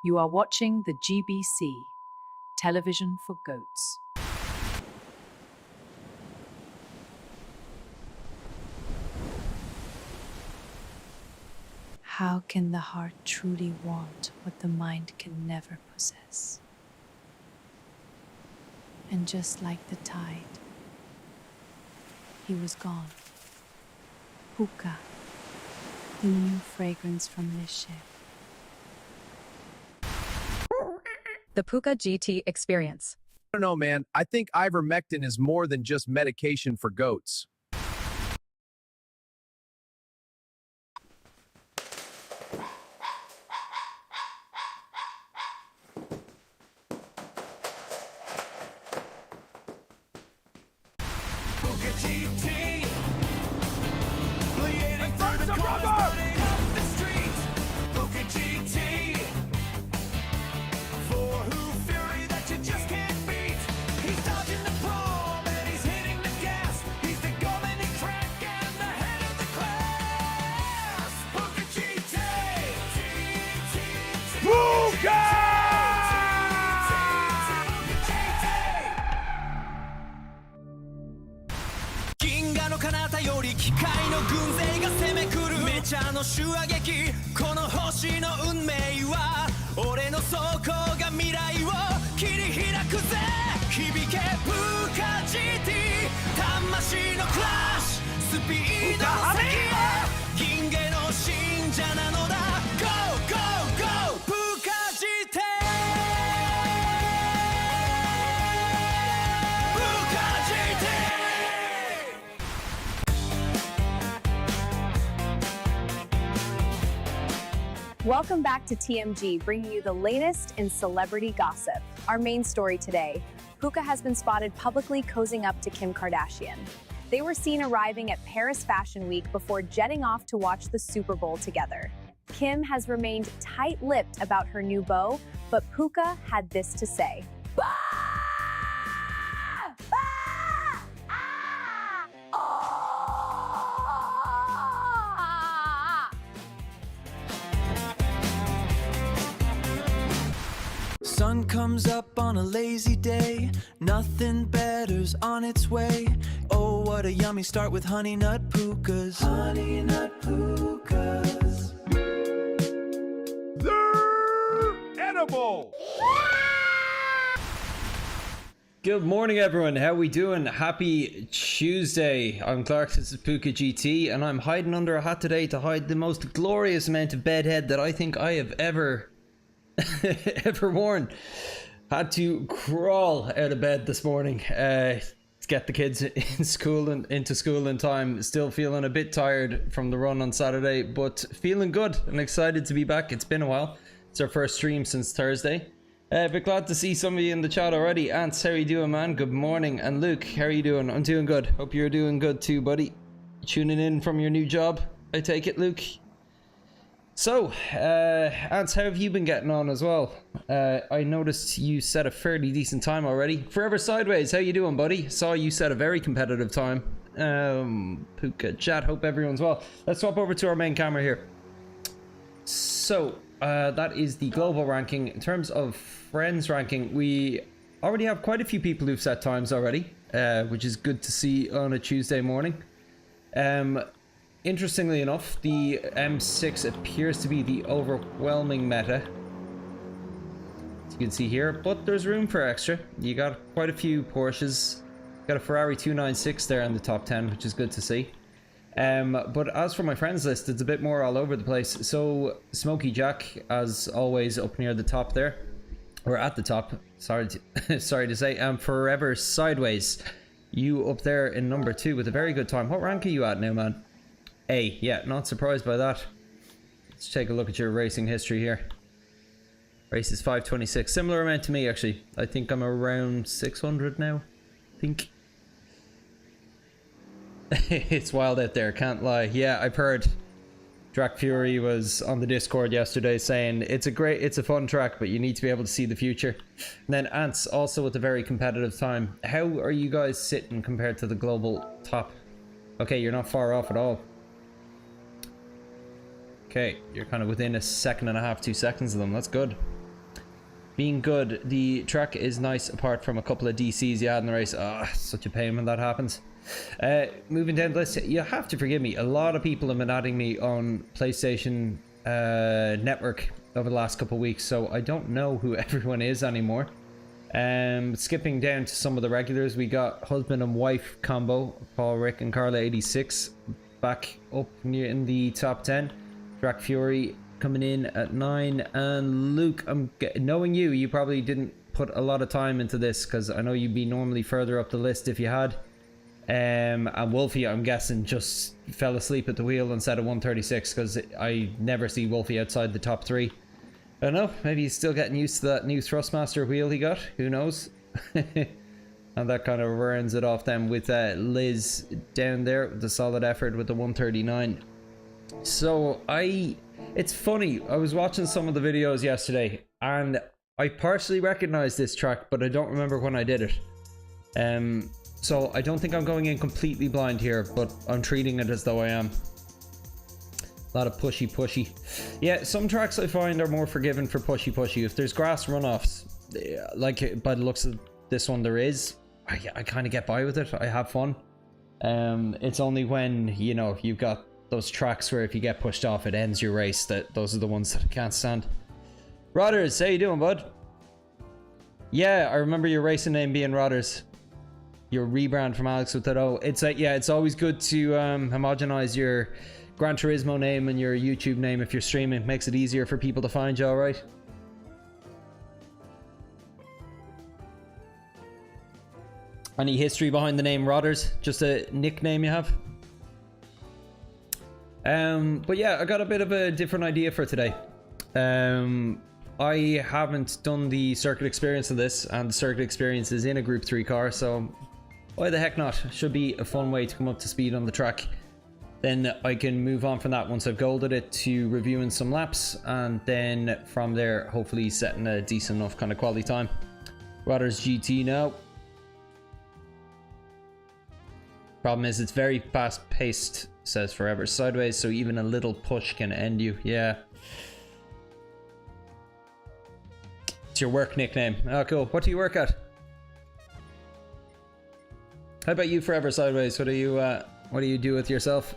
You are watching the GBC, television for goats. How can the heart truly want what the mind can never possess? And just like the tide, he was gone. Puka, the new fragrance from this ship. The Puka GT experience. I don't know, man. I think ivermectin is more than just medication for goats. Puka GT, bleeding through the cars, burning up the streets. Puka GT, for who fury that you just can't beat. He's dodging the palm and he's hitting the gas. He's the golden track and the head of the class. Puka GT, Puka! 銀河の彼方より機械の軍勢が攻め来るメチャの手話劇この星の運命は俺の走行が未来を切り開くぜ響けプーカ GT 魂のクラッシュスピードの先へ銀河の信者なのだ Go Go Go プーカ GT プーカ GT Welcome back to TMG, bringing you the latest in celebrity gossip. Our main story today, Puka has been spotted publicly cozying up to Kim Kardashian. They were seen arriving at Paris Fashion Week before jetting off to watch the Super Bowl together. Kim has remained tight-lipped about her new beau, but Puka had this to say. Sun comes up on a lazy day, nothing better's on its way. Oh, what a yummy start with honey nut pukas. Honey nut pukas. They're edible! Good morning, everyone. How we doing? Happy Tuesday. I'm Clark, this is Puka GT, and I'm hiding under a hat today to hide the most glorious amount of bedhead that I think I have ever worn. Had to crawl out of bed this morning to get the kids in school and into school in time. Still feeling a bit tired from the run on Saturday, but feeling good and excited to be back. It's been a while. It's our first stream since Thursday. But glad to see some of you in the chat already. Ants, how are you doing, man? Good morning. And Luke, how are you doing? I'm doing good. Hope you're doing good too, buddy. Tuning in from your new job, I take it, Luke. So, Ants, how have you been getting on as well? I noticed you set a fairly decent time already. Forever Sideways, how you doing, buddy? Saw you set a very competitive time. Puka chat, hope everyone's well. Let's swap over to our main camera here. So, that is the global ranking. In terms of friends ranking, we already have quite a few people who've set times already, which is good to see on a Tuesday morning. Interestingly enough, the M6 appears to be the overwhelming meta, as you can see here, but there's room for extra. You got quite a few Porsches, got a Ferrari 296 there in the top 10, which is good to see. But as for my friends list, it's a bit more all over the place. So Smokey Jack, as always, up near the top there, or at the top, sorry to say. Forever Sideways, you up there in number 2 with a very good time. What rank are you at now, man? A. Yeah, not surprised by that. Let's take a look at your racing history here. Races 526, similar amount to me actually. I think I'm around 600 now, I think. It's wild out there, can't lie. Yeah, I've heard Track Fury was on the Discord yesterday saying it's a fun track, but you need to be able to see the future. And then Ants also with a very competitive time. How are you guys sitting compared to the global top? Okay, you're not far off at all. Okay, you're kind of within a second and a half, 2 seconds of them. That's good. being good. The track is nice apart from a couple of DCs you had in the race. Ah, such a pain when that happens. Moving down the list, you have to forgive me. A lot of people have been adding me on PlayStation Network over the last couple of weeks, so I don't know who everyone is anymore. Skipping down to some of the regulars, we got husband and wife combo, Paul, Rick, and Carla 86 back up near in the top 10. Drac Fury coming in at 9, and Luke, knowing you, you probably didn't put a lot of time into this because I know you'd be normally further up the list if you had. And Wolfie, I'm guessing, just fell asleep at the wheel instead of 136 because I never see Wolfie outside the top 3. I don't know, maybe he's still getting used to that new Thrustmaster wheel he got, who knows. And that kind of runs it off then with Liz down there with the solid effort with the 139. So it's funny, I was watching some of the videos yesterday and I partially recognized this track, but I don't remember when I did it. So I don't think I'm going in completely blind here, but I'm treating it as though I am. A lot of pushy. Yeah, some tracks I find are more forgiving for pushy. If there's grass runoffs, like by the looks of this one there is, I kind of get by with it. I have fun. It's only when, you know, you've got those tracks where if you get pushed off it ends your race, that those are the ones that I can't stand. Rodders, how you doing, bud? Yeah, I remember your racing name being Rodders. Your rebrand from Alex with that. Oh, it's like, yeah, it's always good to homogenize your Gran Turismo name and your YouTube name if you're streaming. Makes it easier for people to find you, alright? Any history behind the name Rodders? Just a nickname you have? But yeah, I got a bit of a different idea for today. I haven't done the circuit experience of this, and the circuit experience is in a Group 3 car, so why the heck not? Should be a fun way to come up to speed on the track. Then I can move on from that once I've golded it to reviewing some laps, and then from there hopefully setting a decent enough kind of quality time. Rodders GT now. Problem is it's very fast paced, says Forever Sideways, so even a little push can end you. Yeah. It's your work nickname. Oh cool. What do you work at? How about you, Forever Sideways? What do you do with yourself?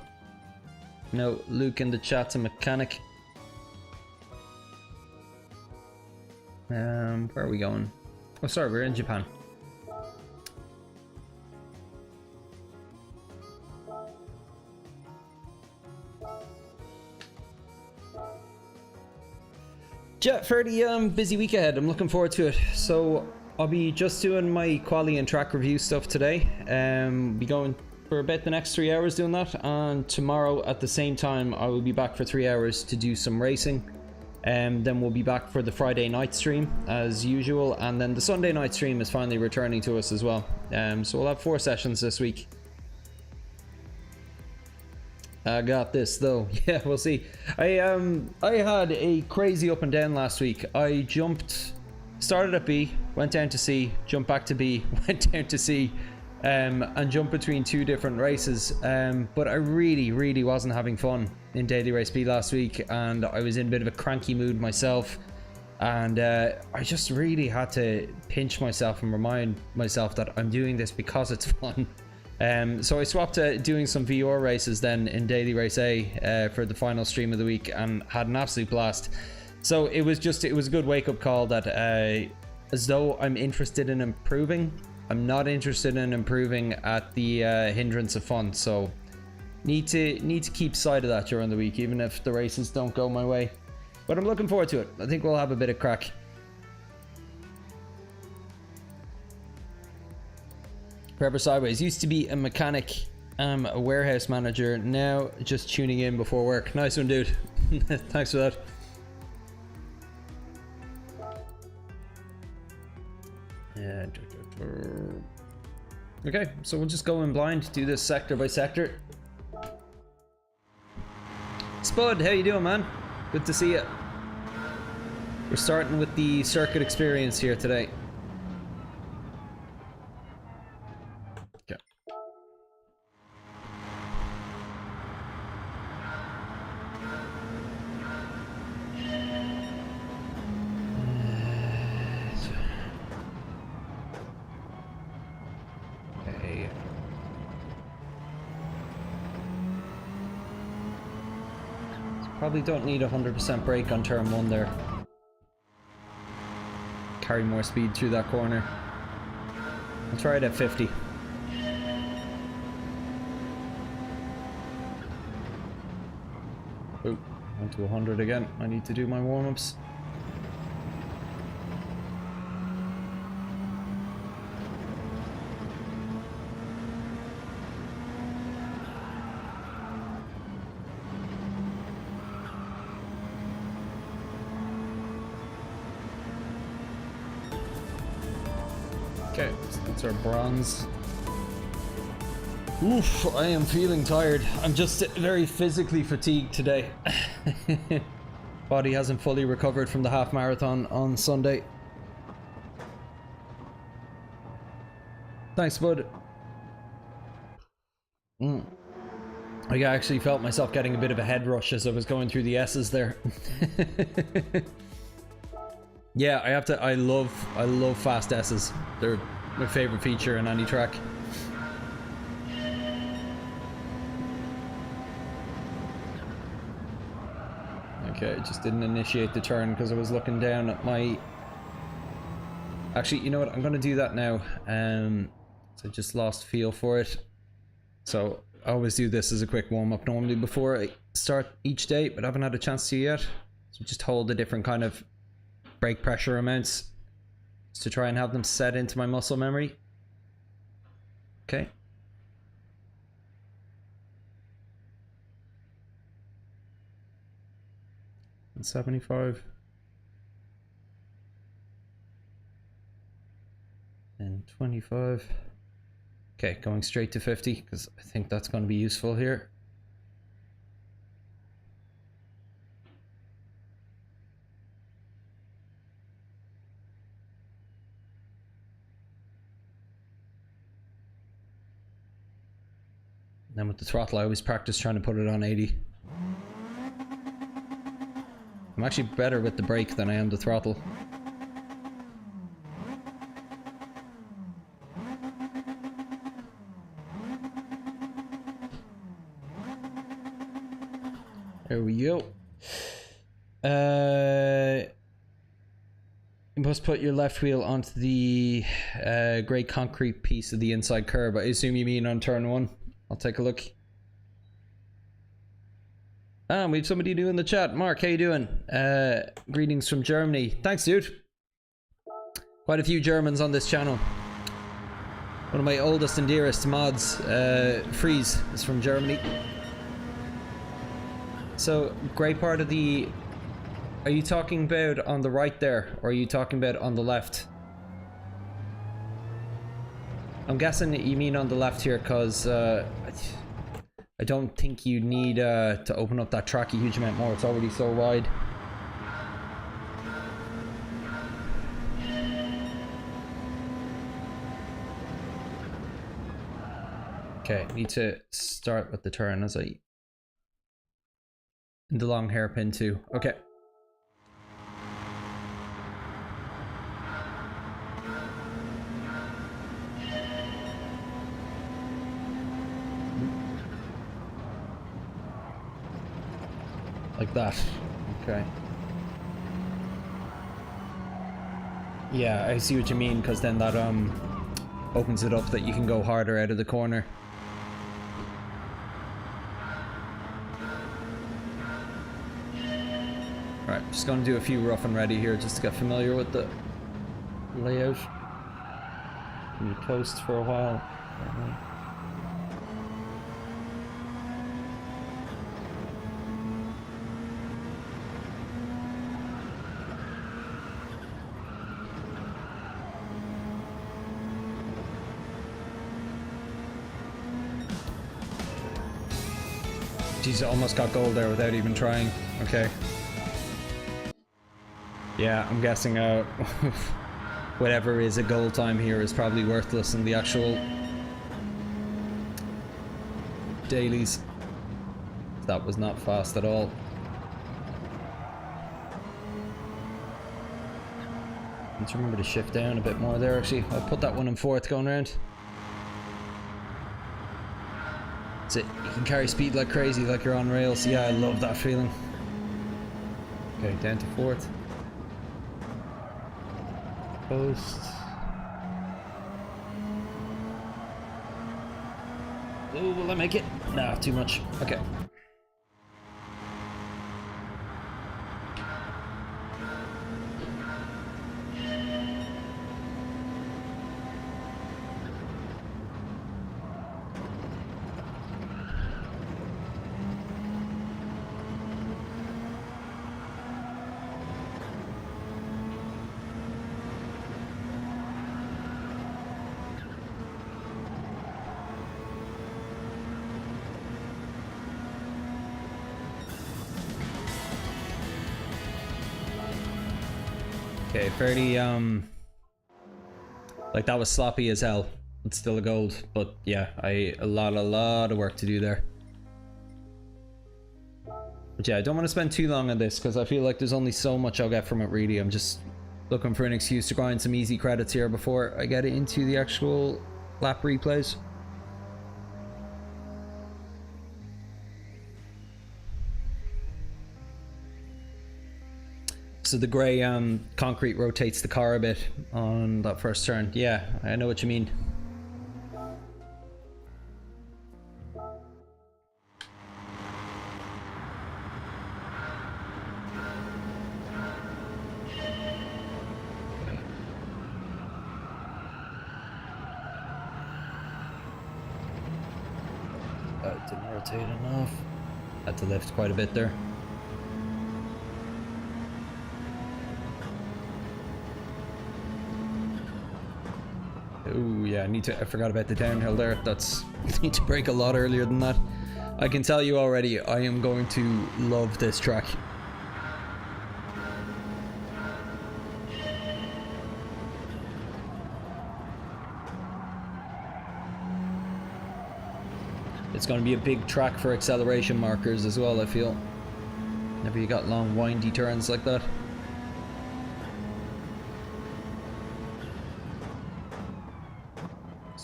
No, Luke in the chat's a mechanic. Where are we going? Oh, sorry, we're in Japan. Yeah, fairly busy week ahead. I'm looking forward to it. So I'll be just doing my quali and track review stuff today. Be going for about the next 3 hours doing that, and tomorrow at the same time I will be back for 3 hours to do some racing, and then we'll be back for the Friday night stream as usual, and then the Sunday night stream is finally returning to us as well. So we'll have 4 sessions this week. I got this though. Yeah, we'll see. I had a crazy up and down last week. I started at B, went down to C, jumped back to B, went down to C, and jumped between 2 different races. But I really wasn't having fun in Daily Race B last week, and I was in a bit of a cranky mood myself, and I just really had to pinch myself and remind myself that I'm doing this because it's fun. So I swapped to doing some VR races then in Daily Race A for the final stream of the week, and had an absolute blast. So it was a good wake-up call that as though I'm interested in improving, I'm not interested in improving at the hindrance of fun. So need to keep sight of that during the week, even if the races don't go my way. But I'm looking forward to it. I think we'll have a bit of crack. Forever Sideways used to be a mechanic, a warehouse manager, now just tuning in before work. Nice one, dude. Thanks for that. Okay, so we'll just go in blind, do this sector by sector. Spud, how you doing, man? Good to see you. We're starting with the circuit experience here today. Okay. Probably don't need 100% brake on turn 1 there. Carry more speed through that corner. I'll try it at 50. Oh, on to 100 again. I need to do my warm-ups. Okay, so that's our bronze. Oof, I am feeling tired. I'm just very physically fatigued today. Body hasn't fully recovered from the half marathon on Sunday. Thanks, bud. I actually felt myself getting a bit of a head rush as I was going through the S's there. Yeah, I love fast S's. They're my favorite feature in any track. Okay, I just didn't initiate the turn because I was looking down at my... Actually, you know what? I'm going to do that now. So I just lost feel for it. So I always do this as a quick warm-up normally before I start each day, but I haven't had a chance to yet. So just hold the different kind of brake pressure amounts just to try and have them set into my muscle memory. Okay. And 75. And 25. Okay, going straight to 50 because I think that's going to be useful here. And then with the throttle, I always practice trying to put it on 80. I'm actually better with the brake than I am the throttle. There we go. You must put your left wheel onto the grey concrete piece of the inside curb. I assume you mean on turn 1. I'll take a look. And we have somebody new in the chat. Mark, how you doing? Greetings from Germany. Thanks, dude. Quite a few Germans on this channel. One of my oldest and dearest mods, Freeze, is from Germany. So, great part of the... Are you talking about on the right there, or are you talking about on the left? I'm guessing that you mean on the left here, because I don't think you need to open up that track a huge amount more. It's already so wide. Okay, need to start with the turn as I... the long hairpin too. Okay. Like that. Okay. Yeah, I see what you mean, because then that opens it up that you can go harder out of the corner. Right, just gonna do a few rough and ready here just to get familiar with the layout. Can you coast for a while? Jeez, I almost got gold there without even trying. Okay. Yeah, I'm guessing whatever is a goal time here is probably worthless in the actual dailies. That was not fast at all. Need to remember to shift down a bit more there actually. I'll put that one in 4th going around. That's it. You can carry speed like crazy, like you're on rails. Yeah, I love that feeling. Okay, down to 4th. Post. Oh, will I make it? Nah, too much. Okay. Okay, fairly, like that was sloppy as hell. It's still a gold, but yeah, a lot of work to do there. But yeah, I don't want to spend too long on this because I feel like there's only so much I'll get from it really. I'm just looking for an excuse to grind some easy credits here before I get into the actual lap replays. So the grey concrete rotates the car a bit on that first turn. Yeah, I know what you mean. That didn't rotate enough. Had to lift quite a bit there. Oh yeah, I forgot about the downhill there. I need to brake a lot earlier than that. I can tell you already, I am going to love this track. It's going to be a big track for acceleration markers as well, I feel. Whenever you got long windy turns like that.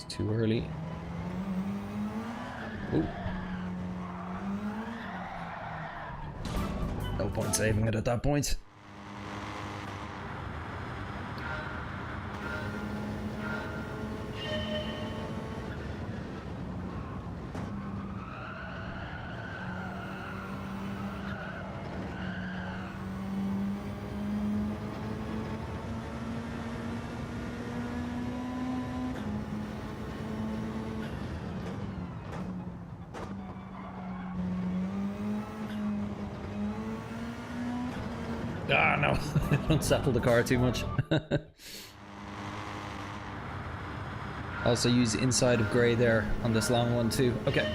Too early. Ooh. No point saving it at that point. Ah, no. Don't settle the car too much. Also use inside of grey there on this long one too. Okay.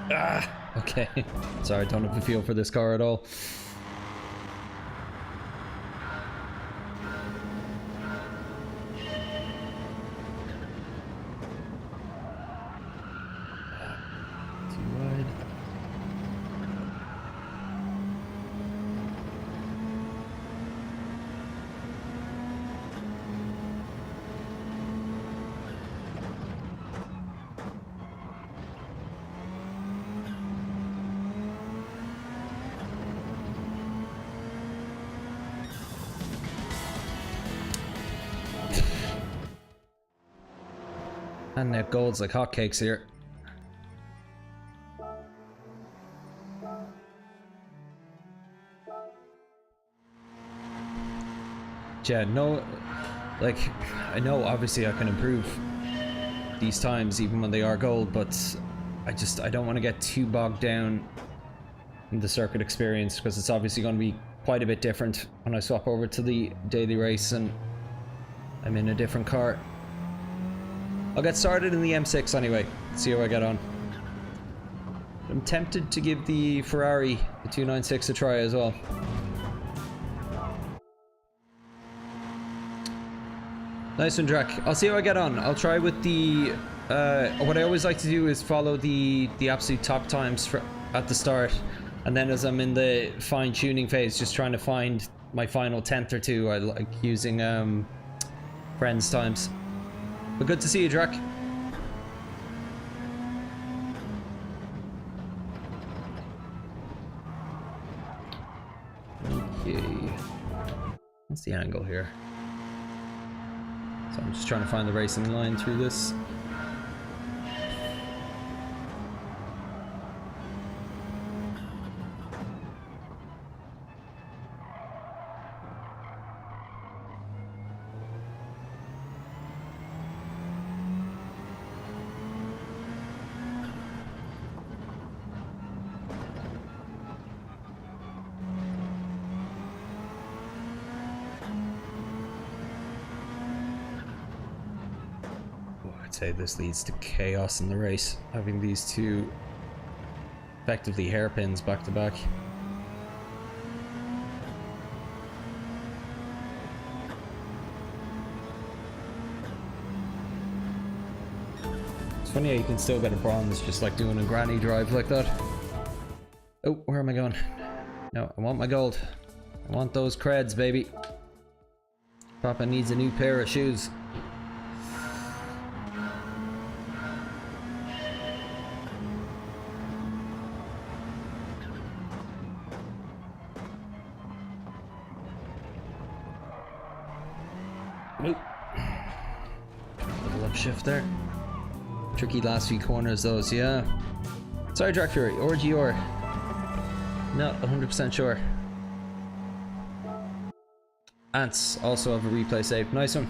Ah, okay. Sorry, I don't have a feel for this car at all. Too wide. And that gold's like hotcakes here. Yeah, no, like, I know obviously I can improve these times even when they are gold, but I don't want to get too bogged down in the circuit experience because it's obviously going to be quite a bit different when I swap over to the daily race and I'm in a different car. I'll get started in the M6 anyway, see how I get on. I'm tempted to give the Ferrari, the 296, a try as well. Nice one, Drac. I'll see how I get on. I'll try with the what I always like to do is follow the absolute top times at the start, and then as I'm in the fine-tuning phase, just trying to find my final 10th or two. I like using friends' times. But good to see you, Drac. Okay. What's the angle here? So I'm just trying to find the racing line through this. I'd say this leads to chaos in the race, having these two effectively hairpins back to back. It's funny how you can still get a bronze just like doing a granny drive like that. Oh, where am I going? No, I want my gold. I want those creds, baby. Papa needs a new pair of shoes. Nope. Little upshift there. Tricky last few corners, those, yeah. Sorry, Drag Fury, or GR. Not 100% sure. Ants also have a replay save. Nice one.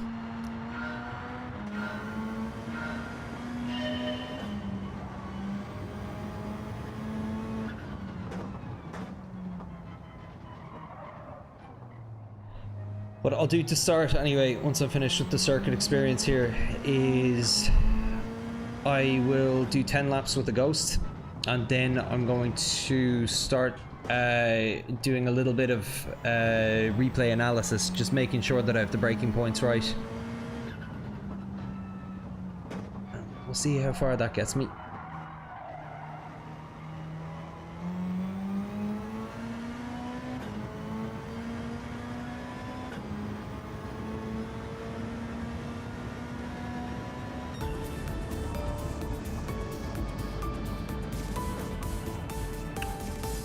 What I'll do to start anyway, once I'm finished with the circuit experience here, is I will do 10 laps with the Ghost, and then I'm going to start doing a little bit of replay analysis, just making sure that I have the braking points right. We'll see how far that gets me.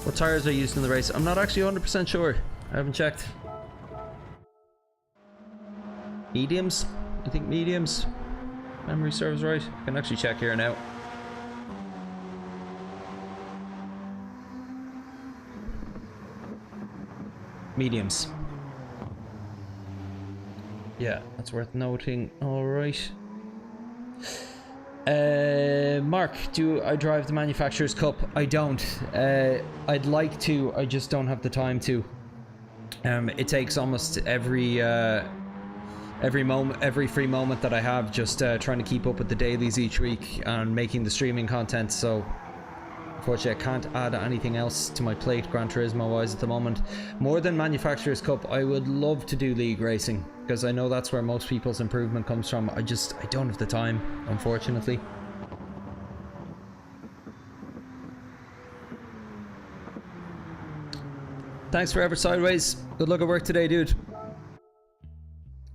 What tires are used in the race? I'm not actually 100% sure. I haven't checked. Mediums? I think mediums. Memory serves right. I can actually check here now. Mediums. Yeah, that's worth noting. Alright. Mark, do I drive the Manufacturers Cup? I don't. I'd like to, I just don't have the time to. It takes almost every free moment that I have, just trying to keep up with the dailies each week and making the streaming content. So unfortunately I can't add anything else to my plate Gran Turismo wise at the moment. More than Manufacturers Cup, I would love to do league racing, because I know that's where most people's improvement comes from. I don't have the time, unfortunately. Thanks Forever Sideways. Good luck at work today, dude.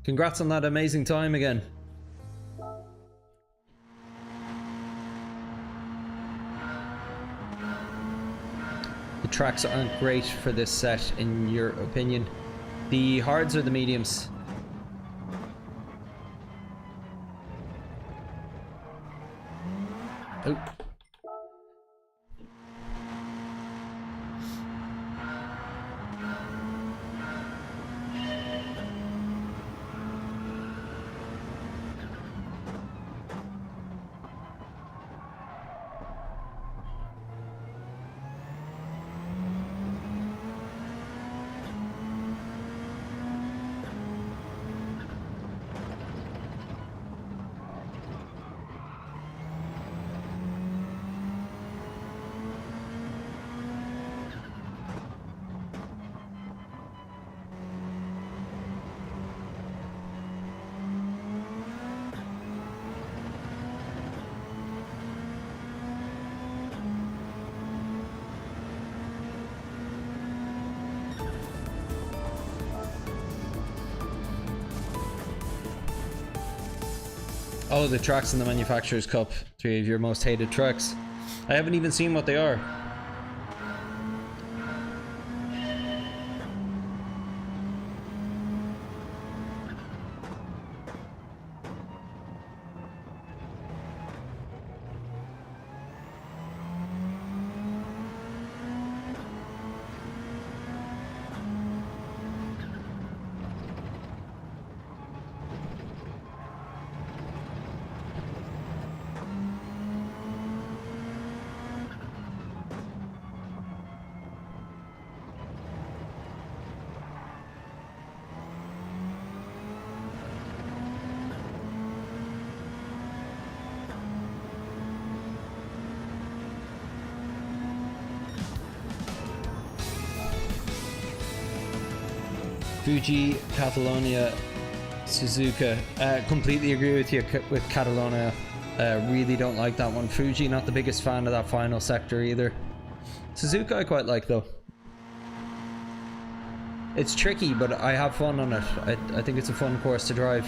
Congrats on that amazing time again. The tracks aren't great for this set, in your opinion. The hards or the mediums? Oh. Oh, the tracks in the Manufacturers Cup. 3 of your most hated tracks. I haven't even seen what they are. Fuji, Catalonia, Suzuka. Completely agree with you with Catalonia. Really don't like that one. Fuji, not the biggest fan of that final sector either. Suzuka I quite like though. It's tricky, but I have fun on it. I think it's a fun course to drive.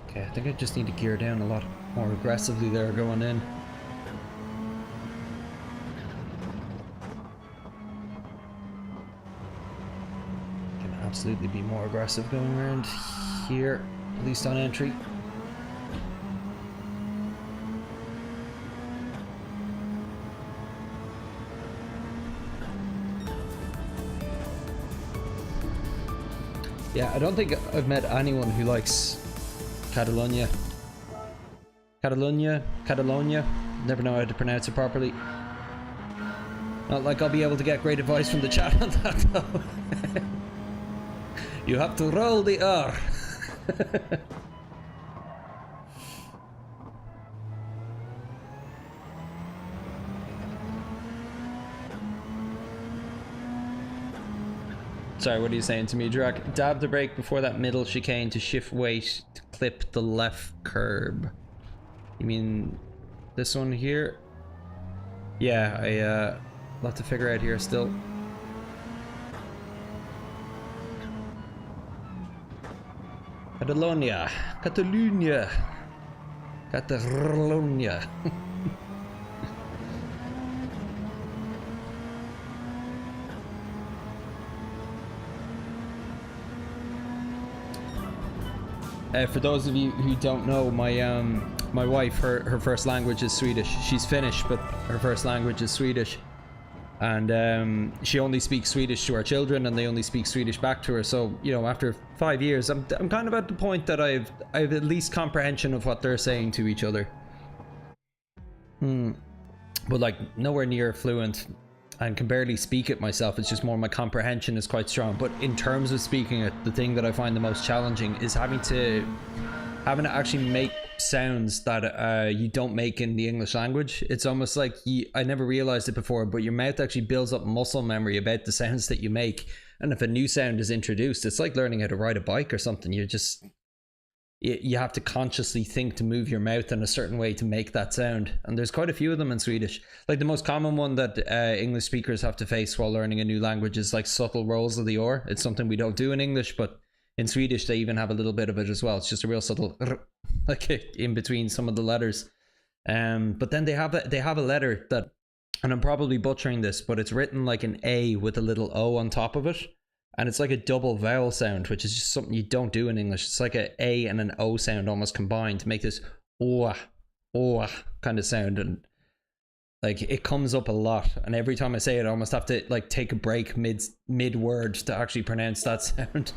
Okay, I think I just need to gear down a lot more aggressively there going in. Can absolutely be more aggressive going around here, at least on entry. Yeah, I don't think I've met anyone who likes Catalonia. Catalonia. Never know how to pronounce it properly. Not like I'll be able to get great advice from the chat on that though. You have to roll the R. Sorry, what are you saying to me, Drac? Dab the brake before that middle chicane to shift weight to clip the left curb. You mean this one here? Yeah, I'll have to figure out here still. Catalonia. Catalonia. Catalonia. For those of you who don't know, my wife, her first language is Swedish. She's Finnish, but her first language is Swedish. And she only speaks Swedish to our children, and they only speak Swedish back to her. So, you know, after 5 years, I'm kind of at the point that I've at least comprehension of what they're saying to each other. But like nowhere near fluent, and can barely speak it myself. It's just more my comprehension is quite strong. But in terms of speaking it, the thing that I find the most challenging is having to actually make sounds that you don't make in the English language. It's almost like I never realized it before, but your mouth actually builds up muscle memory about the sounds that you make. And if a new sound is introduced, it's like learning how to ride a bike or something. You have to consciously think to move your mouth in a certain way to make that sound. And there's quite a few of them in Swedish. Like the most common one that English speakers have to face while learning a new language is like subtle rolls of the R. It's something we don't do in English, but in Swedish they even have a little bit of it as well. It's just a real subtle like in between some of the letters. But then they have a letter that, and I'm probably butchering this, but it's written like an A with a little O on top of it. And it's like a double vowel sound, which is just something you don't do in English. It's like an A and an O sound almost combined to make this oh kind of sound. And like it comes up a lot. And every time I say it, I almost have to like take a break mid word to actually pronounce that sound.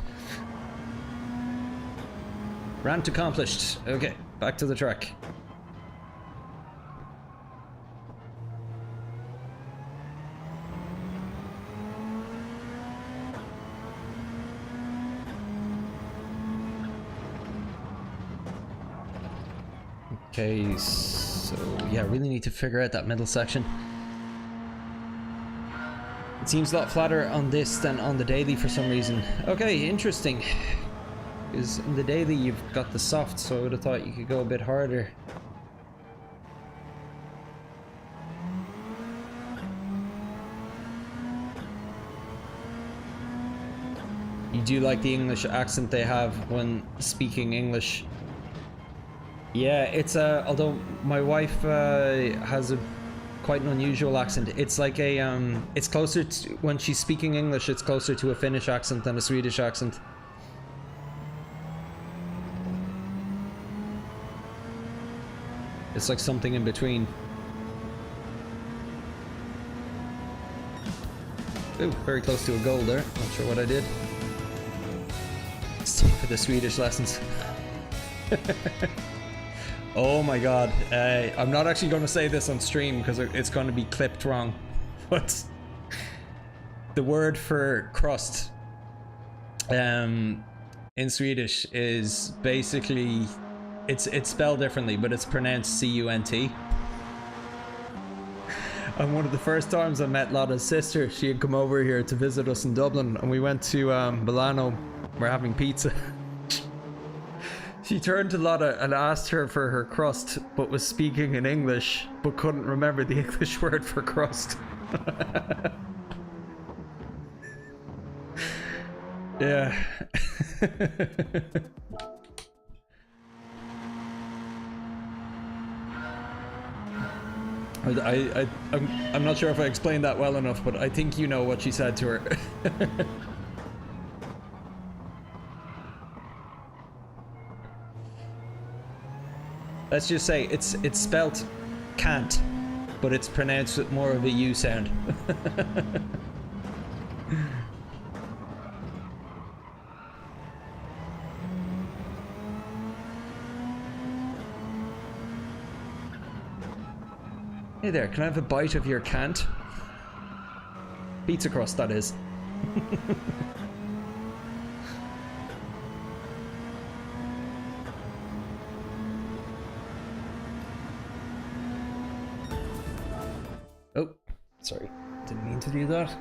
Rant accomplished. Okay, back to the track. Okay, so yeah, I really need to figure out that middle section. It seems a lot flatter on this than on the daily for some reason. Okay, interesting. Because in the daily you've got the soft, so I would have thought you could go a bit harder. You do like the English accent they have when speaking English. Yeah, it's although my wife has a quite an unusual accent. It's like a it's closer to, when she's speaking English, it's closer to a Finnish accent than a Swedish accent. It's like something in between. Ooh, very close to a goal there. Not sure what I did. Stay for the Swedish lessons. Oh my god. I'm not actually going to say this on stream because it's going to be clipped wrong. But the word for crust in Swedish is basically, it's spelled differently, but it's pronounced C-U-N-T. And one of the first times I met Lotta's sister, she had come over here to visit us in Dublin, and we went to Milano. We're having pizza. She turned to Lotta and asked her for her crust, but was speaking in English, but couldn't remember the English word for crust. Yeah. I'm not sure if I explained that well enough, but I think you know what she said to her. Let's just say it's spelt can't, but it's pronounced with more of a U sound. Hey there, can I have a bite of your can't? Pizza crust, that is. Oh, sorry. Didn't mean to do that.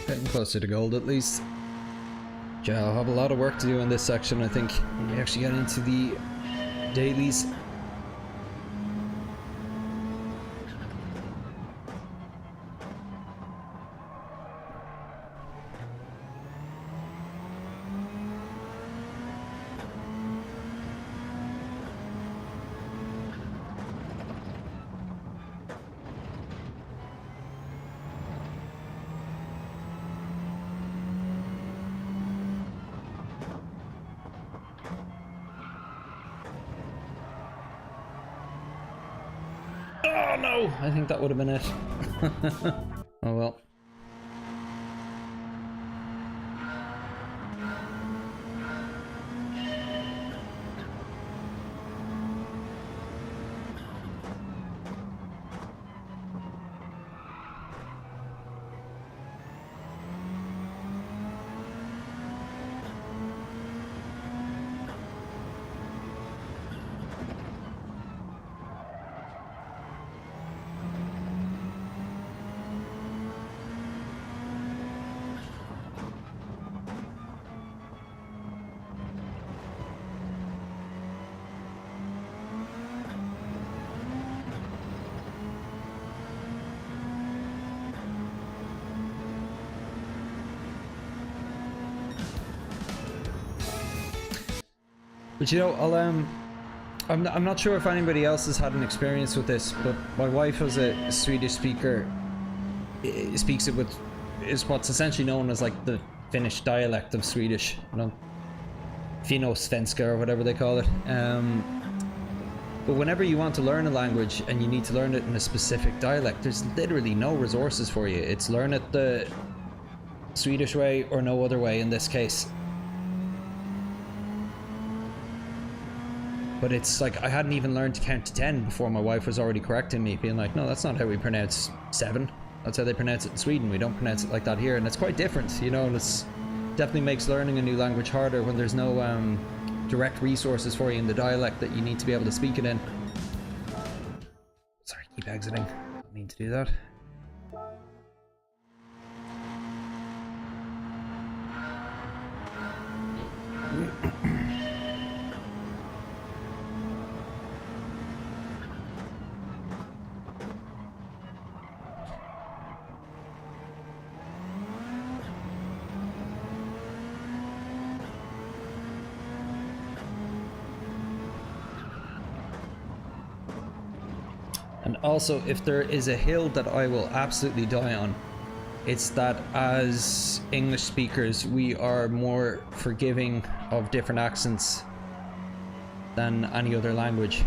Getting closer to gold at least. Yeah, I'll have a lot of work to do in this section, I think, when we actually get into the dailies. Oh no! I think that would have been it. Oh well. But you know, I'm not sure if anybody else has had an experience with this, but my wife was a Swedish speaker. Speaks it with is what's essentially known as like the Finnish dialect of Swedish, you know, Finno-svenska or whatever they call it. But whenever you want to learn a language and you need to learn it in a specific dialect, there's literally no resources for you. It's learn it the Swedish way or no other way in this case. But it's like I hadn't even learned to count to 10 before my wife was already correcting me, being like, no, that's not how we pronounce 7. That's how they pronounce it in Sweden. We don't pronounce it like that here. And it's quite different, you know, and it's definitely makes learning a new language harder when there's no direct resources for you in the dialect that you need to be able to speak it in. Sorry, keep exiting. Don't mean to do that. And also, if there is a hill that I will absolutely die on, it's that as English speakers, we are more forgiving of different accents than any other language.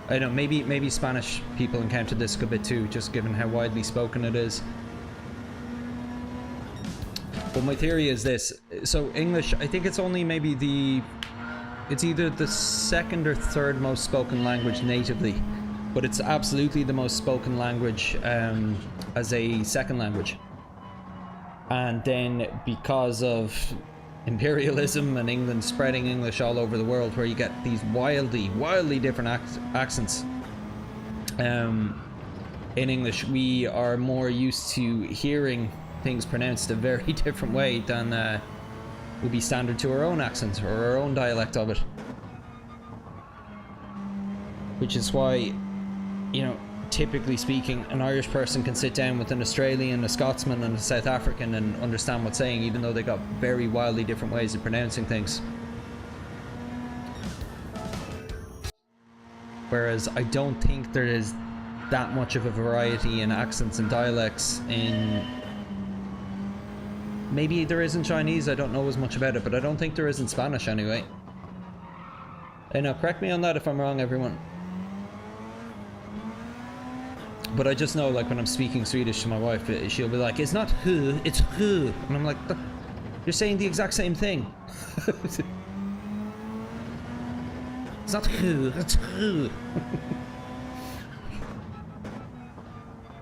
I know, maybe Spanish people encounter this a bit too, just given how widely spoken it is. But my theory is this. So English, I think it's only maybe it's either the second or third most spoken language natively, but it's absolutely the most spoken language as a second language. And then because of imperialism and England spreading English all over the world, where you get these wildly different accents in English, we are more used to hearing things pronounced a very different way than would be standard to our own accent or our own dialect of it. Which is why, you know, typically speaking, an Irish person can sit down with an Australian, a Scotsman and a South African and understand what's saying, even though they got very wildly different ways of pronouncing things. Whereas I don't think there is that much of a variety in accents and dialects in... Maybe there is in Chinese, I don't know as much about it, but I don't think there is in Spanish anyway. I know, correct me on that if I'm wrong, everyone. But I just know, like, when I'm speaking Swedish to my wife, she'll be like, it's not who, it's who. And I'm like, you're saying the exact same thing. It's not who, it's who.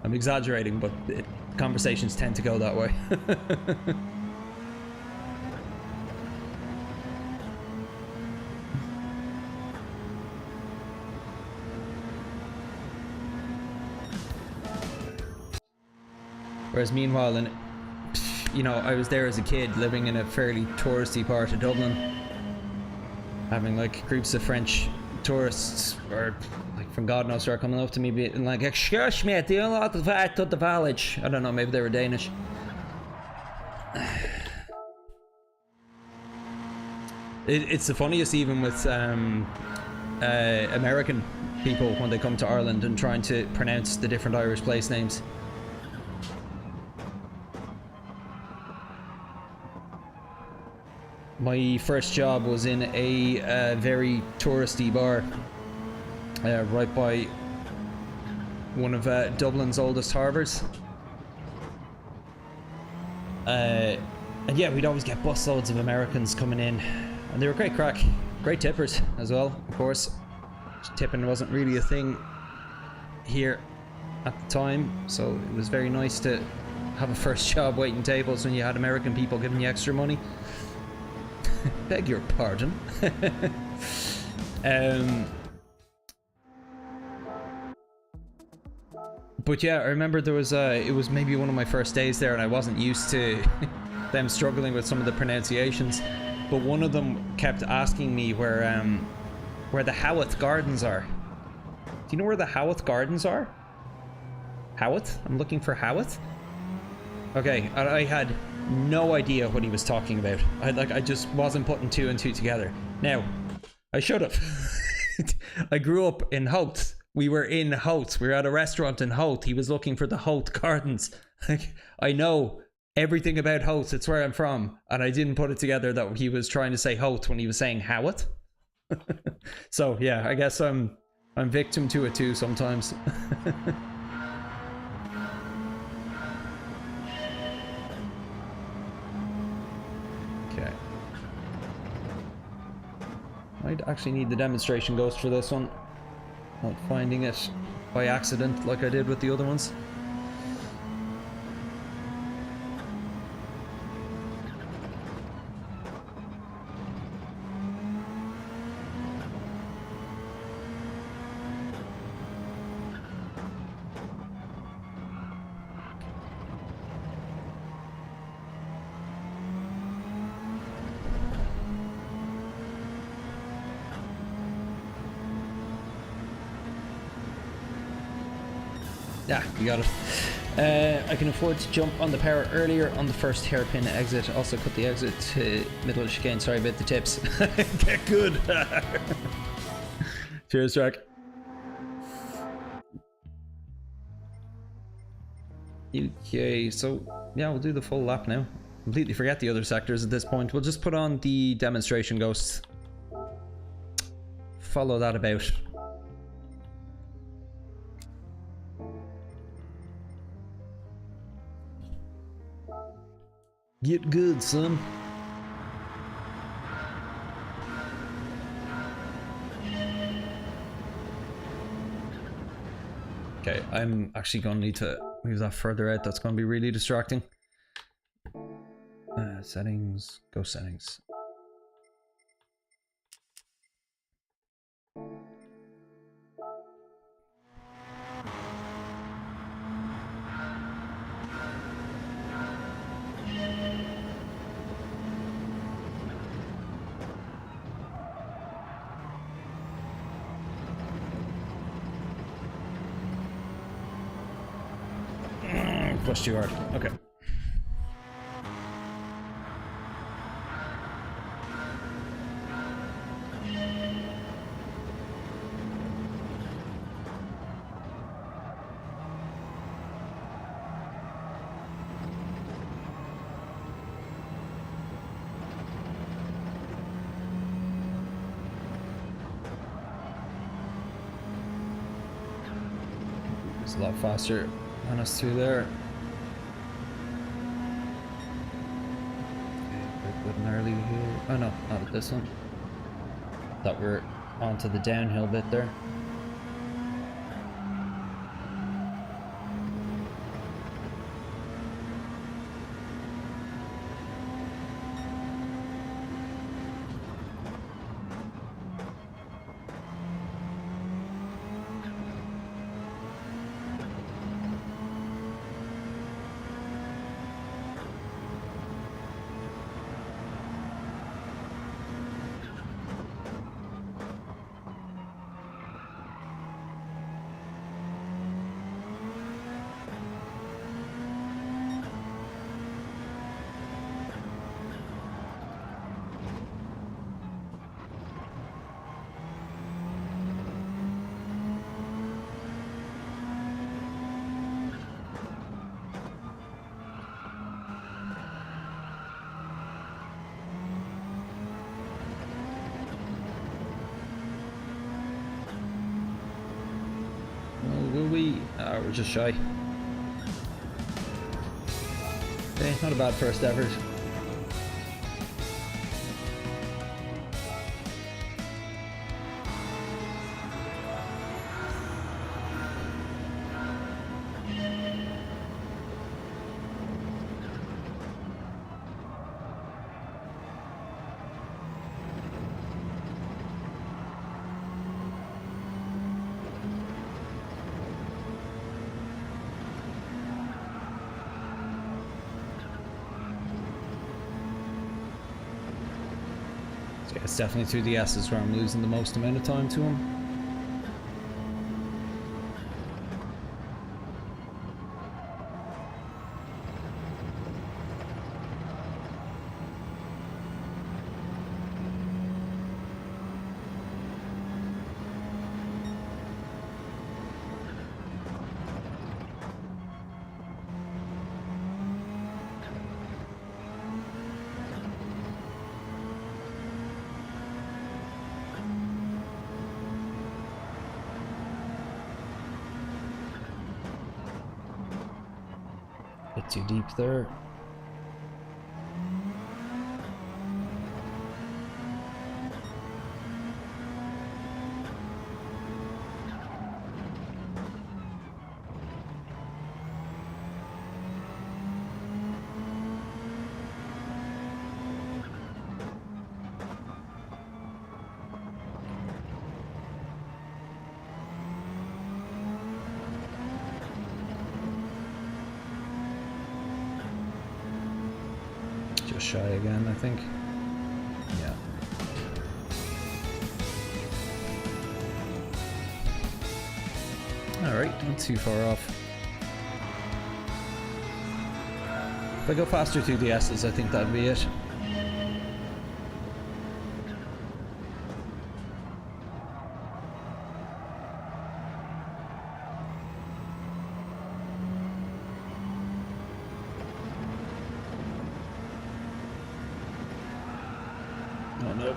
I'm exaggerating, but conversations tend to go that way. Whereas meanwhile, you know, I was there as a kid living in a fairly touristy part of Dublin, having like groups of French tourists or like from God knows where coming up to me being like, excuse me, do you know what to the village? I don't know, maybe they were Danish. It's the funniest even with American people when they come to Ireland and trying to pronounce the different Irish place names. My first job was in a very touristy bar right by one of Dublin's oldest harbours. And yeah, we'd always get busloads of Americans coming in, and they were great crack, great tippers as well, of course. Tipping wasn't really a thing here at the time, so it was very nice to have a first job waiting tables when you had American people giving you extra money. Beg your pardon. But yeah, I remember there was it was maybe one of my first days there, and I wasn't used to them struggling with some of the pronunciations. But one of them kept asking me where the Howarth Gardens are. Do you know where the Howarth Gardens are? Howarth? I'm looking for Howarth. Okay, I had no idea what he was talking about. I just wasn't putting two and two together. Now, I should have. I grew up in Holt. We were in Holt. We were at a restaurant in Holt. He was looking for the Holt Gardens. Like, I know everything about Holt. It's where I'm from. And I didn't put it together that he was trying to say Holt when he was saying Howat. So yeah, I guess I'm victim to it too sometimes. Okay. I'd actually need the demonstration ghost for this one. Not finding it by accident like I did with the other ones. Yeah, you got it. I can afford to jump on the power earlier on the first hairpin exit. Also cut the exit to middle of chicane. Sorry about the tips. Get good. Cheers, Jack. Okay, so yeah, we'll do the full lap now. Completely forget the other sectors at this point. We'll just put on the demonstration ghosts. Follow that about. Get good, son. Okay, I'm actually going to need to move that further out. That's going to be really distracting. Settings, go settings. Push too hard. Okay. It's a lot faster on us through there. Early here. Oh no, not at this one. Thought we were onto the downhill bit there. We're just shy. Okay, not a bad first effort. It's definitely through the S's where I'm losing the most amount of time to him. Bit too deep there. Shy again, I think. Yeah. Alright, not too far off. If I go faster through the S's, I think that'd be it. Oh no.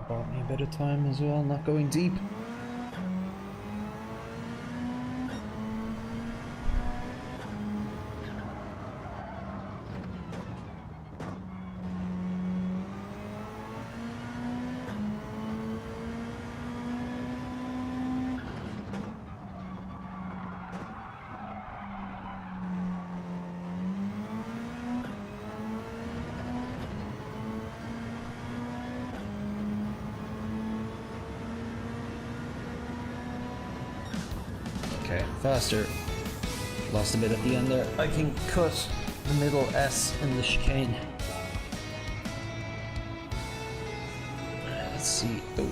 Bought me a bit of time as well, not going deep. Okay, faster. Lost a bit at the end there. I can cut the middle S in the chicane. Let's see. Oh.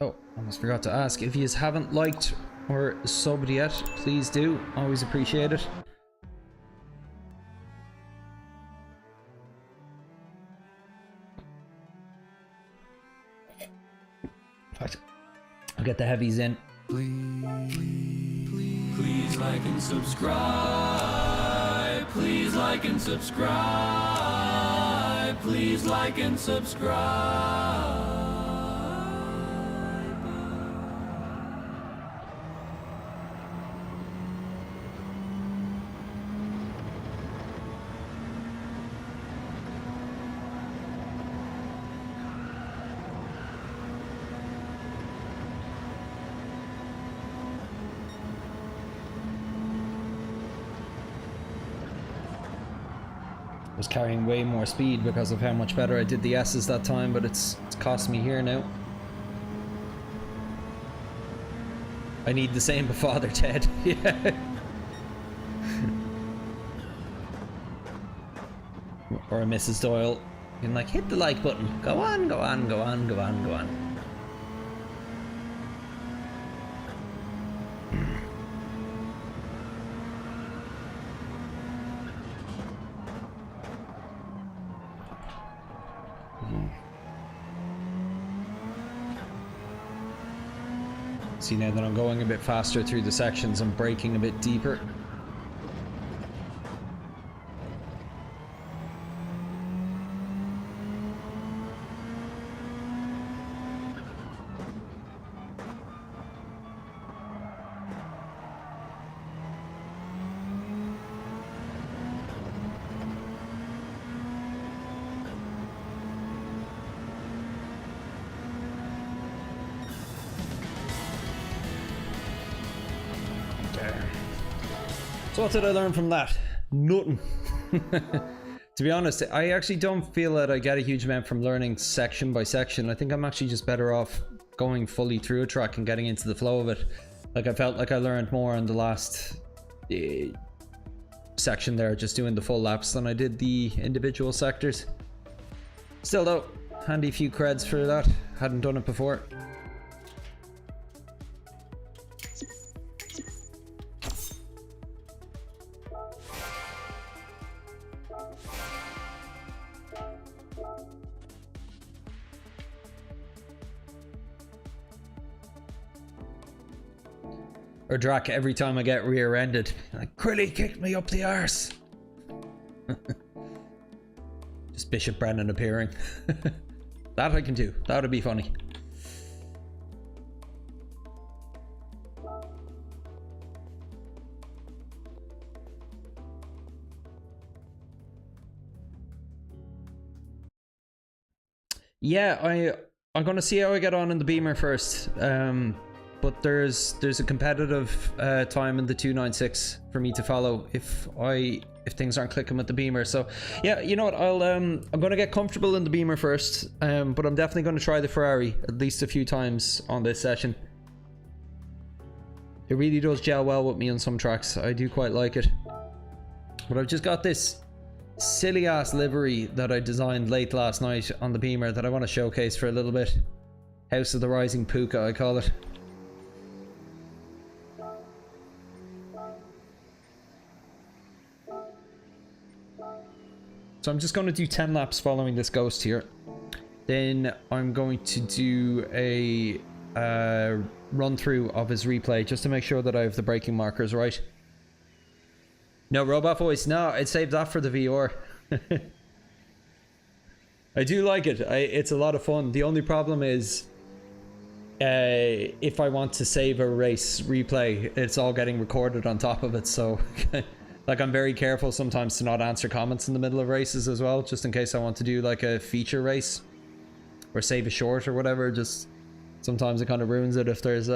Oh, almost forgot to ask. If you haven't liked or subbed yet, please do. Always appreciate it. I'll get the heavies in. Please like and subscribe. Please like and subscribe. Please like and subscribe. Was carrying way more speed because of how much better I did the S's that time, but it's cost me here now. I need the same before they're dead. Yeah. Or a Mrs. Doyle. You can like hit the like button. Go on, go on, go on, go on, go on. See, now that I'm going a bit faster through the sections, I'm braking a bit deeper. So what did I learn from that? Nothing. To To be honest, I actually don't feel that I get a huge amount from learning section by section. I think I'm actually just better off going fully through a track and getting into the flow of it. Like, I felt like I learned more on the last section there, just doing the full laps, than I did the individual sectors. Still though, handy few creds for that. Hadn't done it before. Or Drac, every time I get rear-ended, like, Crilly kicked me up the arse. Just Bishop Brennan appearing. That I can do. That would be funny. Yeah, I'm gonna see how I get on in the Beamer first. But there's a competitive time in the 296 for me to follow if things aren't clicking with the Beamer. So yeah, you know what, I'm gonna get comfortable in the Beamer first, but I'm definitely gonna try the Ferrari at least a few times on this session. It really does gel well with me on some tracks. I do quite like it. But I've just got this silly ass livery that I designed late last night on the Beamer that I want to showcase for a little bit. House of the Rising Puka, I call it. So I'm just going to do 10 laps following this ghost here. Then I'm going to do a run through of his replay just to make sure that I have the braking markers right. No robot voice. No, I'd save that for the VR. I do like it. It's a lot of fun. The only problem is if I want to save a race replay, it's all getting recorded on top of it. So like, I'm very careful sometimes to not answer comments in the middle of races as well, just in case I want to do like a feature race or save a short or whatever. Just sometimes it kind of ruins it if there's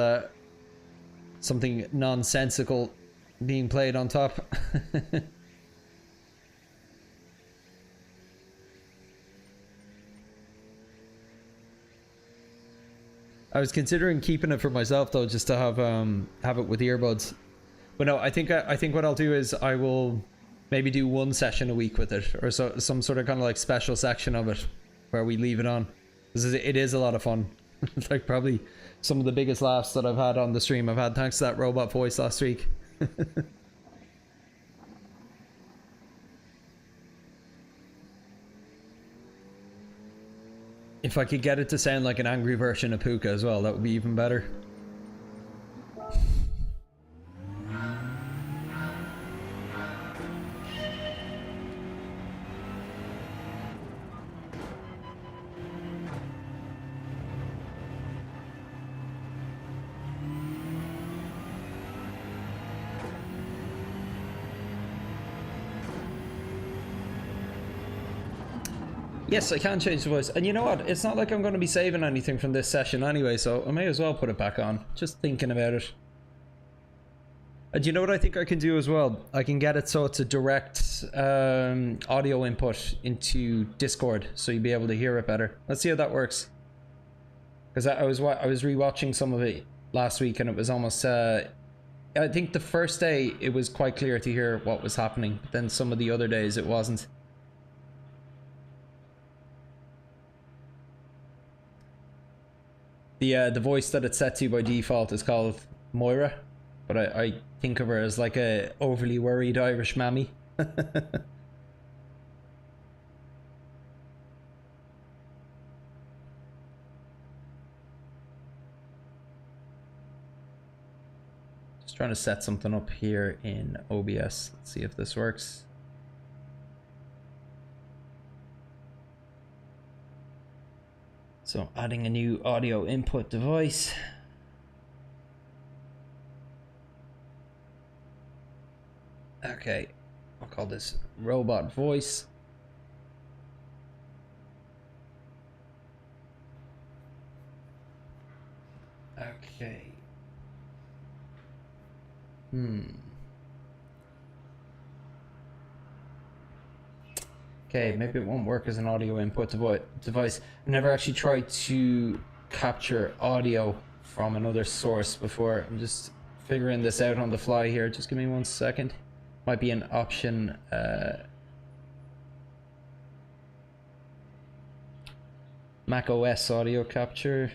something nonsensical being played on top. I was considering keeping it for myself though, just to have it with earbuds. But no, I think what I'll do is I will maybe do one session a week with it, or some sort of kind of like special section of it where we leave it on. It is a lot of fun. Like probably some of the biggest laughs that I've had on the stream I've had thanks to that robot voice last week. If I could get it to sound like an angry version of Puka as well, that would be even better. Yes, I can change the voice. And you know what? It's not like I'm going to be saving anything from this session anyway, so I may as well put it back on. Just thinking about it. And you know what I think I can do as well? I can get it so it's a direct audio input into Discord, so you'll be able to hear it better. Let's see how that works. Because I was rewatching some of it last week, and it was almost... I think the first day it was quite clear to hear what was happening, but then some of the other days it wasn't. The voice that it's set to by default is called Moira, but I think of her as like a overly worried Irish mammy. Just trying to set something up here in OBS. Let's see if this works. So adding a new audio input device. Okay, I'll call this robot voice. Okay. Okay, maybe it won't work as an audio input device. I've never actually tried to capture audio from another source before. I'm just figuring this out on the fly here. Just give me 1 second. Might be an option. Mac OS audio capture.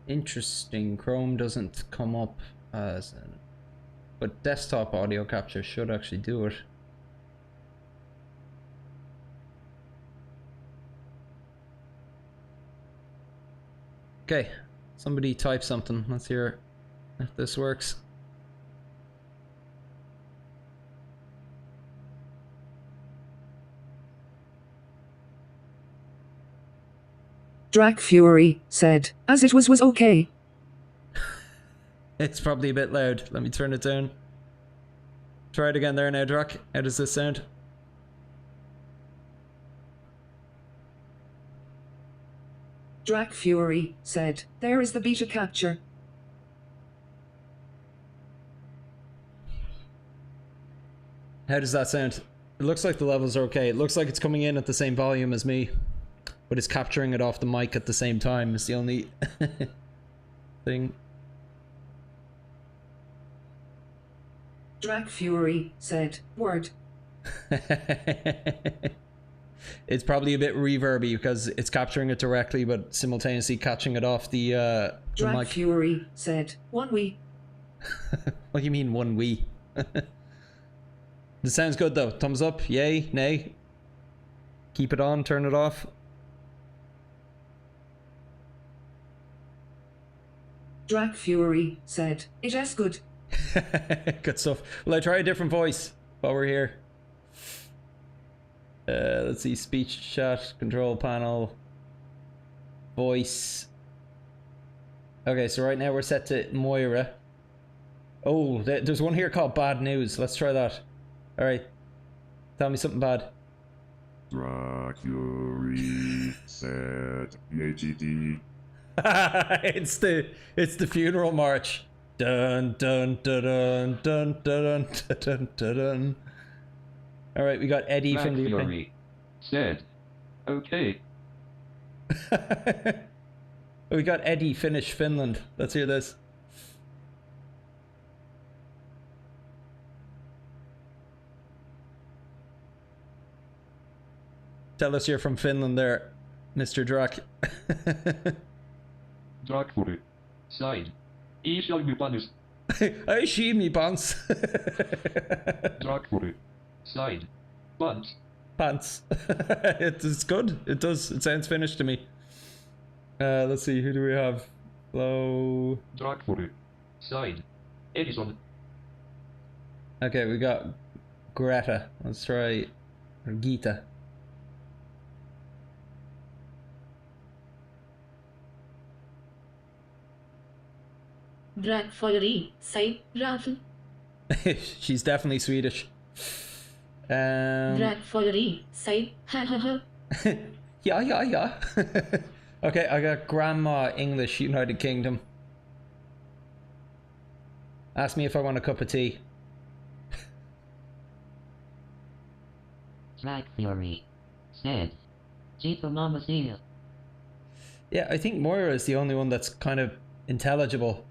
Interesting. Chrome doesn't come up as an, but desktop audio capture should actually do it. Okay, somebody type something. Let's hear if this works. Drac Fury said, as it was okay. It's probably a bit loud. Let me turn it down. Try it again there now, Drac. How does this sound? Drac Fury said, there is the beta capture. How does that sound? It looks like the levels are okay. It looks like it's coming in at the same volume as me, but it's capturing it off the mic at the same time. It's the only thing. Drac Fury said, word. It's probably a bit reverby because it's capturing it directly, but simultaneously catching it off the Drac mic. Fury said, one we. What do you mean, one we? This sounds good though. Thumbs up, yay, nay. Keep it on, turn it off. Drac Fury said, it is good. Good stuff. Will I try a different voice while we're here? Let's see, speech chat, control panel, voice. Okay, so right now we're set to Moira. Oh, there's one here called bad news. Let's try that. Alright. Tell me something bad. Dracula said GT. it's the funeral march. Dun dun dun dun dun dun dun dun dun. All right, we got Eddie from the Fury said, okay. We got Eddie finish Finland. Let's hear this. Tell us you're from Finland there, Mr. Drac. Dracula said, I shall be punished. I see me pants. Dracula said, but Pants. It's good. It does. It sounds Finnish to me. Let's see. Who do we have? Hello. Dracula said, Edison. Okay, we got Greta. Let's try or Gita. Drac Fury said, Raffle. She's definitely Swedish. Drac Fury said, ha ha ha. Yeah. Okay, I got Grandma English, United Kingdom. Ask me if I want a cup of tea. Drac Fury said, Jeepa Mama Sia. Yeah, I think Moira is the only one that's kind of intelligible.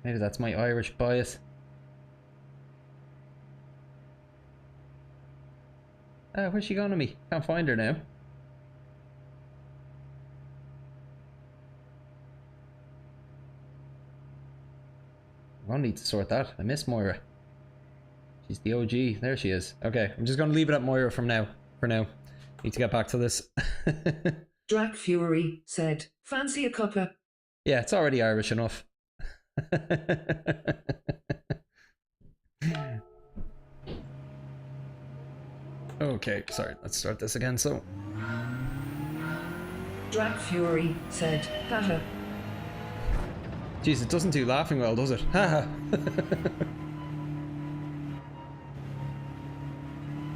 Maybe that's my Irish bias. Where's she gone to me? Can't find her now. I'll need to sort that. I miss Moira. She's the OG. There she is. Okay, I'm just going to leave it at Moira from now. For now. Need to get back to this. Drac Fury said, fancy a cuppa. Yeah, it's already Irish enough. Okay, sorry, let's start this again. So, Drag Fury said, haha. geez, it doesn't do laughing well, does it? Haha.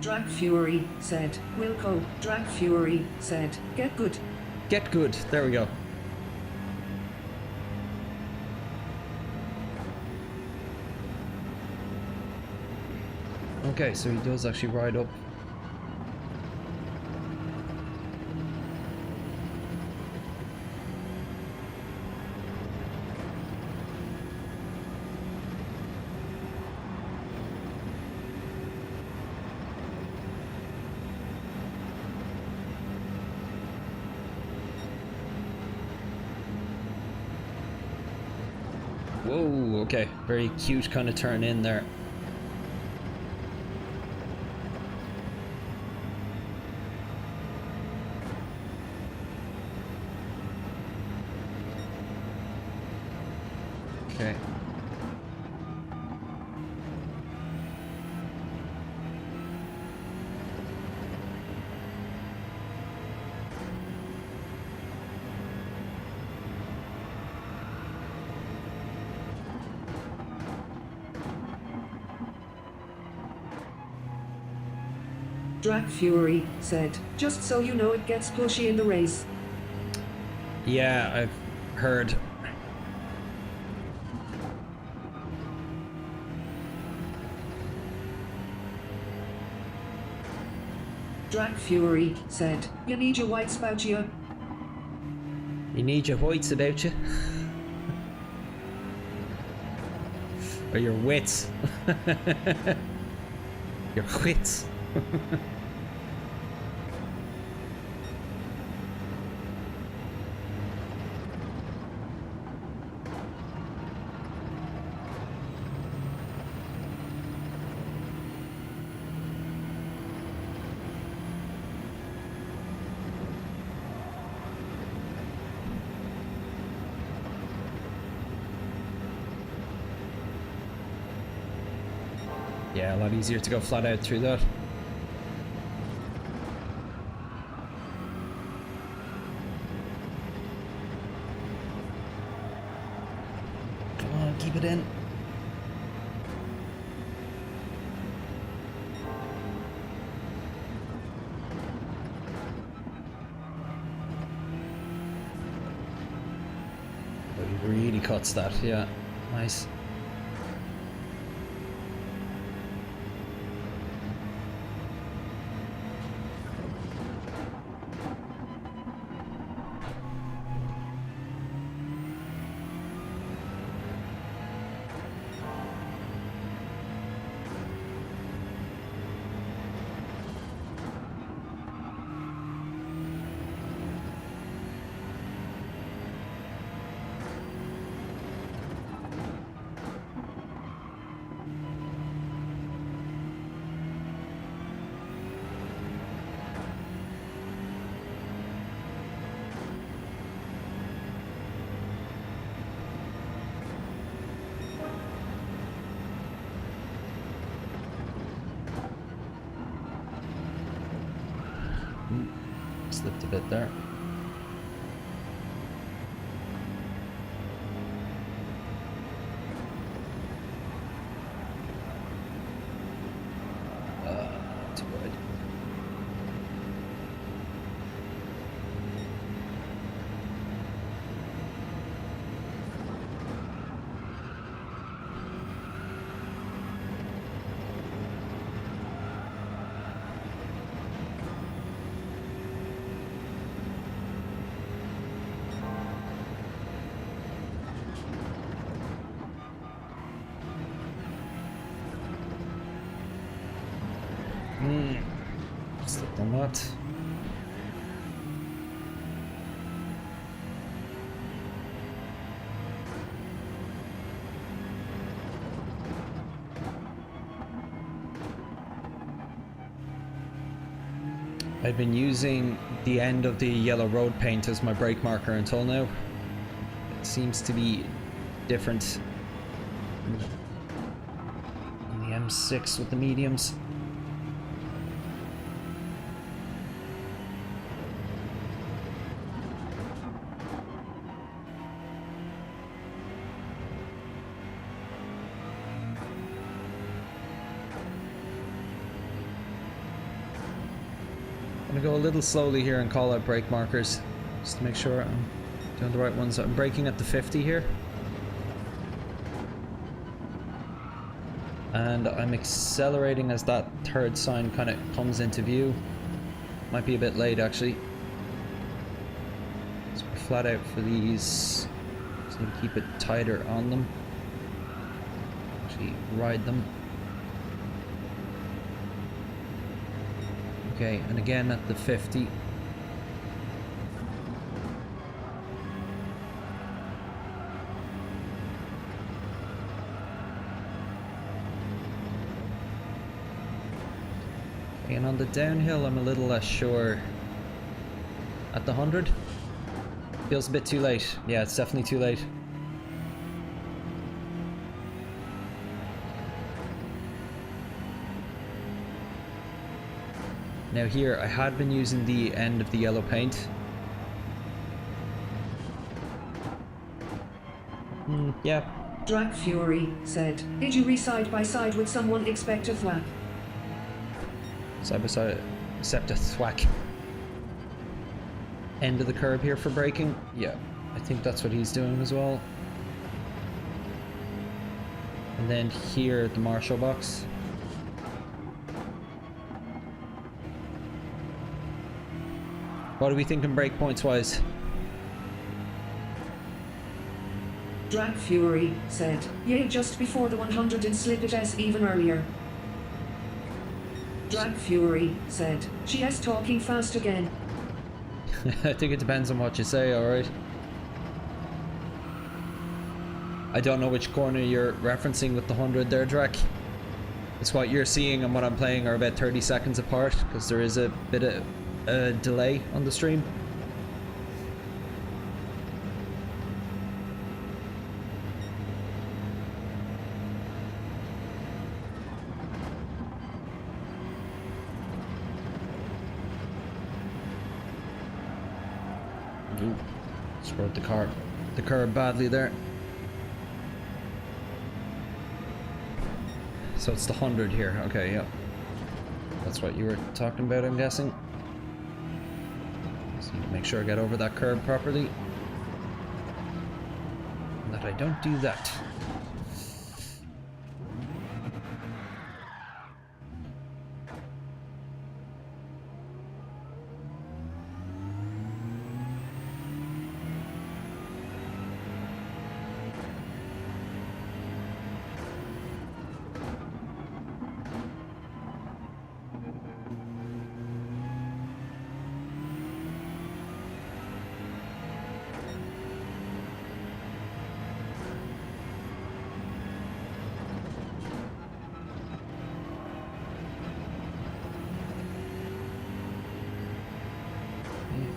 Drag Fury said, Wilco. Drag Fury said, get good. Get good. There we go. Okay, so he does actually ride up. Whoa, okay. Very cute kind of turn in there. Okay. Drag Fury said, just so you know it gets pushy in the race. Yeah, I've heard. Drag Fury said, you need your whites about you. You need your whites about you. Or your wits. Your wits. Yeah, a lot easier to go flat out through that. Come on, keep it in. But he really cuts that, yeah. Nice. Slipped a bit there. Too wide. Slipped on that. I've been using the end of the yellow road paint as my brake marker until now. It seems to be different on the M6 with the mediums. gonna go a little slowly here and call out brake markers just to make sure I'm doing the right ones. I'm braking at the 50 here. And I'm accelerating as that third sign kind of comes into view. Might be a bit late actually. So we're flat out for these. Just need to keep it tighter on them. Actually ride them. Okay, and again at the 50. Okay, and on the downhill I'm a little less sure. At the 100? Feels a bit too late. Yeah, it's definitely too late. Now here, I had been using the end of the yellow paint. Yeah. Drag Fury said, did you re-side by side with someone expect a thwack? Side by side, except a thwack. End of the curb here for braking. Yeah, I think that's what he's doing as well. And then here at the Marshall box. What are we thinking brake points wise? Drag Fury said, yeah, just before the 100 and slip it as even earlier. Drag Fury said, she is talking fast again. I think it depends on what you say, alright. I don't know which corner you're referencing with the 100 there, Drek. It's what you're seeing and what I'm playing are about 30 seconds apart, because there is a bit of a delay on the stream. Ooh, screwed the curb badly there. So it's the 100 here. Okay, yeah. That's what you were talking about, I'm guessing. So make sure I get over that curb properly. And that I don't do that.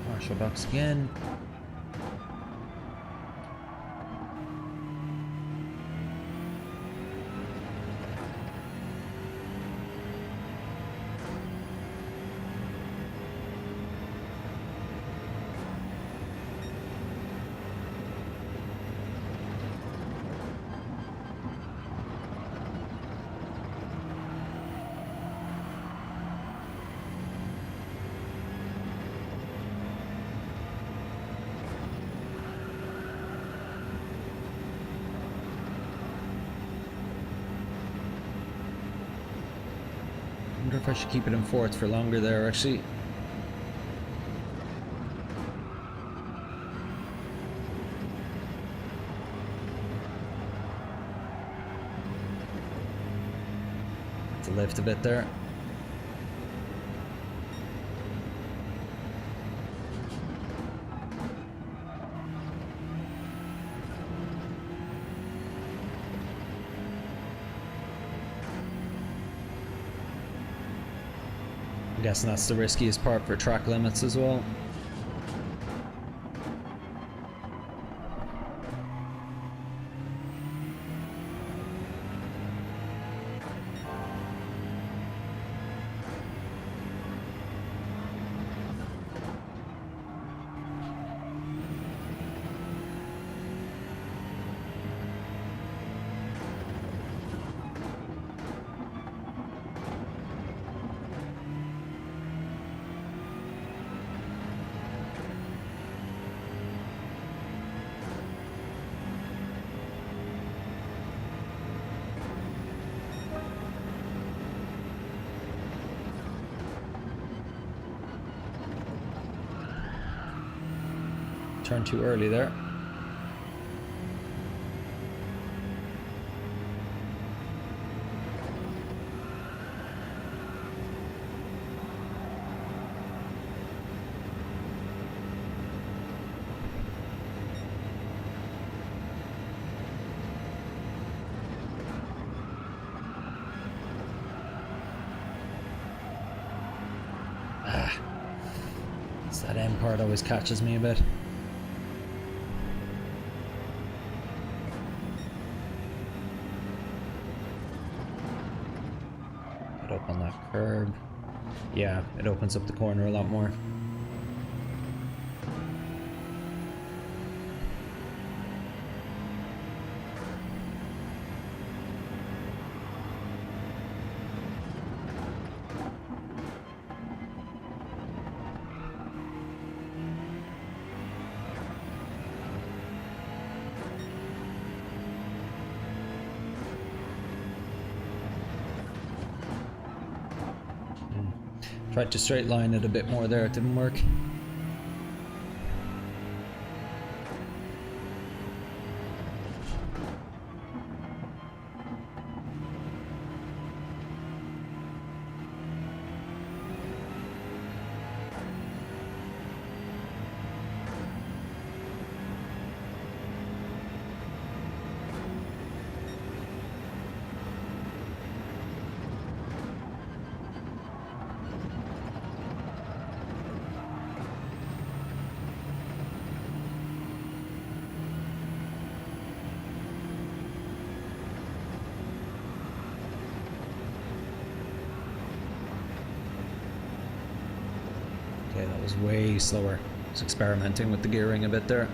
Marshall box again. I wonder if I should keep it in fourth for longer there, actually. To lift a bit there. I'm guessing that's the riskiest part for track limits as well. Turn too early there. It's that end part always catches me a bit. Get up on that curb. Yeah, it opens up the corner a lot more. Tried to straight line it a bit more there, it didn't work. Okay, that was way slower. I was experimenting with the gearing a bit there.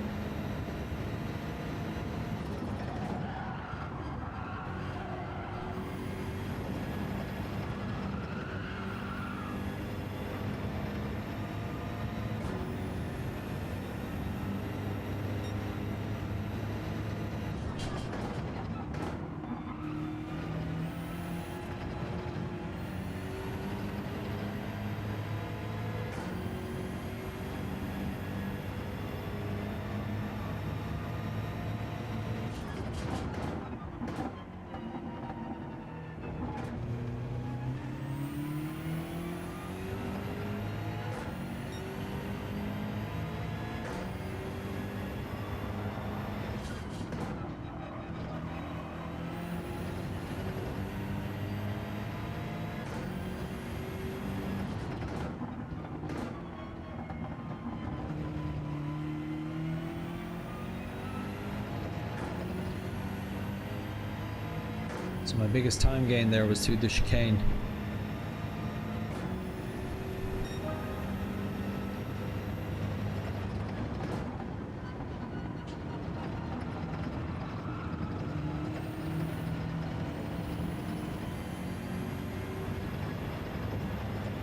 So my biggest time gain there was through the chicane.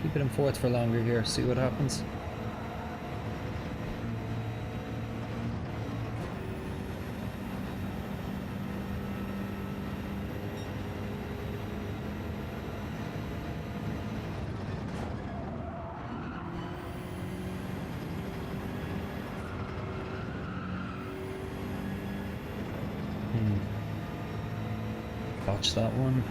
Keep it in fourth for longer here, see what happens. Watch that one.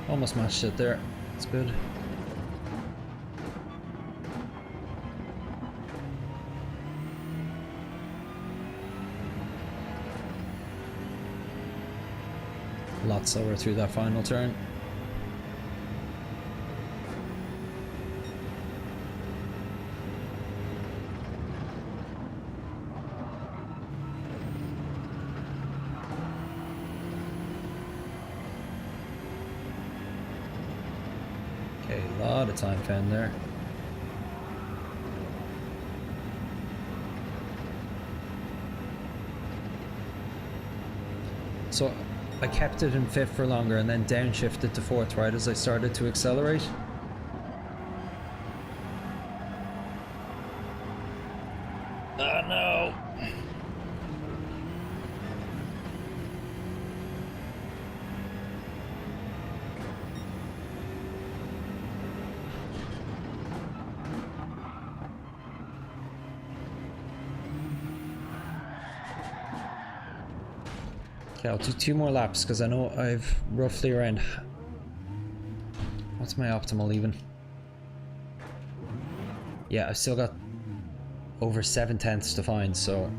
Almost matched it there. It's good. A lot slower through that final turn. A lot of time found there. So I kept it in 5th for longer and then downshifted to 4th right as I started to accelerate. Oh no! Okay, I'll do 2 more laps because I know I've roughly around... What's my optimal even? Yeah, I've still got over 7/10 to find, so...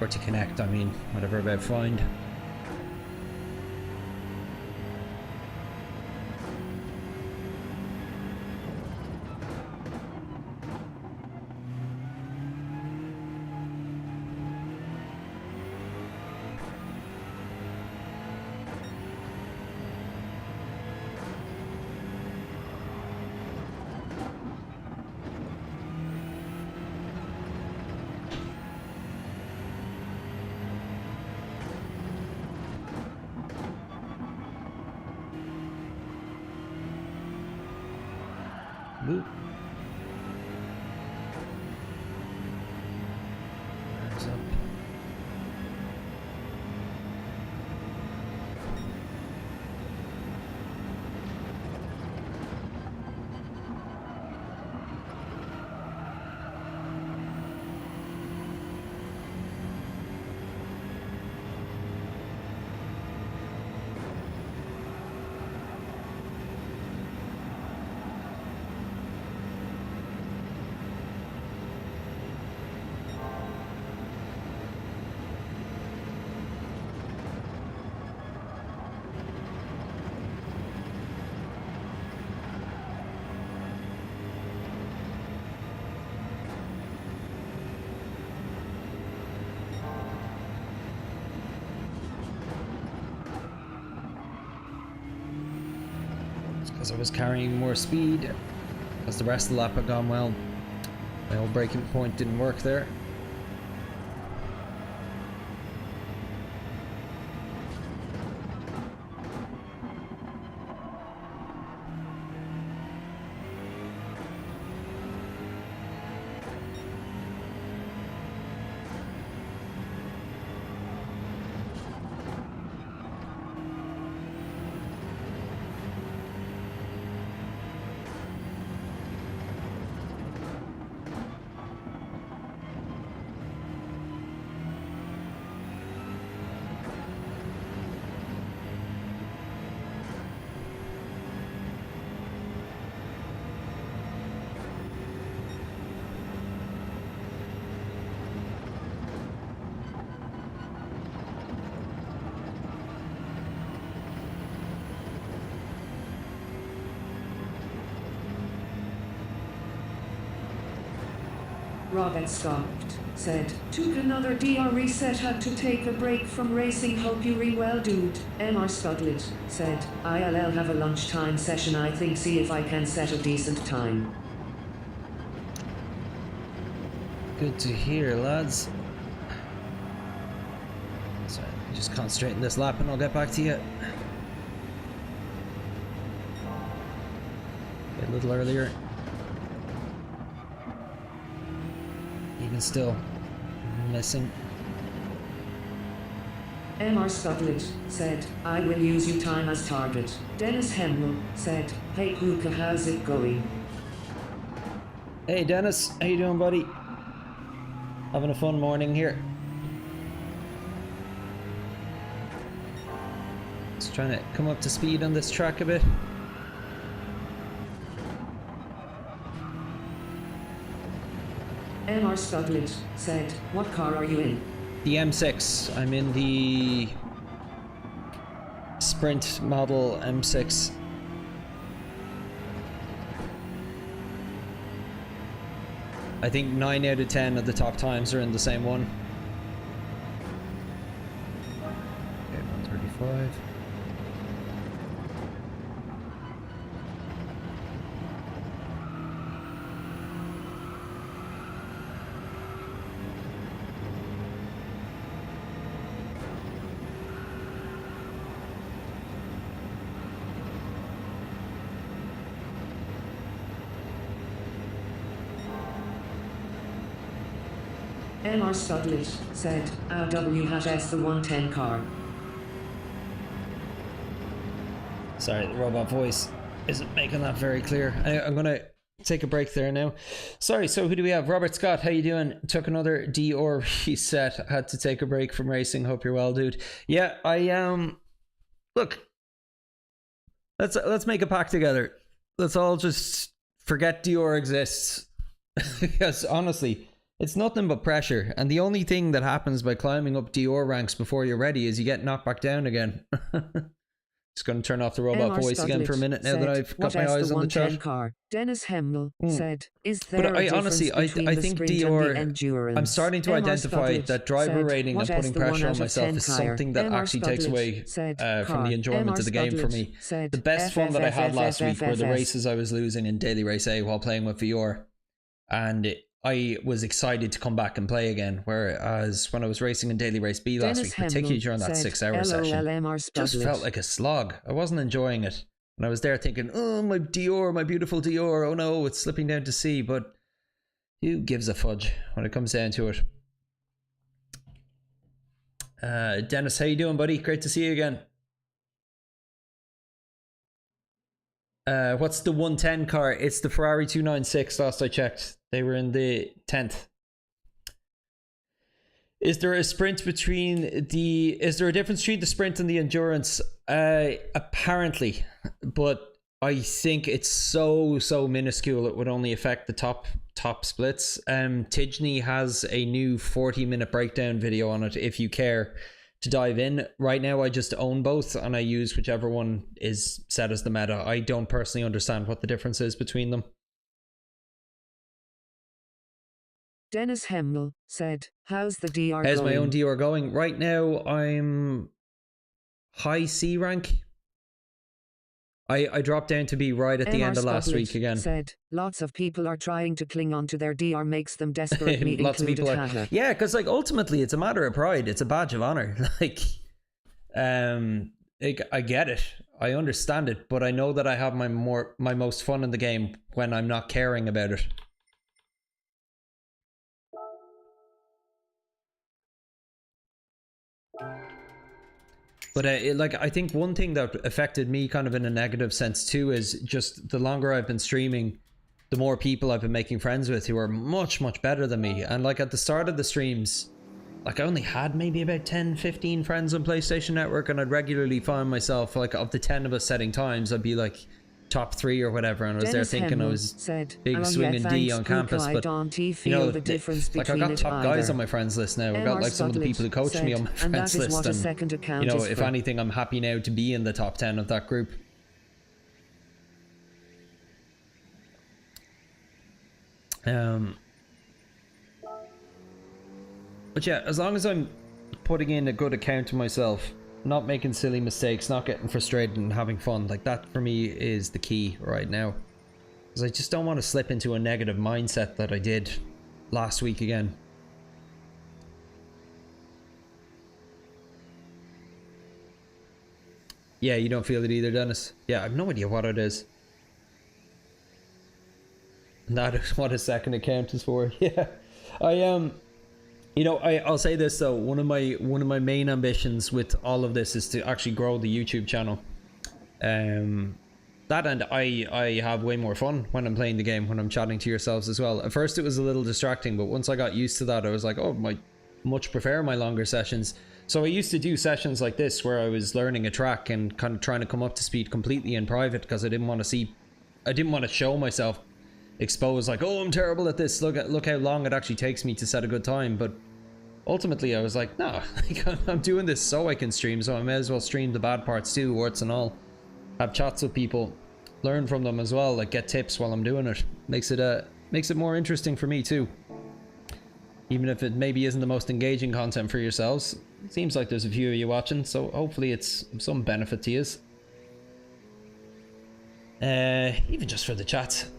Or to connect, I mean, whatever about find. Boop. Hands up. Because I was carrying more speed, because the rest of the lap had gone well. My old braking point didn't work there. Robert scoffed, said, "Took another DR reset, had to take a break from racing, hope you re well dude." MR Scudlet said, "I'll have a lunchtime session, I think, see if I can set a decent time." Good to hear, lads. So, just concentrate on this lap and I'll get back to you. A little earlier. Even still, missing. MR Scudlet said, "I will use you time as target." Dennis Hemel said, "Hey Kuka, how's it going?" Hey Dennis, how you doing, buddy? Having a fun morning here. Just trying to come up to speed on this track a bit. MR Scudlet said, "What car are you in?" The M6. I'm in the Sprint model M6. I think 9 out of 10 of the top times are in the same one. Okay, 135. MR Studlet said, RW has S the 110 car. Sorry, the robot voice isn't making that very clear. I'm gonna take a break there now. Sorry, so who do we have? Robert Scott, how you doing? Took another Dior reset. Had to take a break from racing. Hope you're well, dude. Yeah, look, let's make a pact together. Let's all just forget Dior exists. Because honestly, it's nothing but pressure. And the only thing that happens by climbing up Dior ranks before you're ready is you get knocked back down again. Just going to turn off the robot MR voice again for a minute now said, that I've got my eyes on the chat. Car? Dennis Hemnell said, "Is there But a difference between I the think sprint Dior, and the endurance?" I'm starting to MR identify Studlet that driver said, rating and "What putting is the pressure 1 on out of myself 10 is tire?" something that MR actually takes Studlet away said, from the enjoyment MR of the game for me. Studlet said, The best fun that I had last week were the FFF. races I was losing in Daily Race A while playing with VR. And I was excited to come back and play again, whereas when I was racing in Daily Race B last week, particularly during that 6-hour session, just felt like a slog. I wasn't enjoying it. And I was there thinking, oh, my Dior, my beautiful Dior, oh no, it's slipping down to sea. But who gives a fudge when it comes down to it? Dennis, how you doing, buddy? Great to see you again. What's the 110 car? It's the Ferrari 296, last I checked. They were in the 10th. Is there a difference between the sprint and the endurance? Apparently, but I think it's so minuscule it would only affect the top splits. Tijney has a new 40-minute breakdown video on it if you care to dive in. Right now I just own both and I use whichever one is set as the meta. I don't personally understand what the difference is between them. Dennis Hemnell said, "How's the DR How's going?" my own DR going? Right now I'm high C rank. I dropped down to B right at the end of last week again. Said, "Lots of people are trying to cling on to their DR, makes them desperate." Me Lots of people are. Yeah, because like ultimately it's a matter of pride. It's a badge of honor. Like, I get it. I understand it, but I know that I have my most fun in the game when I'm not caring about it. But I think one thing that affected me kind of in a negative sense too is just the longer I've been streaming, the more people I've been making friends with who are much better than me. And like at the start of the streams, like I only had maybe about 10-15 friends on PlayStation Network, and I'd regularly find myself like, of the 10 of us setting times, I'd be like top 3 or whatever, and I was Dennis there thinking Hemnell I was said, big swinging D on campus. But you know, like I got top guys on my friends list now. I've got like some of the people who coach me on my friends list, and you know, if anything, I'm happy now to be in the top 10 of that group. But yeah, as long as I'm putting in a good account of myself, not making silly mistakes, not getting frustrated and having fun, like that for me is the key right now. Because I just don't want to slip into a negative mindset that I did last week again. Yeah, you don't feel it either, Dennis? Yeah, I have no idea what it is. That is what a second account is for. Yeah, you know, I'll say this though. One of my main ambitions with all of this is to actually grow the YouTube channel. That, and I have way more fun when I'm playing the game, when I'm chatting to yourselves as well. At first it was a little distracting, but once I got used to that, I was like, oh, I much prefer my longer sessions. So I used to do sessions like this where I was learning a track and kind of trying to come up to speed completely in private, because I didn't want to show myself exposed like, oh, I'm terrible at this, look how long it actually takes me to set a good time. But ultimately I was like, no, I'm doing this so I can stream, so I may as well stream the bad parts too, warts and all. Have chats with people, learn from them as well, like get tips while I'm doing it. Makes it more interesting for me too, even if it maybe isn't the most engaging content for yourselves. It seems like there's a few of you watching, so hopefully it's some benefit to you. Even just for the chats.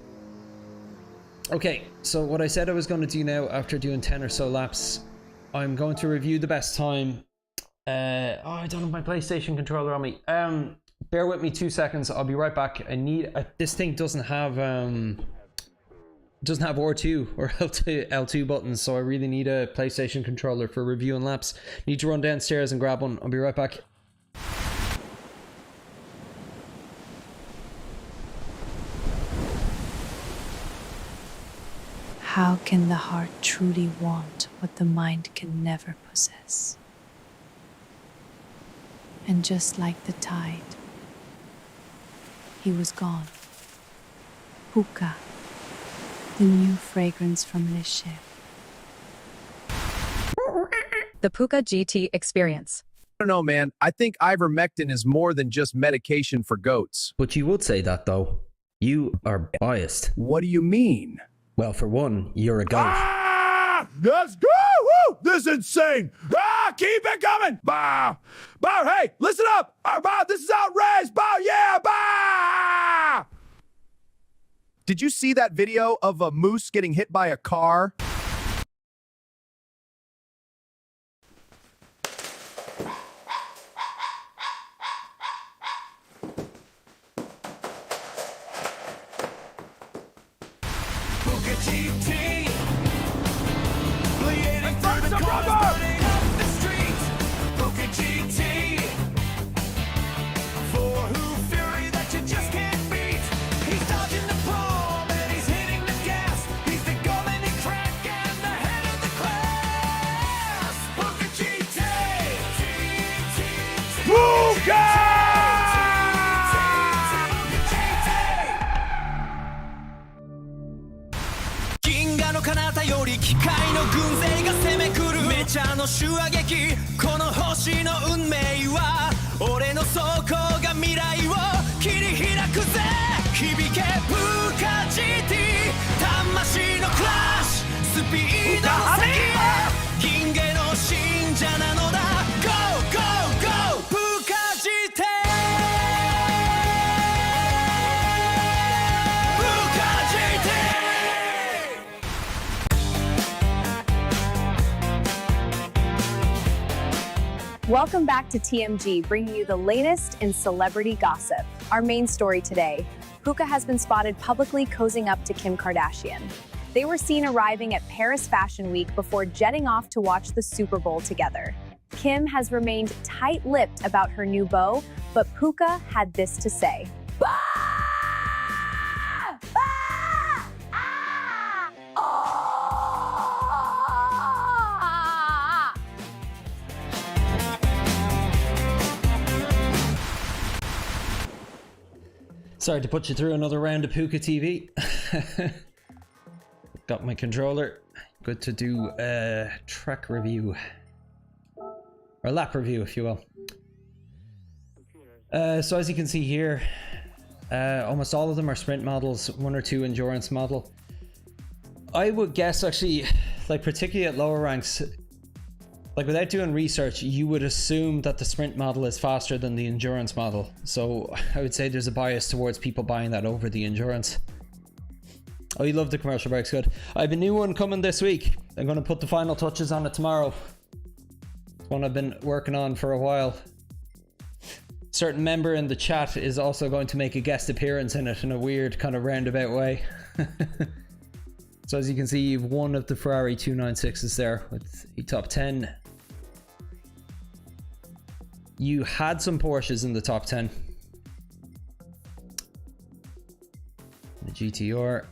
Okay, so what I said I was going to do now, after doing 10 or so laps, I'm going to review the best time. Oh, I don't have my PlayStation controller on me. Bear with me 2 seconds, I'll be right back. This thing doesn't have doesn't have R2 or L2 buttons, so I really need a PlayStation controller for reviewing laps. Need to run downstairs and grab one. I'll be right back. How can the heart truly want what the mind can never possess? And just like the tide, he was gone. Hookah, the new fragrance from the ship. The Puka GT experience. I don't know, man. I think ivermectin is more than just medication for goats. But you would say that, though. You are biased. What do you mean? Well, for one, you're a goat. Ah! Let's go! Woo! This is insane! Ah! Keep it coming! Bah! Bah! Hey, listen up! Bah! This is outrageous! Bah! Yeah! Bah! Did you see that video of a moose getting hit by a car? Welcome back to TMG, bringing you the latest in celebrity gossip. Our main story today, Puka has been spotted publicly cozying up to Kim Kardashian. They were seen arriving at Paris Fashion Week before jetting off to watch the Super Bowl together. Kim has remained tight-lipped about her new beau, but Puka had this to say. Sorry to put you through another round of Puka TV. Got my controller. Good to do a track review. Or lap review, if you will. So as you can see here, almost all of them are sprint models, one or two endurance model. I would guess actually, like particularly at lower ranks, like without doing research, you would assume that the sprint model is faster than the endurance model. So I would say there's a bias towards people buying that over the endurance. Oh, you love the commercial breaks, good. I have a new one coming this week. I'm going to put the final touches on it tomorrow. It's one I've been working on for a while. Certain member in the chat is also going to make a guest appearance in it in a weird kind of roundabout way. So as you can see, you've one of the Ferrari 296s there with a top 10. You had some Porsches in the top 10. The GTR.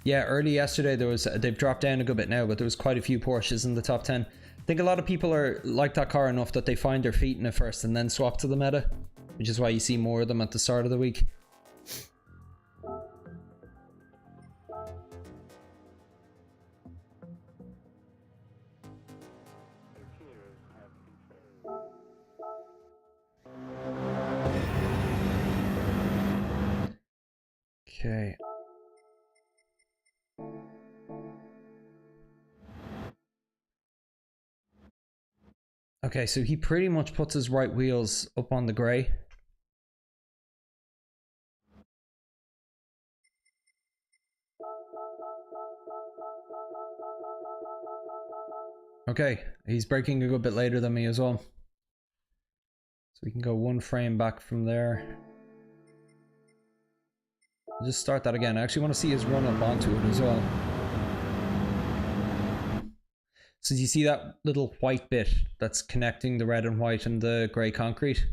Yeah, early yesterday they've dropped down a good bit now, but there was quite a few Porsches in the top 10. I think a lot of people are like that car enough that they find their feet in it first and then swap to the meta, which is why you see more of them at the start of the week. Okay. Okay, so he pretty much puts his right wheels up on the grey. Okay, he's braking a good bit later than me as well. So we can go one frame back from there. I'll just start that again. I actually want to see his run up onto it as well. So do you see that little white bit that's connecting the red and white and the grey concrete?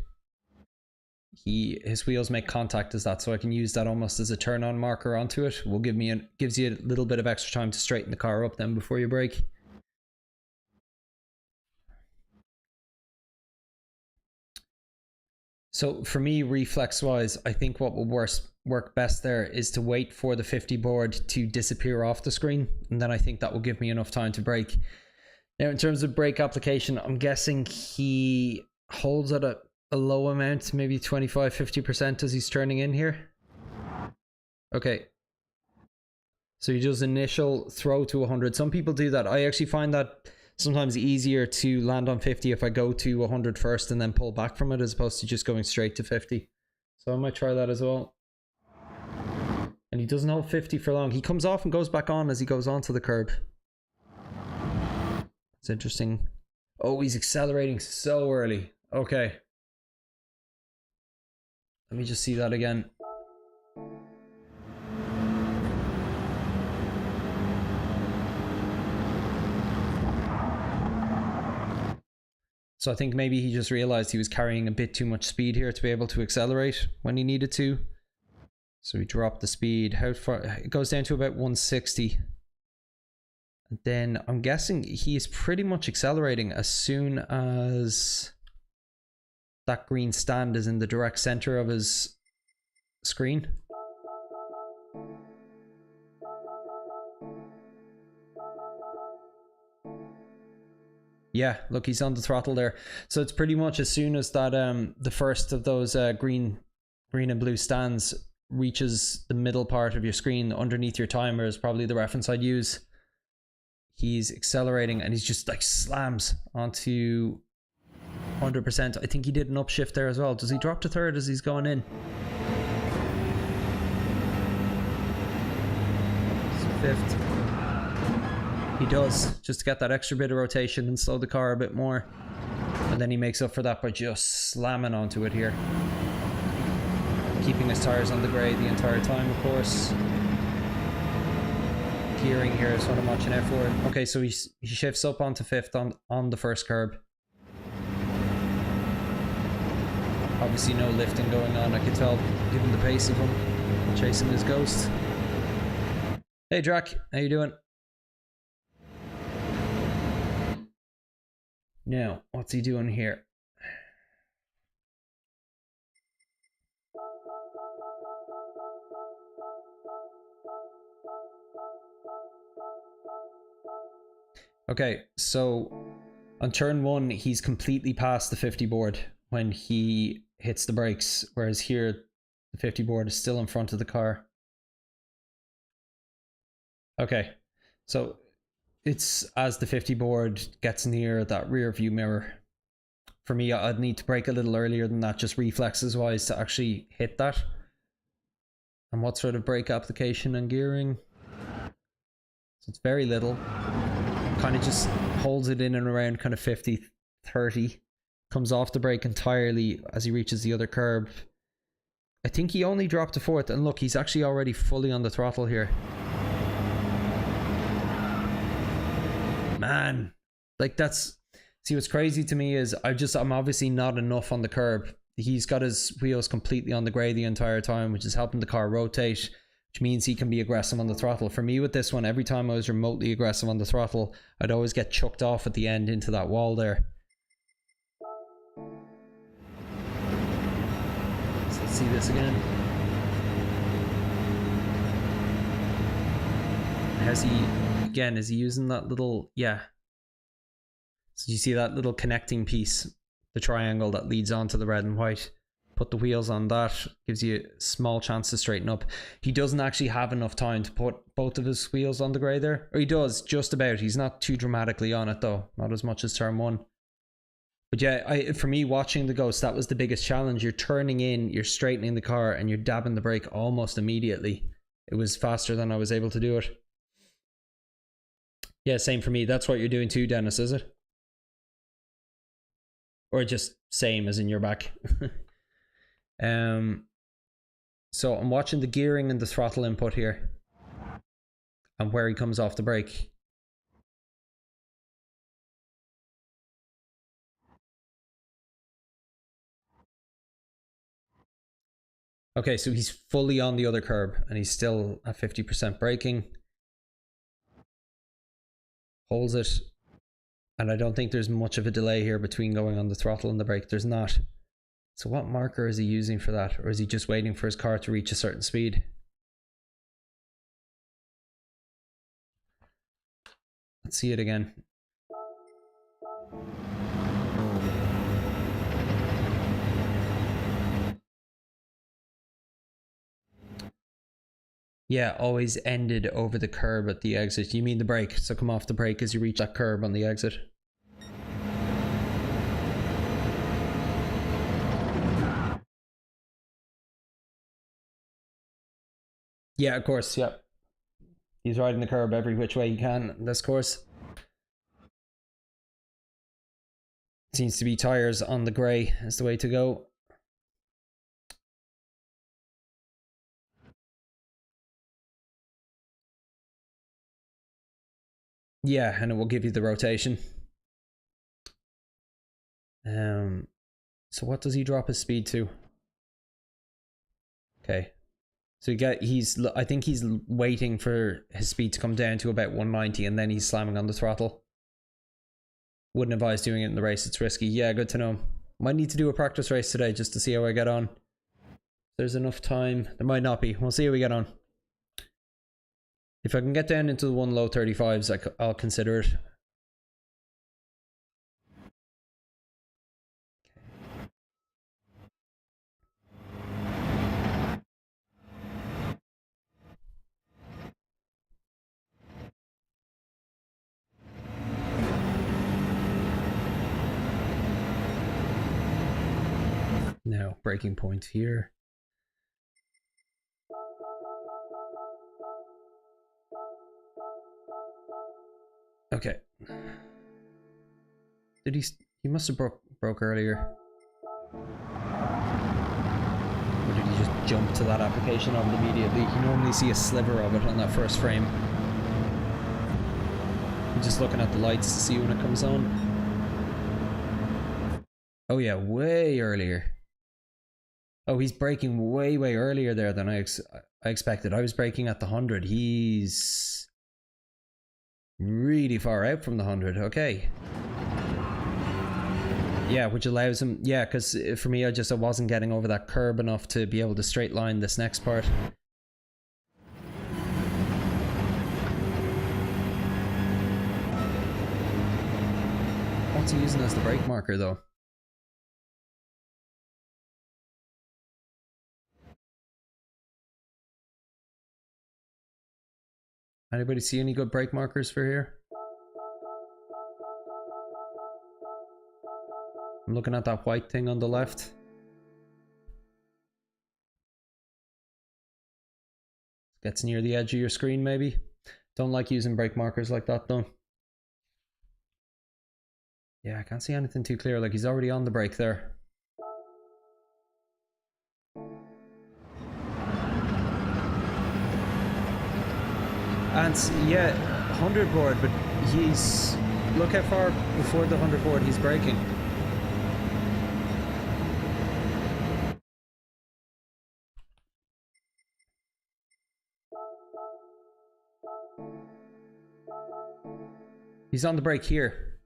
His wheels make contact as that, so I can use that almost as a turn on marker onto it. Will gives you a little bit of extra time to straighten the car up then before you brake. So for me, reflex wise, I think what will work best there is to wait for the 50 board to disappear off the screen, and then I think that will give me enough time to brake. Now in terms of brake application, I'm guessing he holds at a low amount, maybe 25-50% as he's turning in here. Okay. So he does initial throw to 100. Some people do that. I actually find that sometimes easier to land on 50 if I go to 100 first and then pull back from it, as opposed to just going straight to 50. So I might try that as well. And he doesn't hold 50 for long. He comes off and goes back on as he goes onto the curb. It's interesting. Oh, he's accelerating so early. Okay. Let me just see that again. So I think maybe he just realized he was carrying a bit too much speed here to be able to accelerate when he needed to. So he dropped the speed. How far? It goes down to about 160. And then I'm guessing he's pretty much accelerating as soon as that green stand is in the direct center of his screen. Yeah, look, he's on the throttle there. So it's pretty much as soon as that the first of those green and blue stands reaches the middle part of your screen underneath your timer is probably the reference I'd use. He's accelerating and he's just like slams onto 100%. I think he did an upshift there as well. Does he drop to third as he's going in? Fifth. He does, just to get that extra bit of rotation and slow the car a bit more. And then he makes up for that by just slamming onto it here. Keeping his tires on the grey the entire time, of course. Gearing here is what I'm watching out for. Okay, so he shifts up onto fifth on the first curb. Obviously no lifting going on, I could tell, given the pace of him chasing his ghost. Hey Drac, how you doing? Now, what's he doing here? Okay, so on turn 1, he's completely past the 50 board when he hits the brakes, whereas here the 50 board is still in front of the car. Okay, so it's as the 50 board gets near that rear view mirror. For me, I'd need to brake a little earlier than that, just reflexes wise, to actually hit that. And what sort of brake application and gearing? So it's very little. Kind of just holds it in and around kind of 50, 30. Comes off the brake entirely as he reaches the other curb. I think he only dropped to fourth, and look, he's actually already fully on the throttle here. Man, like that's, see what's crazy to me is I'm obviously not enough on the curb. He's got his wheels completely on the grey the entire time, which is helping the car rotate, which means he can be aggressive on the throttle. For me with this one, every time I was remotely aggressive on the throttle, I'd always get chucked off at the end into that wall there. So let's see this again. Has he, again, is he using that little, yeah. So you see that little connecting piece, the triangle that leads onto the red and white. Put the wheels on that, gives you a small chance to straighten up. He doesn't actually have enough time to put both of his wheels on the grey there. Or he does, just about. He's not too dramatically on it though. Not as much as turn 1. But yeah, for me, watching the Ghost, that was the biggest challenge. You're turning in, you're straightening the car, and you're dabbing the brake almost immediately. It was faster than I was able to do it. Yeah, same for me. That's what you're doing too, Dennis, is it? Or just same as in your back. So I'm watching the gearing and the throttle input here. And where he comes off the brake. Okay, so he's fully on the other curb and he's still at 50% braking. Holds it. And I don't think there's much of a delay here between going on the throttle and the brake. There's not. So what marker is he using for that? Or is he just waiting for his car to reach a certain speed? Let's see it again. Yeah, always ended over the curb at the exit. You mean the brake? So come off the brake as you reach that curb on the exit. Yeah, of course, yeah. He's riding the curb every which way he can in this course. Seems to be tires on the grey is the way to go. Yeah, and it will give you the rotation. So what does he drop his speed to? Okay. So I think he's waiting for his speed to come down to about 190 and then he's slamming on the throttle. Wouldn't advise doing it in the race, it's risky. Yeah, good to know. Might need to do a practice race today just to see how I get on. There's enough time. There might not be. We'll see how we get on. If I can get down into the one low 35s, I'll consider it. Now, braking point here. Okay. Did he must have broke earlier. Or did he just jump to that application of it immediately? You normally see a sliver of it on that first frame. I'm just looking at the lights to see when it comes on. Oh yeah, way earlier. Oh, he's braking way earlier there than I expected. I was braking at the 100. He's really far out from the 100. Okay. Yeah, which allows him... Yeah, because for me, I wasn't getting over that curb enough to be able to straight line this next part. What's he using as the brake marker, though? Anybody see any good brake markers for here? I'm looking at that white thing on the left. Gets near the edge of your screen, maybe. Don't like using brake markers like that, though. Yeah, I can't see anything too clear. Like, he's already on the brake there. And yeah, 100 board, but he's... Look how far before the 100 board he's braking. He's on the brake here.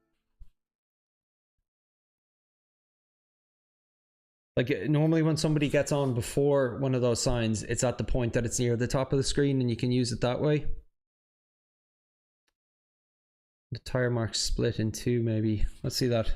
Like, normally when somebody gets on before one of those signs, it's at the point that it's near the top of the screen and you can use it that way. The tire mark's split in two, maybe. Let's see that.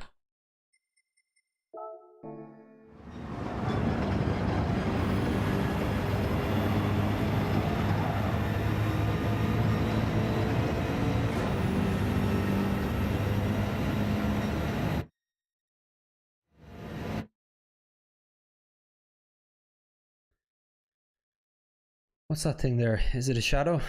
What's that thing there? Is it a shadow?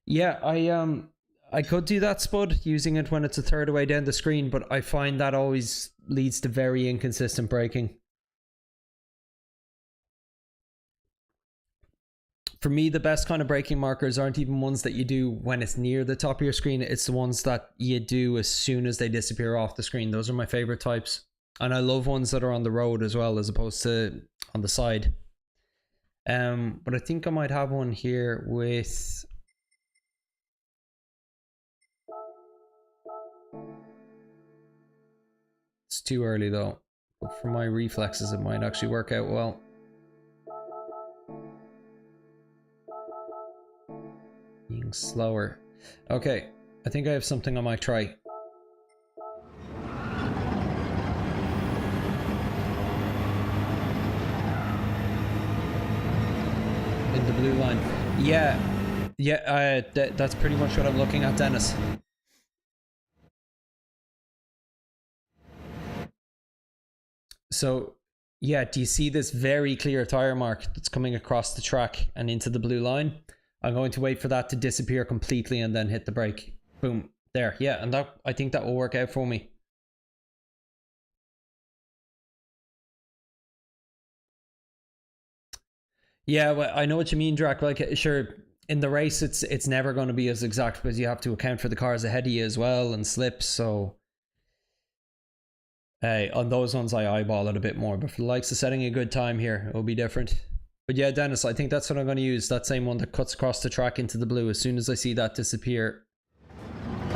Yeah, I could do that, Spud, using it when it's a third away down the screen, but I find that always leads to very inconsistent braking. For me, the best kind of braking markers aren't even ones that you do when it's near the top of your screen. It's the ones that you do as soon as they disappear off the screen. Those are my favorite types. And I love ones that are on the road as well, as opposed to on the side. But I think I might have one here with... It's too early though. But for my reflexes, it might actually work out well. Being slower. Okay, I think I have something I might try. In the blue line. Yeah, that's pretty much what I'm looking at, Dennis. So, yeah, do you see this very clear tire mark that's coming across the track and into the blue line? I'm going to wait for that to disappear completely and then hit the brake. Boom. There. Yeah, and that, I think that will work out for me. Yeah, well, I know what you mean, Drac. Like, sure, in the race, it's never going to be as exact because you have to account for the cars ahead of you as well and slips. So, on those ones, I eyeball it a bit more. But for the likes of setting a good time here, it'll be different. But yeah, Dennis, I think that's what I'm going to use. That same one that cuts across the track into the blue. As soon as I see that disappear.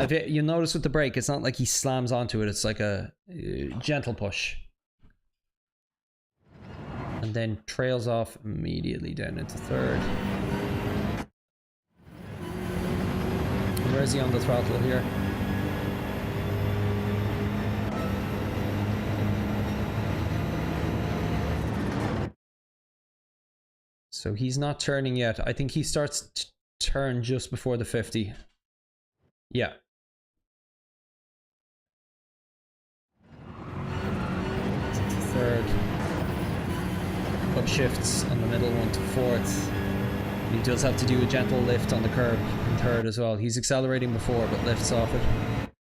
You'll notice with the brake, it's not like he slams onto it. It's like a gentle push. And then trails off immediately down into third. Where is he on the throttle here? So he's not turning yet. I think he starts to turn just before the 50. Yeah. Third. Upshifts on the middle one to fourth. He does have to do a gentle lift on the curb in third as well. He's accelerating before but lifts off it.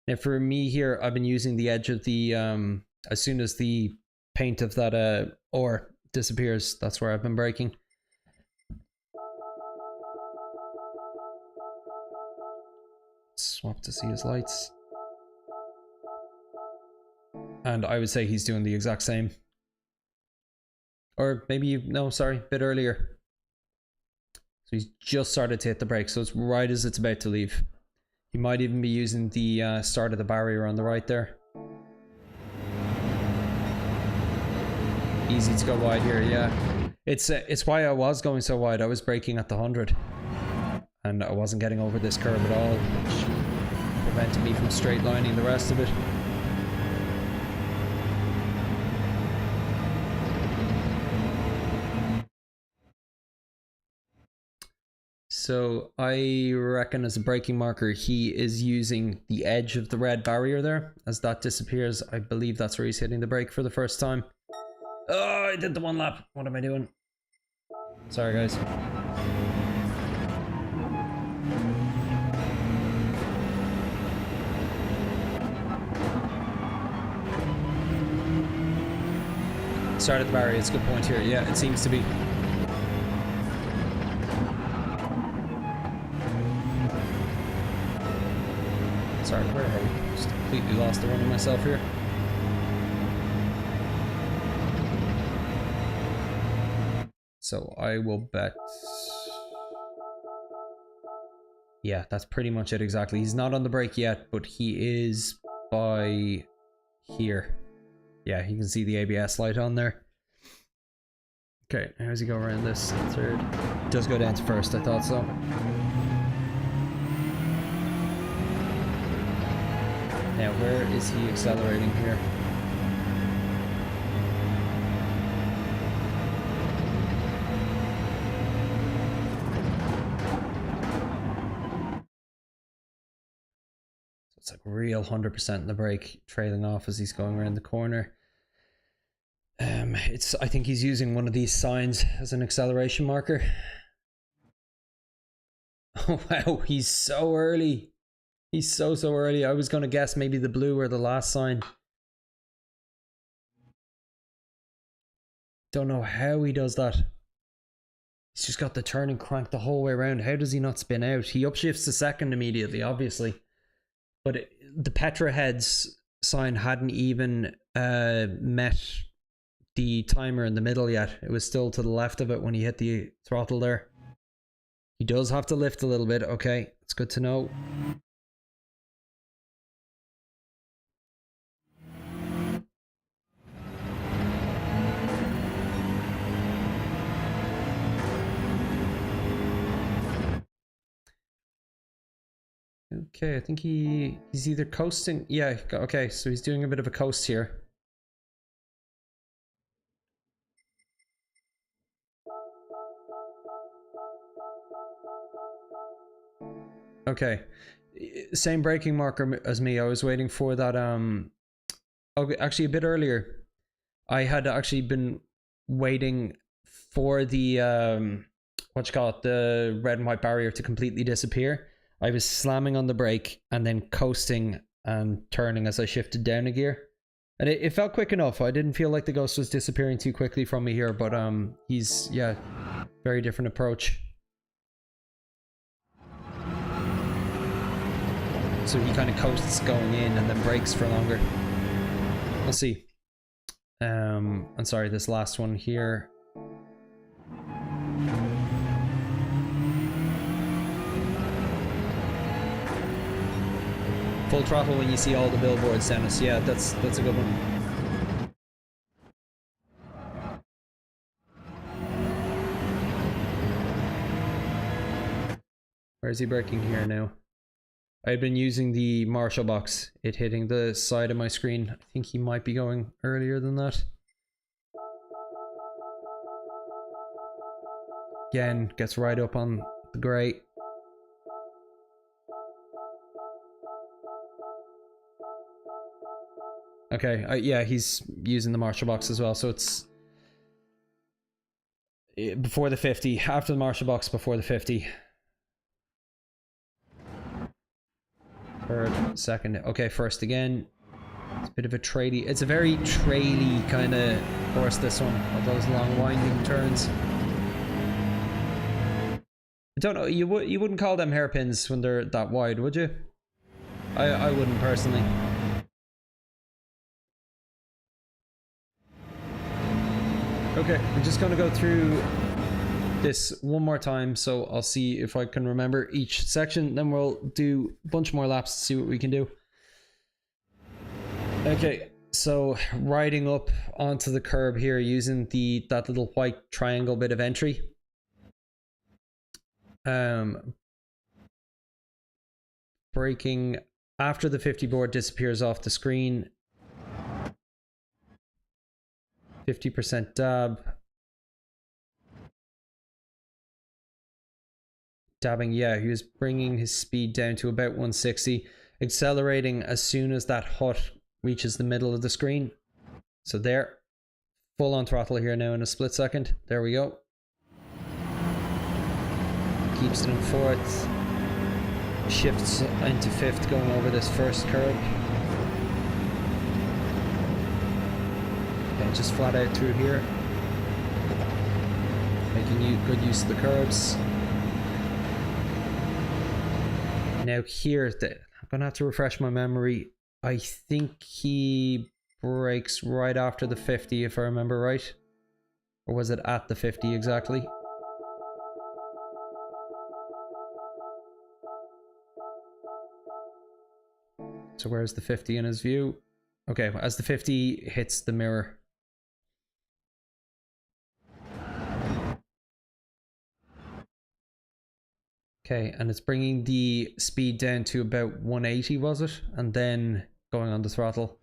Now for me here, I've been using the edge of the as soon as the paint of that ore disappears, that's where I've been braking. Swap to see his lights. And I would say he's doing the exact same. Or maybe, no, sorry, a bit earlier. So he's just started to hit the brake, so it's right as it's about to leave. He might even be using the start of the barrier on the right there. Easy to go wide here, yeah. It's why I was going so wide. I was braking at the 100. And I wasn't getting over this curve at all, which prevented me from straight lining the rest of it. So I reckon as a braking marker, he is using the edge of the red barrier there. As that disappears, I believe that's where he's hitting the brake for the first time. Oh, I did the one lap. What am I doing? Sorry, guys. Start at the barrier, it's a good point here. Yeah, it seems to be. Sorry, where are we? Just completely lost the run of myself here. So I will bet... Yeah, that's pretty much it exactly. He's not on the brake yet, but he is by here. Yeah, you can see the ABS light on there. Okay, how does he go around this? Third. Does go down to first, I thought so. Now, where is he accelerating here? So it's like real 100% in the brake, trailing off as he's going around the corner. I think he's using one of these signs as an acceleration marker. Oh wow, he's so early. He's so early. I was going to guess maybe the blue or the last sign. Don't know how he does that. He's just got the turning crank the whole way around. How does he not spin out? He upshifts the second immediately, obviously. But the Petra heads sign hadn't even met the timer in the middle yet. It was still to the left of it when he hit the throttle there. He does have to lift a little bit. Okay, it's good to know. Okay, I think he's either coasting. Yeah, okay, so he's doing a bit of a coast here. Okay, same braking marker as me. I was waiting for that. Okay, actually a bit earlier. I had actually been waiting for the what you call it, the red and white barrier to completely disappear. I was slamming on the brake and then coasting and turning as I shifted down a gear. And it felt quick enough. I didn't feel like the ghost was disappearing too quickly from me here, but he's, yeah, very different approach. So he kind of coasts going in and then brakes for longer. We'll see. I'm sorry, this last one here. Full throttle when you see all the billboards, Dennis. Yeah, that's a good one. Where is he braking here now? I've been using the Marshall box. It hitting the side of my screen. I think he might be going earlier than that. Again, gets right up on the grey. Okay, yeah, he's using the Marshall box as well, so it's before the 50, after the Marshall box, before the 50. Third, second, okay, first again. It's a bit of a traily, it's a very traily kind of course, this one, of those long winding turns. I don't know, you wouldn't call them hairpins when they're that wide, would you? I wouldn't personally. Okay, I'm just going to go through this one more time, so I'll see if I can remember each section, then we'll do a bunch more laps to see what we can do. Okay, so riding up onto the curb here using that little white triangle bit of entry. Braking after the 50 board disappears off the screen. 50% dab. Dabbing, yeah, he was bringing his speed down to about 160. Accelerating as soon as that hut reaches the middle of the screen. So there. Full on throttle here now in a split second. There we go. Keeps it in fourth. Shifts into fifth going over this first curb. Just flat out through here, making good use of the curbs. Now here, I'm gonna have to refresh my memory. I think he brakes right after the 50, if I remember right, or was it at the 50 exactly? So where's the 50 in his view? Okay, as the 50 hits the mirror. Okay, and it's bringing the speed down to about 180, was it? And then going on the throttle.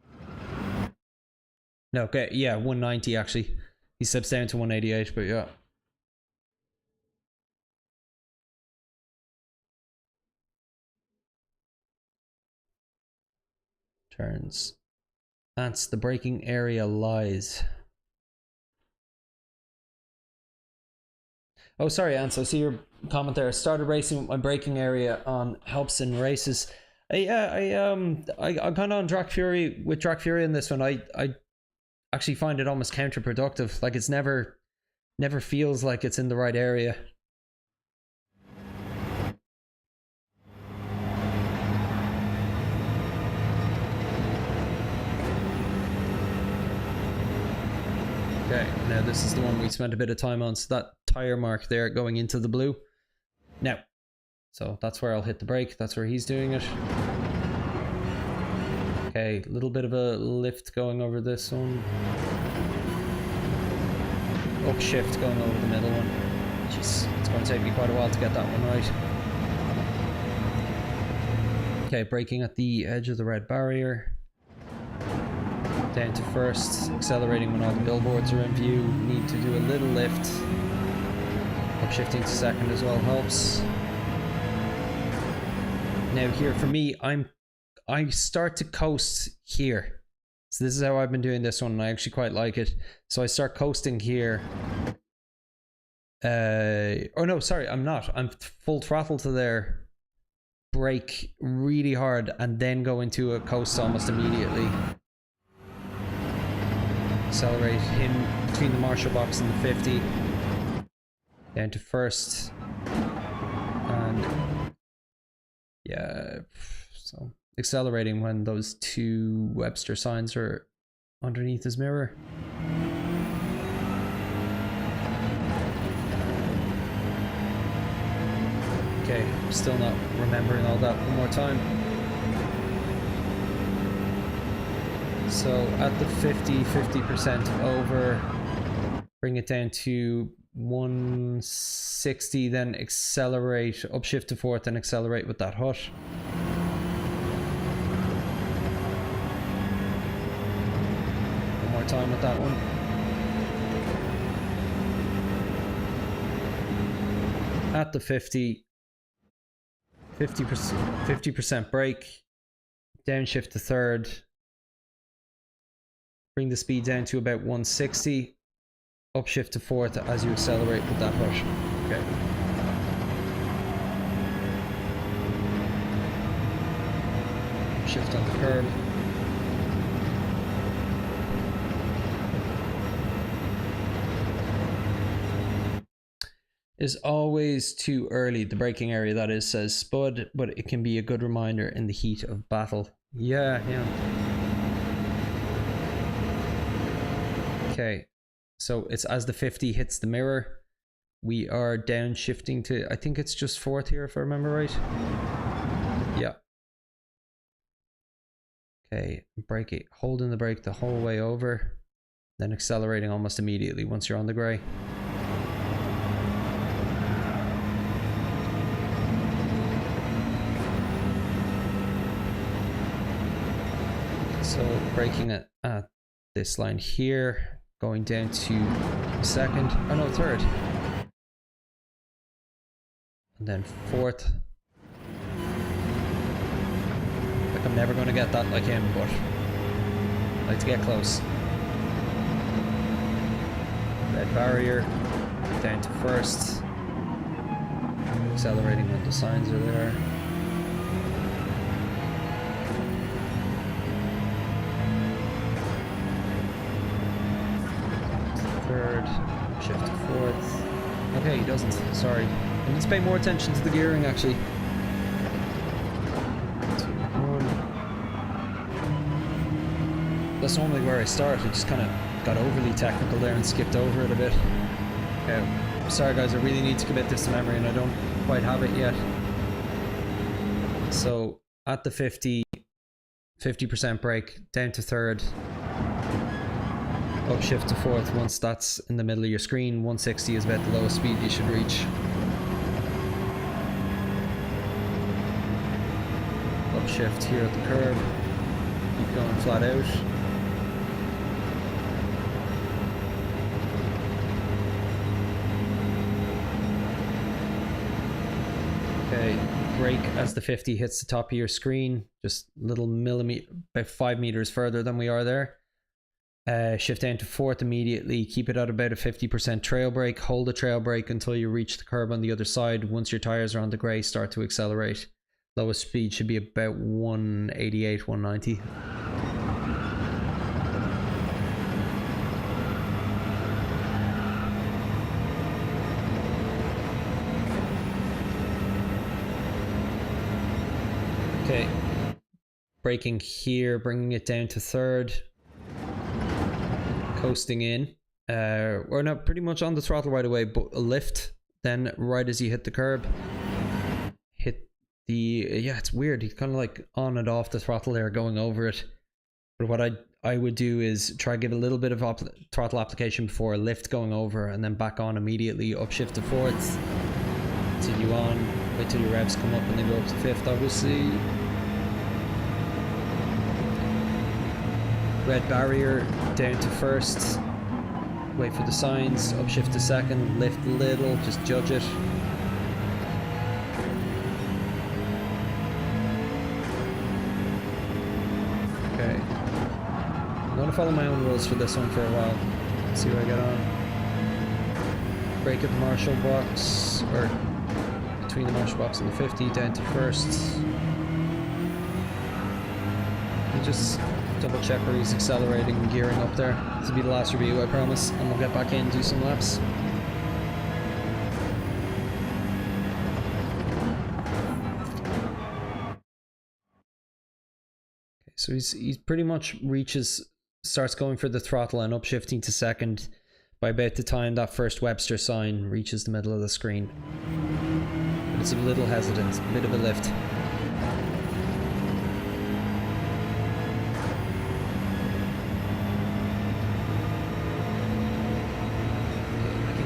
No, okay, yeah, 190 actually. He steps down to 188, but yeah. Turns. That's the braking area lies. Oh, sorry, Ants, I see your comment there. Started racing with my braking area on helps in races. I'm kind of on Drac Fury with Drac Fury in this one. I actually find it almost counterproductive. Like it's never feels like it's in the right area. Okay, now this is the one we spent a bit of time on. So that tire mark there going into the blue. Now, so that's where I'll hit the brake. That's where he's doing it. Okay, a little bit of a lift going over this one. Upshift going over the middle one. Jeez, it's going to take me quite a while to get that one right. Okay, braking at the edge of the red barrier. Down to first, accelerating when all the billboards are in view. Need to do a little lift. Upshifting to second as well helps. Now here for me, I start to coast here. So this is how I've been doing this one, and I actually quite like it. So I start coasting here. Oh no, sorry, I'm not. I'm full throttle to there. Brake really hard and then go into a coast almost immediately. Accelerate him between the Marshall box and the 50. Down to first. And yeah, so accelerating when those two Webster signs are underneath his mirror. Okay, still not remembering all that one more time. So at the 50% over, bring it down to 160, then accelerate, upshift to fourth and accelerate with that hut. One more time with that one. At the 50% brake, downshift to third, bring the speed down to about 160, upshift to fourth as you accelerate with that hut. Okay. Shift on the curb. Is always too early, the braking area that is, says Spud, but it can be a good reminder in the heat of battle. Yeah. Okay, so it's as the 50 hits the mirror, we are downshifting to, I think it's just fourth here if I remember right. Yeah. Okay, brake it, holding the brake the whole way over, then accelerating almost immediately once you're on the grey. So braking at this line here, going down to second, oh no, third. And then fourth. Like I'm never going to get that like him, but I like to get close. Red barrier, down to first. Accelerating when the signs are there. Third, shift to fourth. Okay, he doesn't, sorry. I need to pay more attention to the gearing actually. 2, 1. That's normally where I start. I just kind of got overly technical there and skipped over it a bit. Okay, sorry guys, I really need to commit this to memory and I don't quite have it yet. So at the 50% brake, down to third. Upshift to fourth once that's in the middle of your screen. 160 is about the lowest speed you should reach. Upshift here at the curb. Keep going flat out. Okay, brake as the 50 hits the top of your screen. Just little millimeter, about 5 meters further than we are there. Shift down to fourth immediately, keep it at about a 50% trail brake, hold the trail brake until you reach the curb on the other side. Once your tires are on the grey, start to accelerate. Lowest speed should be about 188, 190. Okay, braking here, bringing it down to third, coasting in, or not, pretty much on the throttle right away, but a lift, then right as you hit the curb, hit the, yeah, it's weird, he's kind of like on and off the throttle there, going over it. But what I would do is try to give a little bit of throttle application before a lift going over, and then back on immediately, upshift to fourth, till you on, wait till your revs come up and then go up to fifth, obviously. Red barrier down to first, wait for the signs, upshift to second, lift a little, just judge it. Okay, I'm going to follow my own rules for this one for a while, see where I get on. Brake at the marshal box, or between the marshal box and the 50, down to first. You just double check where he's accelerating and gearing up there. This will be the last review, I promise, and we'll get back in and do some laps. Okay, so he's pretty much starts going for the throttle and upshifting to second by about the time that first Webster sign reaches the middle of the screen. But it's a little hesitant, a bit of a lift.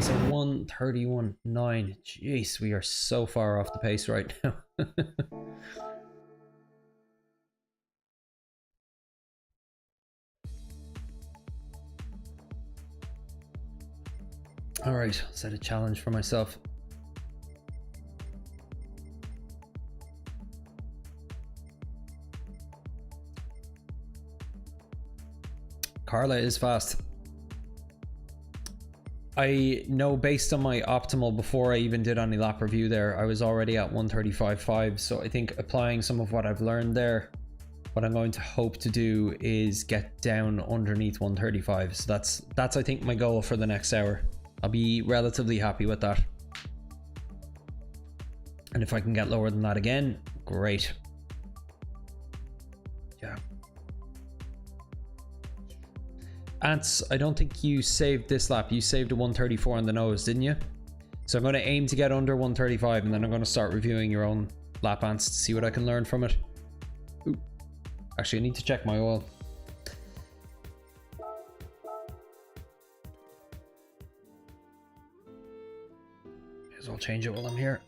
So 131.9. Jeez, we are so far off the pace right now. All right, I'll set a challenge for myself. Carla is fast. I know based on my optimal, before I even did any lap review there, I was already at 135.5. So I think applying some of what I've learned there, what I'm going to hope to do is get down underneath 135. So that's I think my goal for the next hour. I'll be relatively happy with that. And if I can get lower than that again, great. Yeah. Ants, I don't think you saved this lap. You saved a 134 on the nose, didn't you? So I'm going to aim to get under 135, and then I'm going to start reviewing your own lap, Ants, to see what I can learn from it. Ooh. Actually, I need to check my oil. May as well change it while I'm here.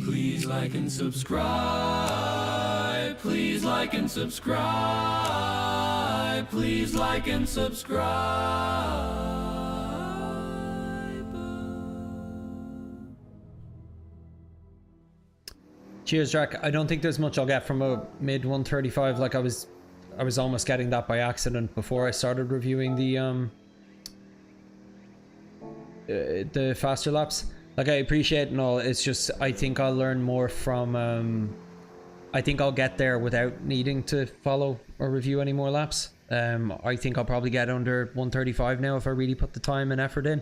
Please like and subscribe. Please like and subscribe. Please like and subscribe. Cheers, Jack. I don't think there's much I'll get from a mid 135. Like I was almost getting that by accident before I started reviewing the faster laps. Like, I appreciate it and all, it's just I think I'll learn more from I think I'll get there without needing to follow or review any more laps. I think I'll probably get under 135 now if I really put the time and effort in.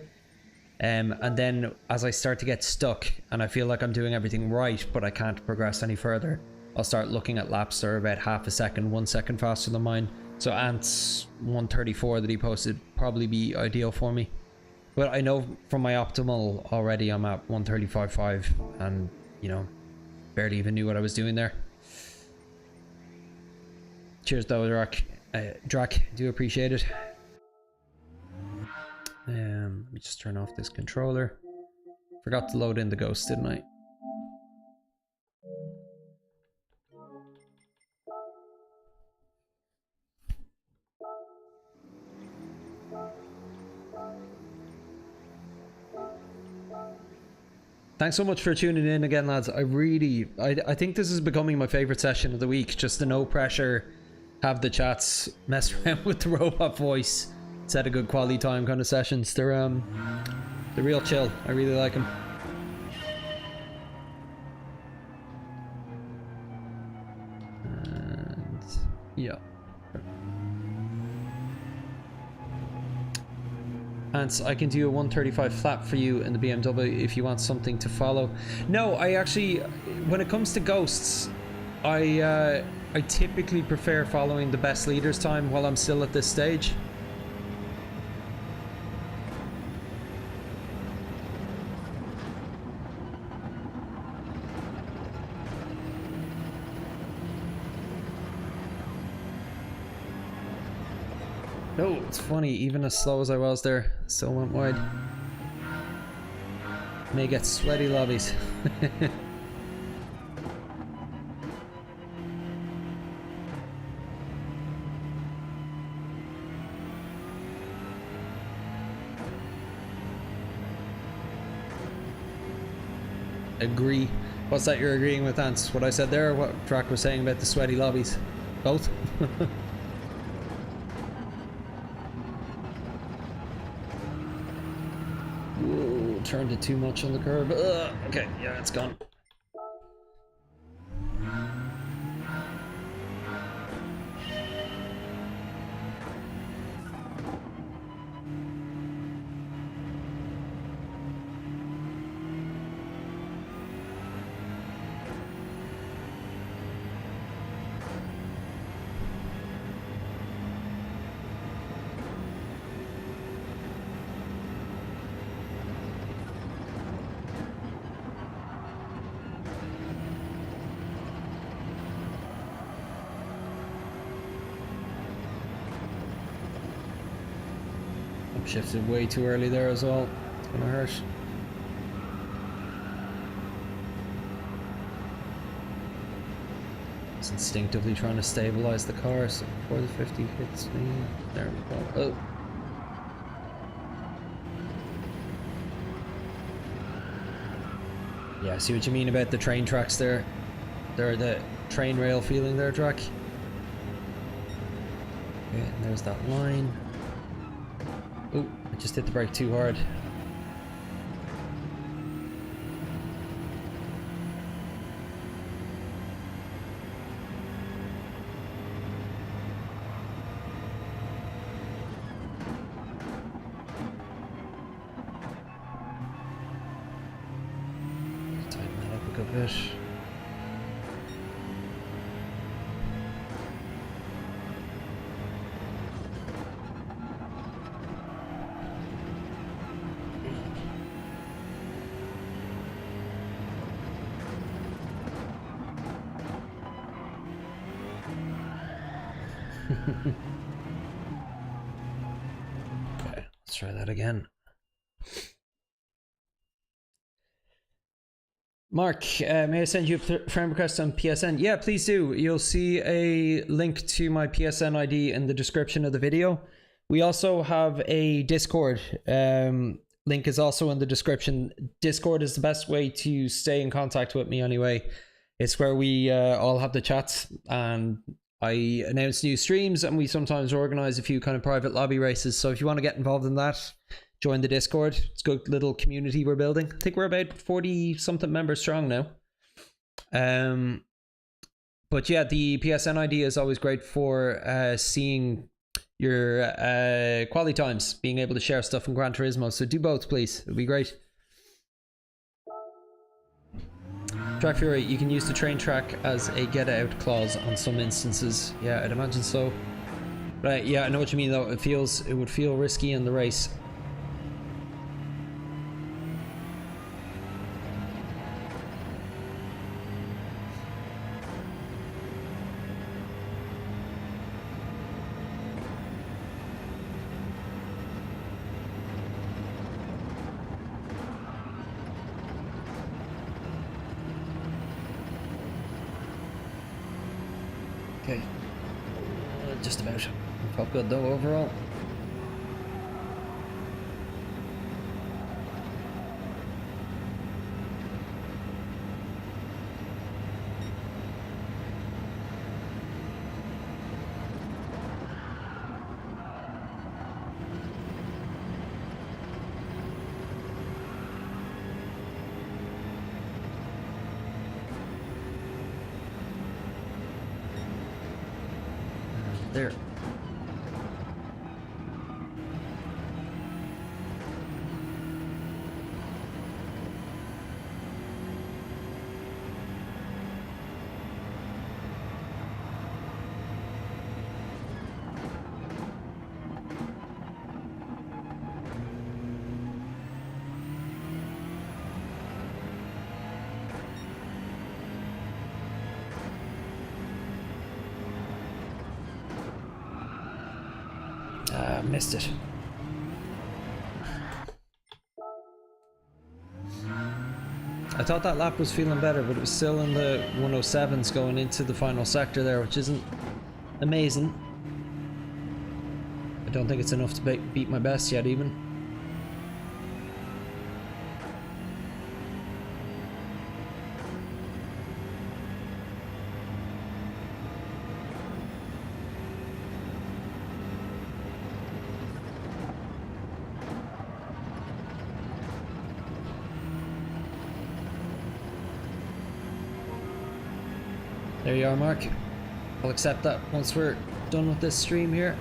And then as I start to get stuck and I feel like I'm doing everything right but I can't progress any further, I'll start looking at laps that are about half a second, 1 second faster than mine. So Ant's 134 that he posted probably be ideal for me. But I know from my optimal already I'm at 135.5 and, you know, barely even knew what I was doing there. Cheers though, Drac, do appreciate it. Let me just turn off this controller. Forgot to load in the ghost, didn't I? Thanks so much for tuning in again, lads. I think this is becoming my favorite session of the week. Just the no pressure, have the chats, mess around with the robot voice, set a good quality time kind of sessions. They're real chill. I really like them. And yeah. Ants, I can do a 135 flat for you in the BMW if you want something to follow. No, I actually, when it comes to ghosts, I typically prefer following the best leader's time while I'm still at this stage. No, it's funny, even as slow as I was there, still went wide. May get sweaty lobbies. Agree. What's that you're agreeing with, Ants? What I said there, or what Drac was saying about the sweaty lobbies? Both? Turned it too much on the curb. Okay, yeah, it's gone. Shifted way too early there as well. It's gonna hurt. It's instinctively trying to stabilize the car, so before the 50 hits me. There we go. Oh. Yeah, I see what you mean about the train tracks there. They're the train rail feeling there, Drac. Okay, and there's that line. Oh, I just hit the brake too hard. Tighten that up a good bit. Okay, let's try that again. Mark, may I send you a friend request on PSN? Yeah, please do. You'll see a link to my PSN ID in the description of the video. We also have a Discord. Link is also in the description. Discord is the best way to stay in contact with me anyway. It's where we all have the chats, and I announce new streams, and we sometimes organize a few kind of private lobby races. So if you want to get involved in that, join the Discord. It's a good little community we're building. I think we're about 40 something members strong now. But yeah, the PSN ID is always great for seeing your quality times, being able to share stuff in Gran Turismo. So do both, please. It'd be great. Track Fury, you can use the train track as a get out clause on some instances. Yeah, I'd imagine so. Right, yeah, I know what you mean though. It would feel risky in the race. Okay, just about. Felt good though overall. there. Missed it. I thought that lap was feeling better, but it was still in the 107s going into the final sector there, which isn't amazing. I don't think it's enough to beat my best yet even. There you are, Mark. I'll accept that once we're done with this stream here.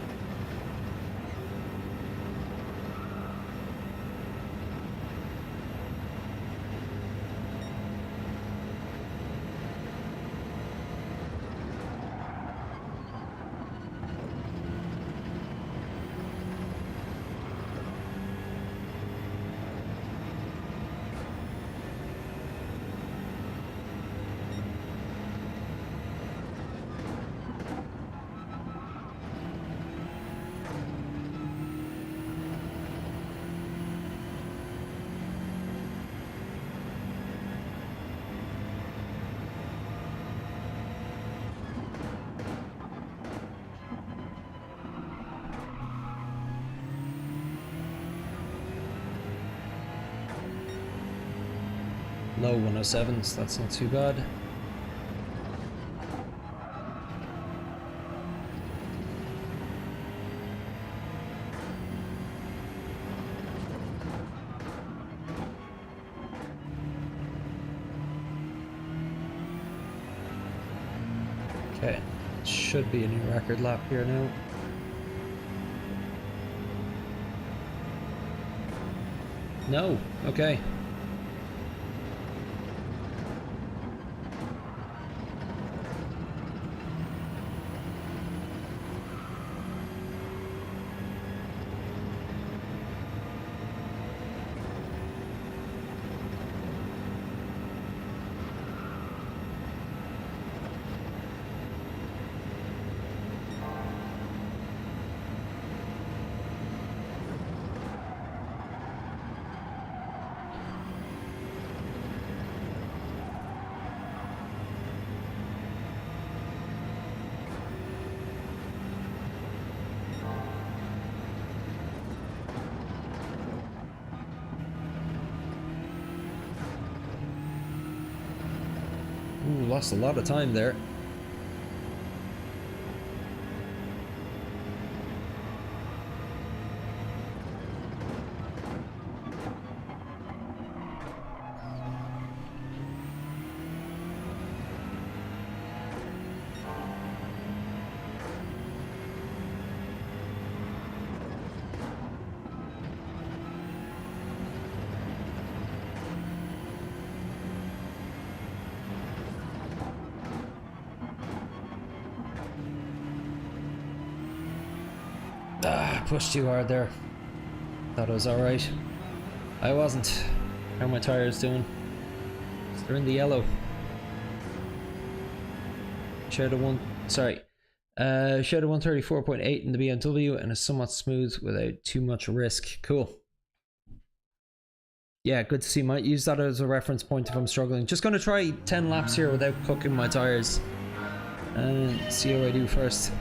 Low 107s, that's not too bad. Okay, should be a new record lap here now. No, okay. Ooh, lost a lot of time there. Pushed too hard there. Thought it was alright. I wasn't. How are my tires doing? They're in the yellow. Shared a 134.8 in the BMW and is somewhat smooth without too much risk. Cool. Yeah, good to see. Might use that as a reference point if I'm struggling. Just gonna try 10 laps here without cooking my tires and see how I do first.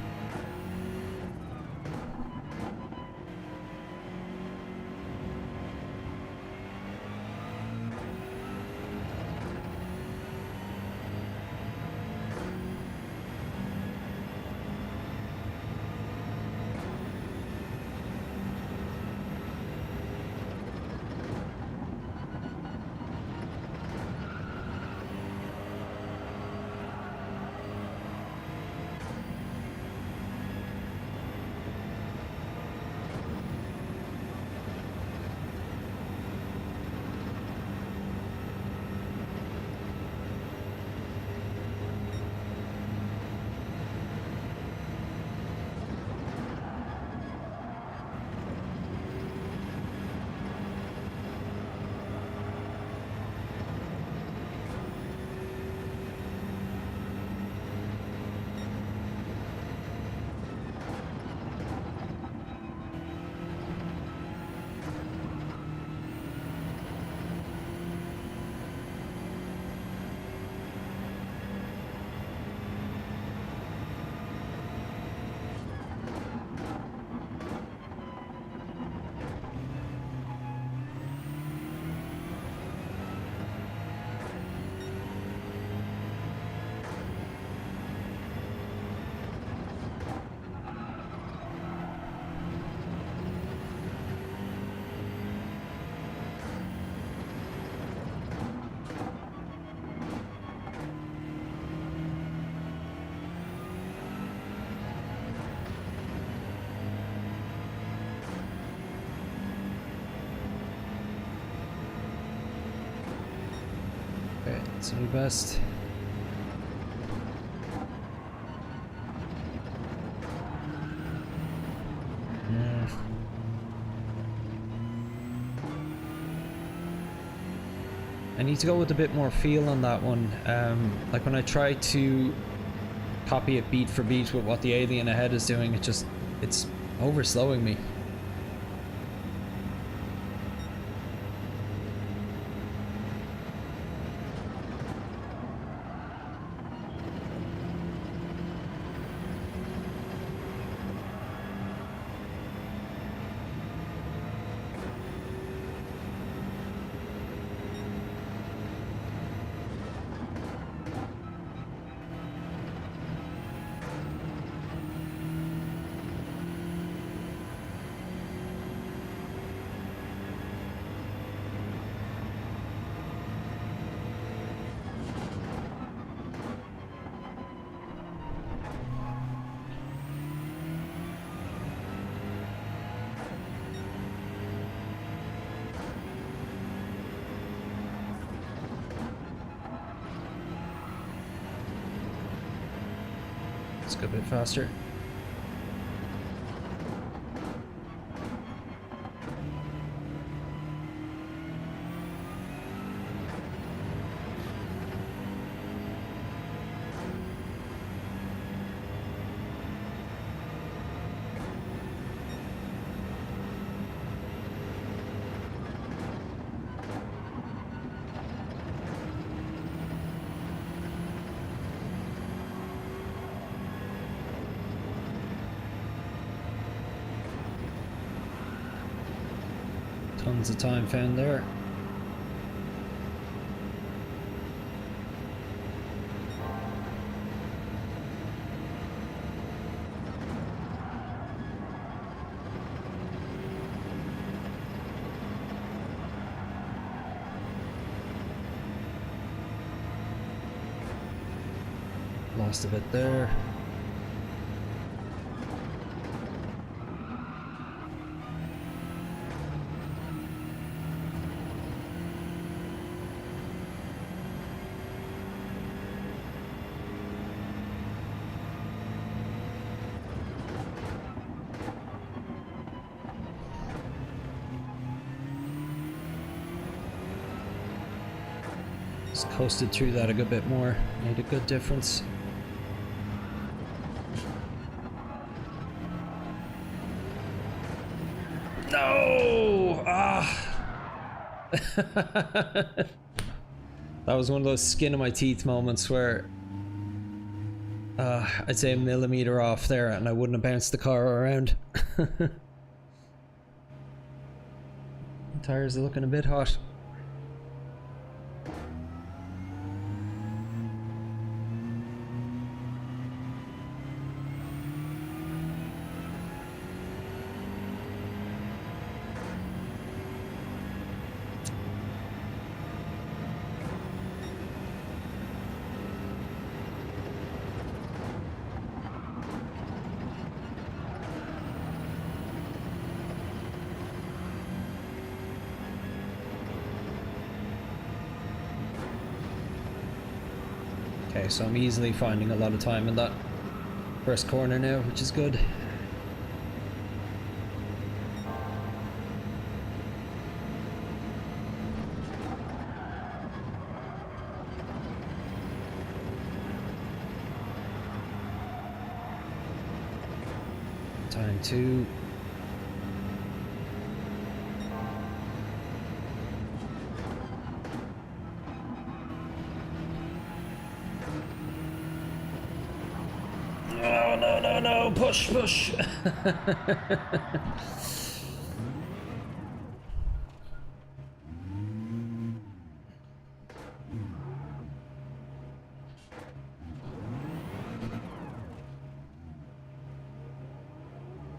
Okay, let's do best. I need to go with a bit more feel on that one. Like when I try to copy it beat for beat with what the alien ahead is doing, it's over slowing me. Let's go a bit faster. Tons of time found there. Lost a bit there. Just coasted through that a good bit more, made a good difference. No! Ah! That was one of those skin of my teeth moments where I'd say a millimeter off there and I wouldn't have bounced the car around. The tires are looking a bit hot. Okay, so I'm easily finding a lot of time in that first corner now, which is good. Time 2. No, push.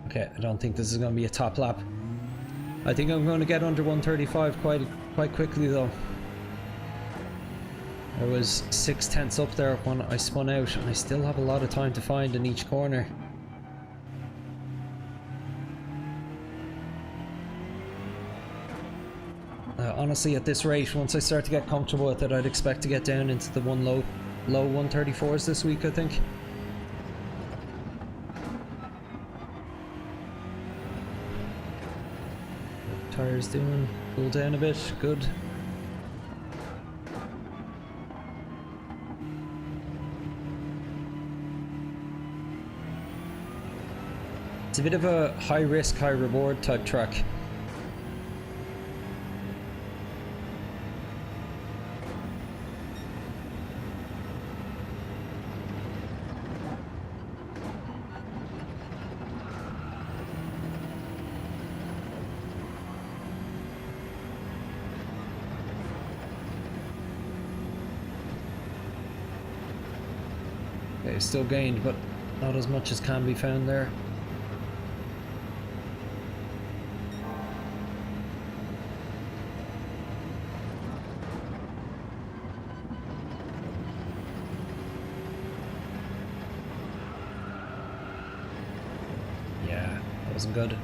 Okay, I don't think this is going to be a top lap. I think I'm going to get under 135 quite quickly though. I was 6/10 up there when I spun out, and I still have a lot of time to find in each corner. Honestly, at this rate, once I start to get comfortable with it, I'd expect to get down into the low 134s this week, I think. Tires doing? Cool down a bit. Good. It's a bit of a high risk, high reward type track. Okay, still gained, but not as much as can be found there. Yeah, that wasn't good.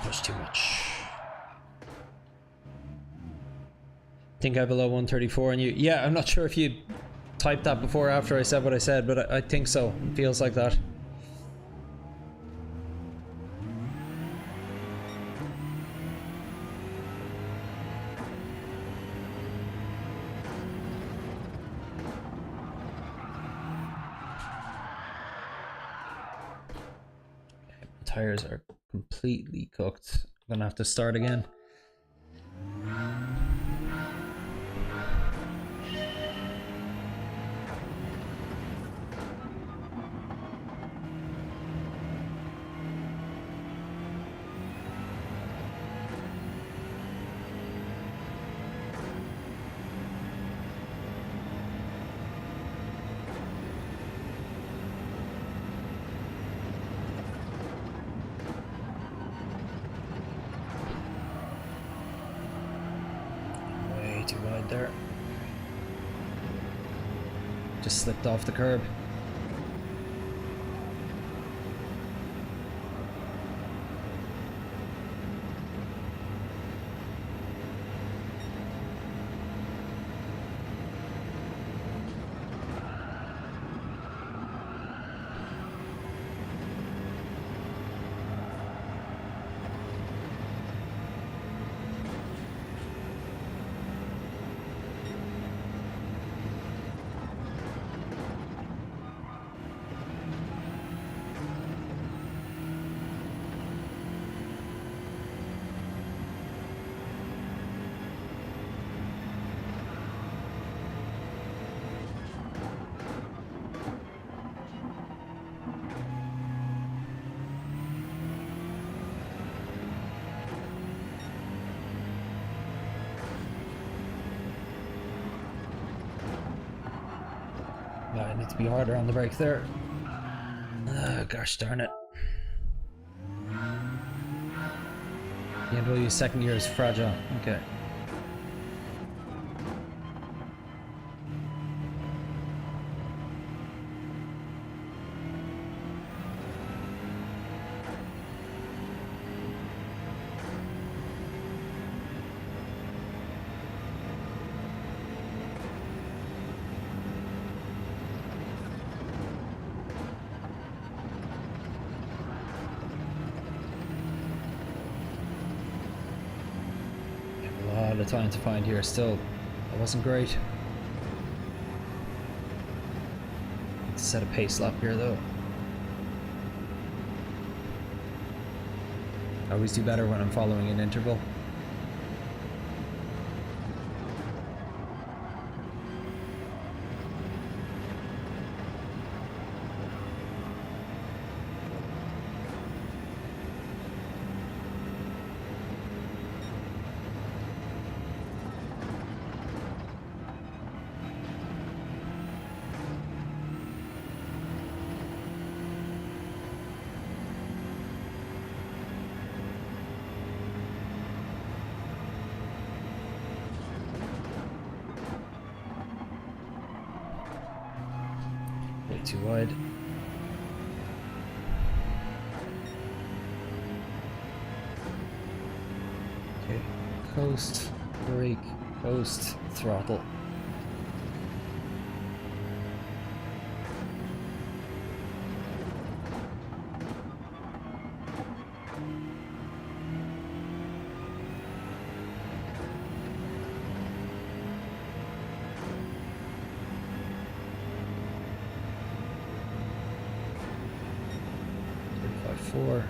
Push too much. Think I below 134 and you... Yeah, I'm not sure if you typed that before or after I said what I said, but I think so. It feels like that. Tires are completely cooked. I'm gonna have to start again. Too wide there. Just slipped off the curb. I need to be harder on the brake there. Gosh darn it. BMW's second year is fragile. Okay. The time to find here still. That wasn't great. Let's set a pace lap here though. I always do better when I'm following an interval. too wide. Okay, coast, brake, coast, throttle. Four.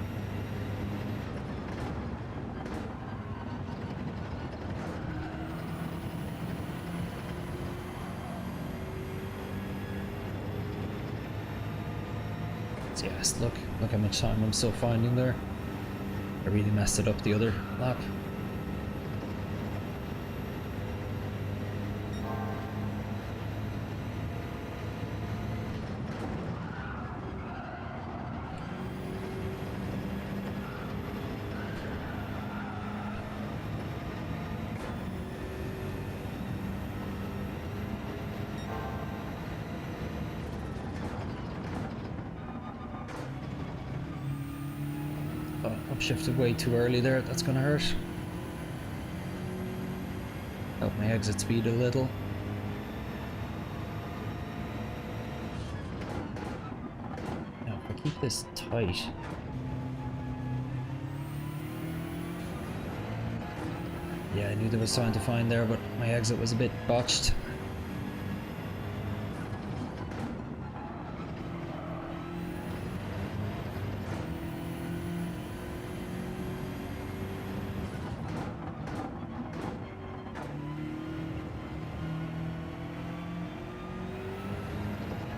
Yes, look how much time I'm still finding there. I really messed it up the other lap. Shifted way too early there, that's gonna hurt. Help my exit speed a little. Now if I keep this tight. Yeah, I knew there was time to find there, but my exit was a bit botched.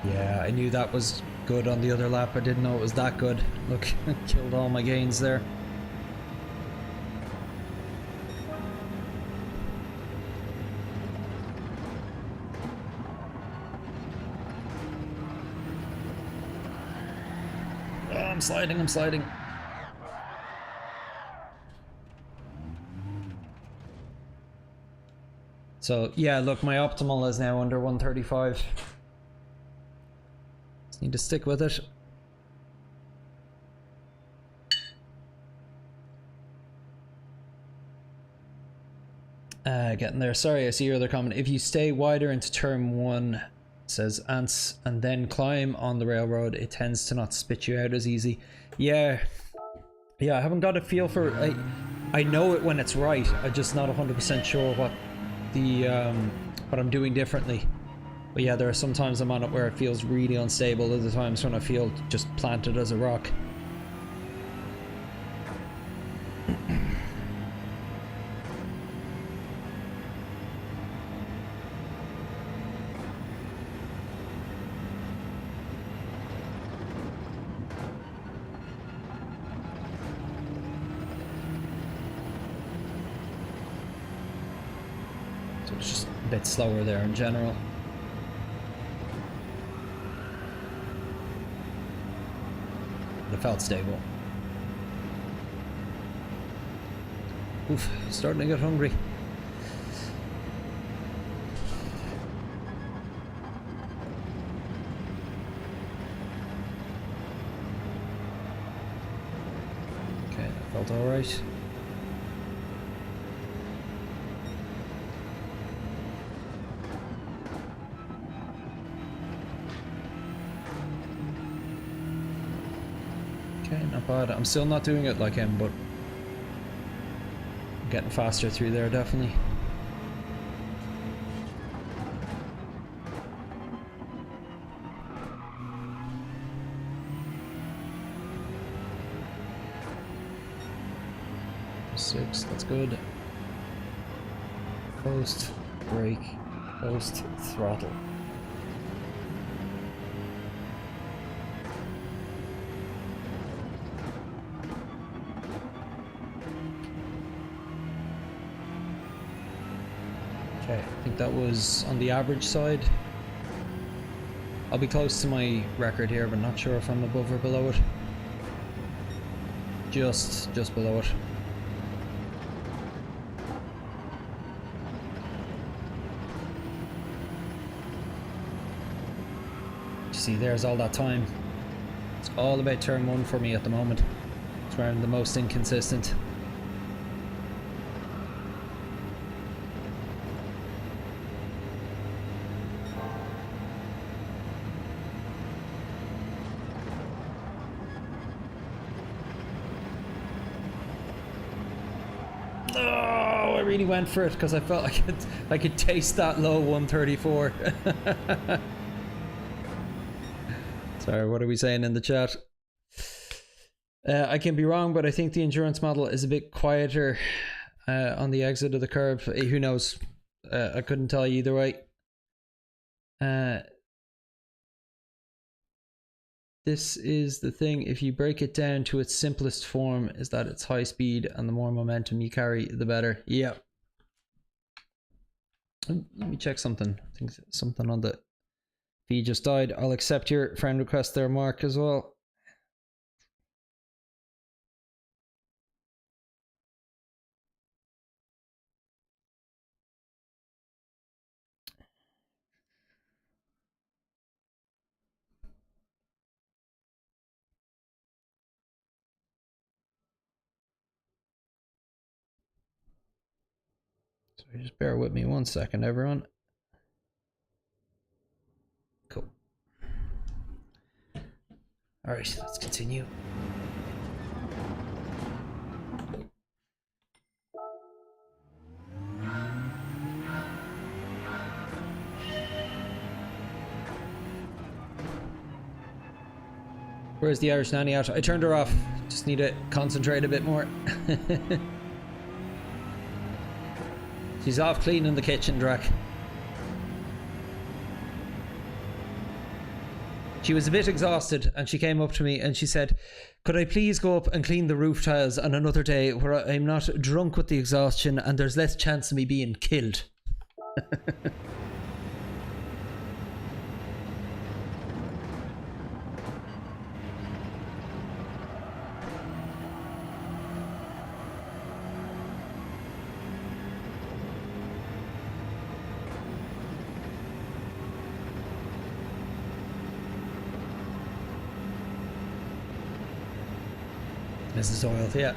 Yeah, I knew that was good on the other lap. I didn't know it was that good. Look, killed all my gains there. Oh, I'm sliding. So, yeah, look, my optimal is now under 135. Need to stick with it. Getting there. Sorry, I see your other comment. If you stay wider into turn 1, says Ants, and then climb on the railroad, it tends to not spit you out as easy. Yeah, I haven't got a feel for. I know it when it's right. I'm just not 100% sure what the what I'm doing differently. But yeah, there are some times I'm on it where it feels really unstable, other times when I feel just planted as a rock. So it's just a bit slower there in general. It felt stable. Oof, starting to get hungry. Okay, that felt alright. Not bad. I'm still not doing it like him, but I'm getting faster through there, definitely. Six, that's good. Post, brake, post, throttle. Okay, I think that was on the average side. I'll be close to my record here, but not sure if I'm above or below it. Just below it. see, there's all that time. It's all about turn 1 for me at the moment. It's where I'm the most inconsistent. Oh, I really went for it because I felt I could taste that low 134. Sorry, what are we saying in the chat? I can be wrong, but I think the endurance model is a bit quieter on the exit of the curve. Who knows? I couldn't tell you either way. This is the thing, if you break it down to its simplest form, is that it's high speed and the more momentum you carry, the better. Yeah. Let me check something. I think something on the feed just died. I'll accept your friend request there, Mark, as well. So just bear with me 1 second, everyone. Cool. All right, let's continue. Where's the Irish nanny out? I turned her off. Just need to concentrate a bit more. She's off cleaning the kitchen, Drac. She was a bit exhausted and she came up to me and she said, could I please go up and clean the roof tiles on another day where I'm not drunk with the exhaustion and there's less chance of me being killed? Mrs. Oil, yeah.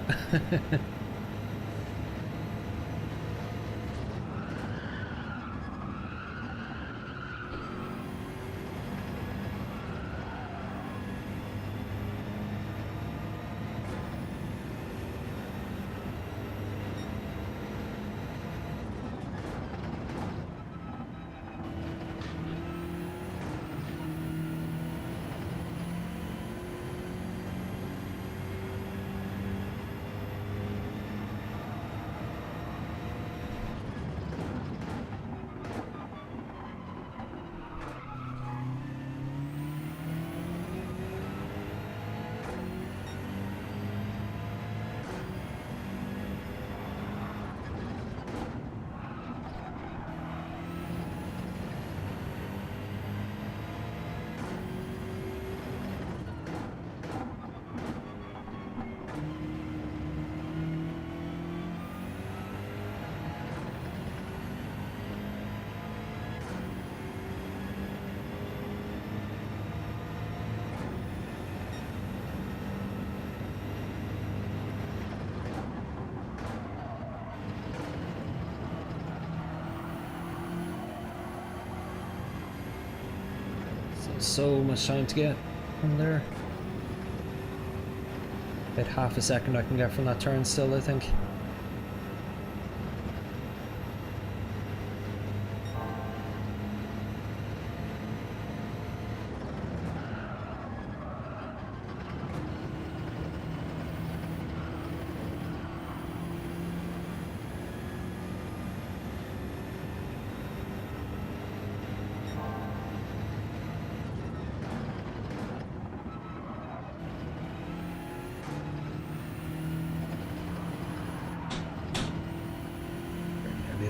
So much time to get from there. About half a second I can get from that turn still, I think.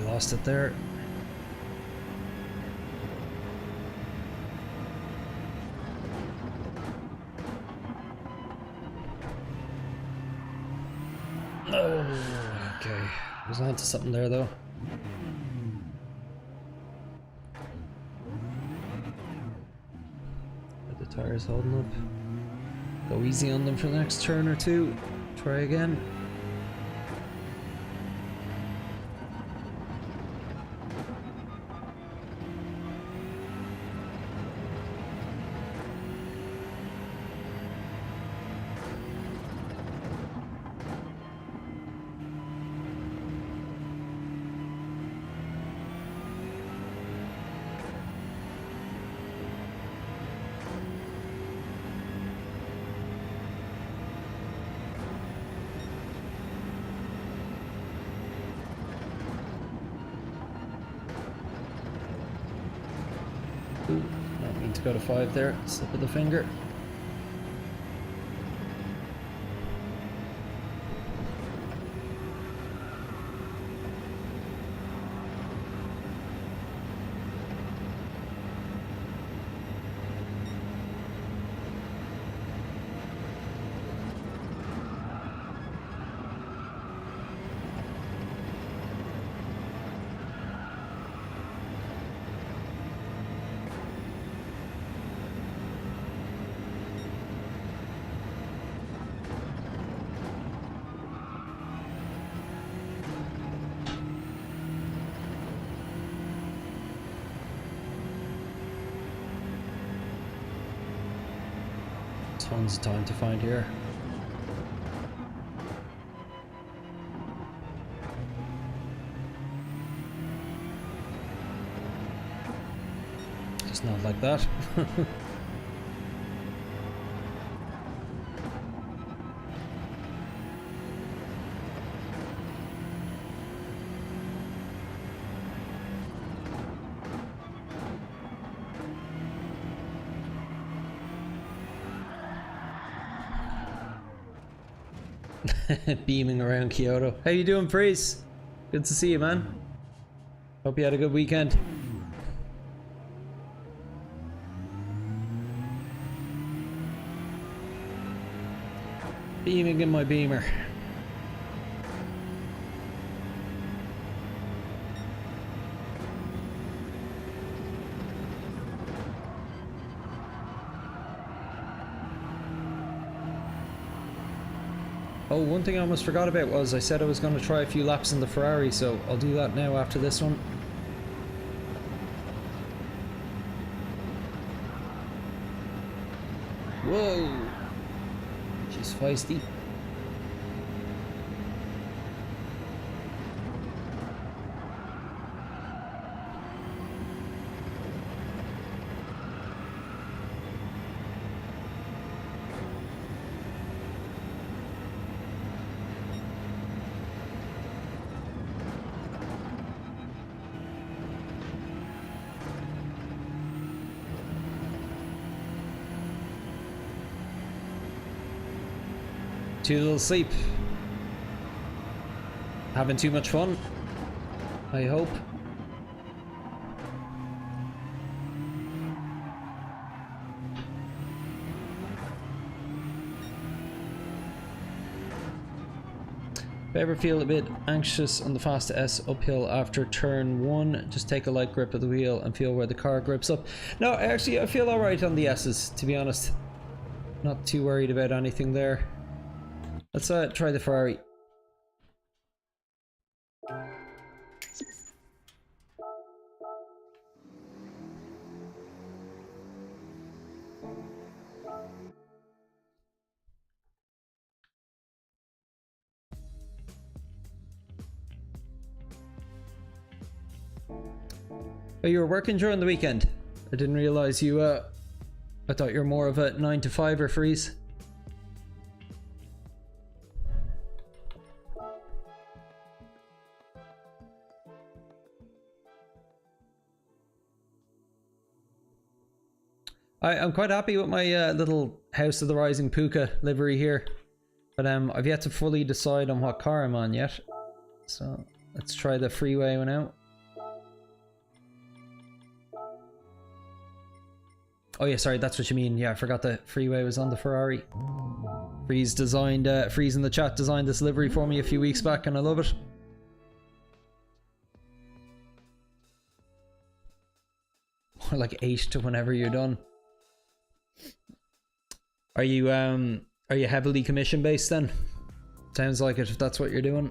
Lost it there. Oh, okay. I was onto something there though. Tires holding up. Go easy on them for the next turn or two. Try again. Ooh, not mean to go to 5 there. Slip of the finger. Tons of time to find here. Just not like that. Beaming around Kyoto. How you doing, Freeze? Good to see you, man. Hope you had a good weekend. Beaming in my beamer. Oh, one thing I almost forgot about was I said I was going to try a few laps in the Ferrari, so I'll do that now after this one. Whoa! She's feisty. Too little sleep. Having too much fun, I hope. If I ever feel a bit anxious on the fast S uphill after turn 1, just take a light grip of the wheel and feel where the car grips up. No, actually I feel alright on the S's, to be honest. Not too worried about anything there. Let's try the Ferrari. Oh, you were working during the weekend? I didn't realize you, I thought you were more of a 9 to 5er, Freeze. I'm quite happy with my little House of the Rising Puka livery here, but I've yet to fully decide on what car I'm on yet. So let's try the freeway one out. Oh yeah, sorry, that's what you mean. Yeah, I forgot the freeway was on the Ferrari. Freeze designed, Freeze in the chat designed this livery for me a few weeks back, and I love it. Or like 8 to whenever you're done. Are you heavily commission based then? Sounds like it, if that's what you're doing.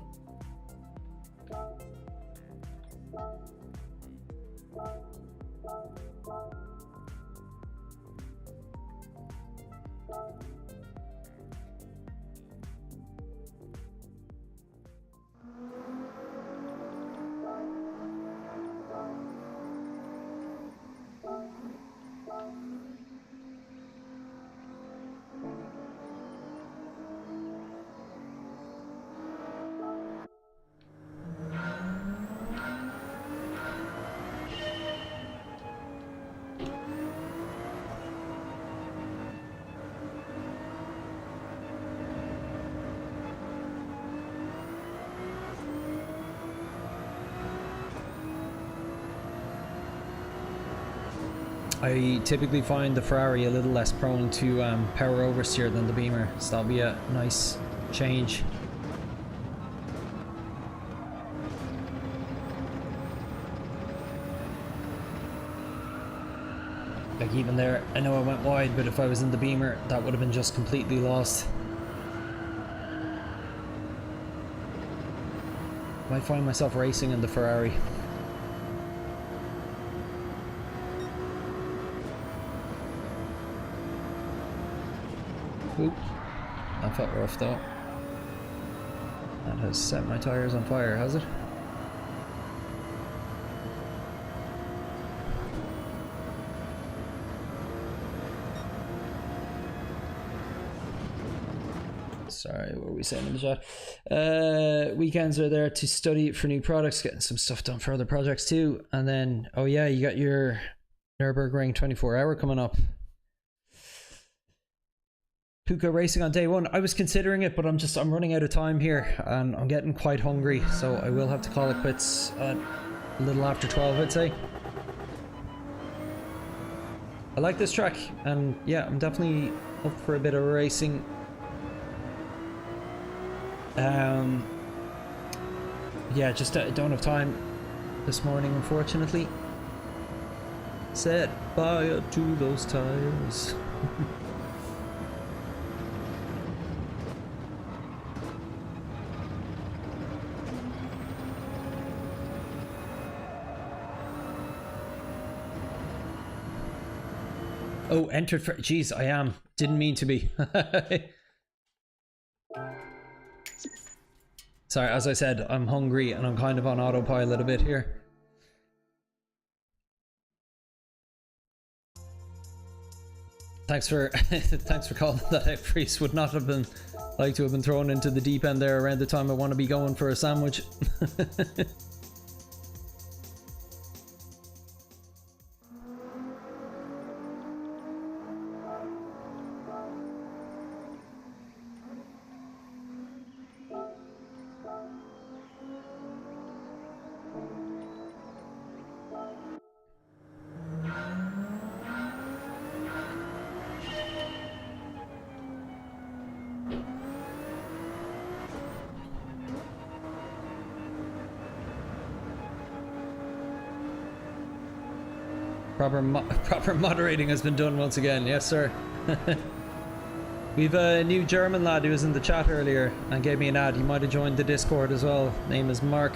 I typically find the Ferrari a little less prone to power oversteer than the Beamer, so that'll be a nice change. Like even there, I know I went wide, but if I was in the Beamer, that would have been just completely lost. Might find myself racing in the Ferrari. Oop, that felt rough though. That has set my tires on fire, has it? Sorry, what were we saying in the chat? Weekends are there to study for new products, getting some stuff done for other projects too. And then, oh yeah, you got your Nürburgring 24-hour coming up. Puka racing on day one. I was considering it, but I'm running out of time here and I'm getting quite hungry, so I will have to call it quits at a little after 12, I'd say. I like this track, and yeah, I'm definitely up for a bit of racing. Yeah, just don't have time this morning, unfortunately. Set fire to those tires. Oh, entered for... Jeez, I am. Didn't mean to be. Sorry, as I said, I'm hungry and I'm kind of on autopilot a bit here. Thanks for thanks for calling that out, Priest. Would not have been like to have been thrown into the deep end there around the time I want to be going for a sandwich. Proper moderating has been done once again, yes sir. We've a new German lad who was in the chat earlier and gave me an ad. He might have joined the Discord as well. Name is Mark.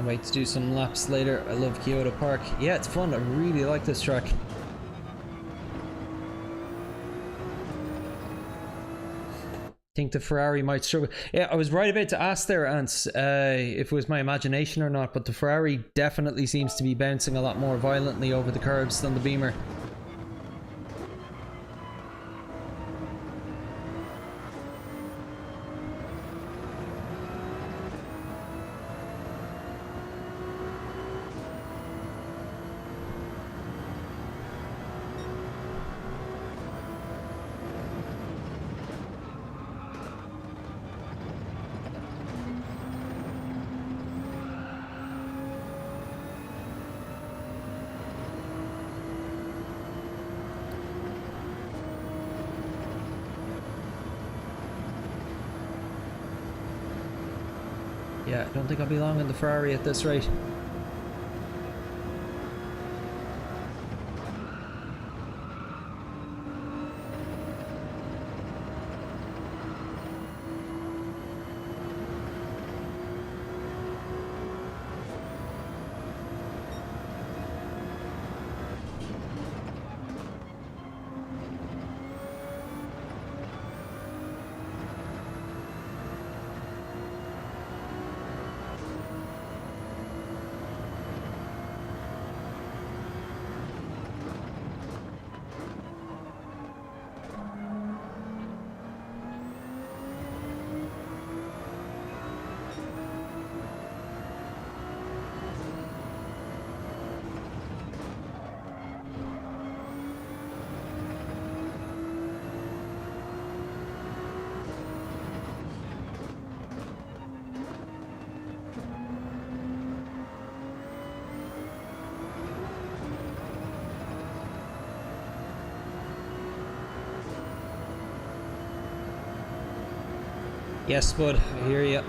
Can't wait to do some laps later. I love Kyoto Park. Yeah, it's fun. I really like this track. Think the Ferrari might struggle. Yeah, I was right about to ask there, Ants, if it was my imagination or not, but the Ferrari definitely seems to be bouncing a lot more violently over the curbs than the Beamer. Yeah, I don't think I'll be long in the Ferrari at this rate. Yes, bud, I hear you.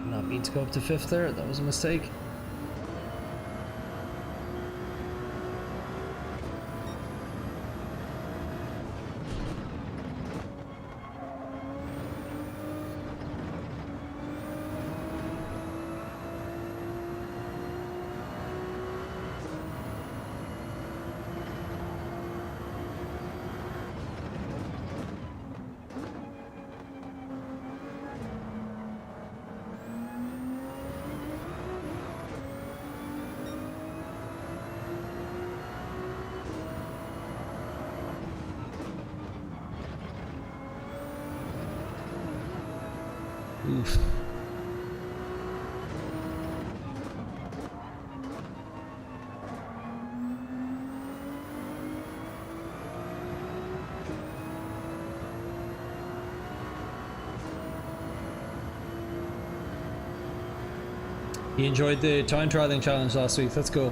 Not mean to go up to 5th there, that was a mistake. Oof. You enjoyed the time trialing challenge last week, that's cool.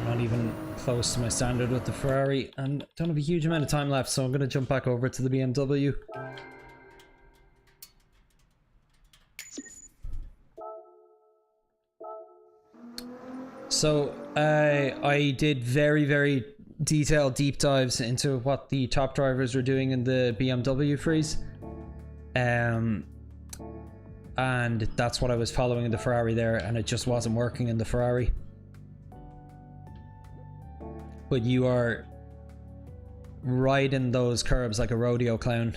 not even close to my standard with the Ferrari, and don't have a huge amount of time left, so I'm going to jump back over to the BMW. So I did very detailed deep dives into what the top drivers were doing in the BMW freeze, and that's what I was following in the Ferrari there, and it just wasn't working in the Ferrari. But you are riding those curbs like a rodeo clown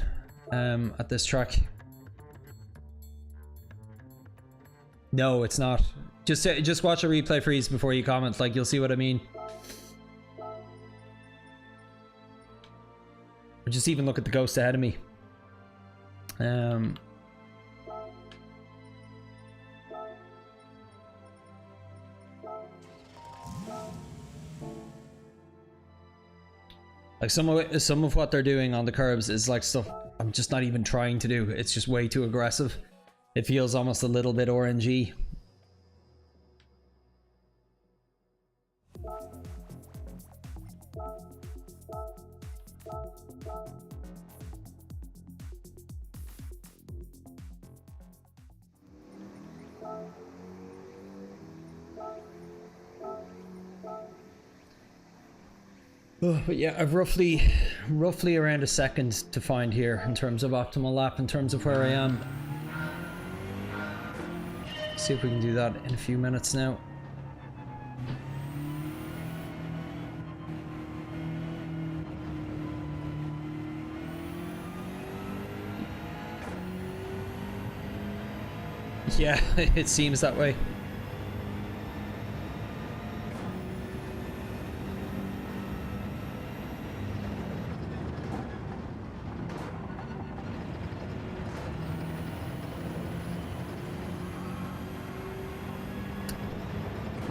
at this track. No, it's not. Just watch a replay freeze before you comment, like you'll see what I mean. Or just even look at the ghost ahead of me. Like some of what they're doing on the curbs is like stuff I'm just not even trying to do. It's just way too aggressive. It feels almost a little bit RNG. But yeah, I've roughly around a second to find here in terms of optimal lap, in terms of where I am. See if we can do that in a few minutes now. Yeah, it seems that way.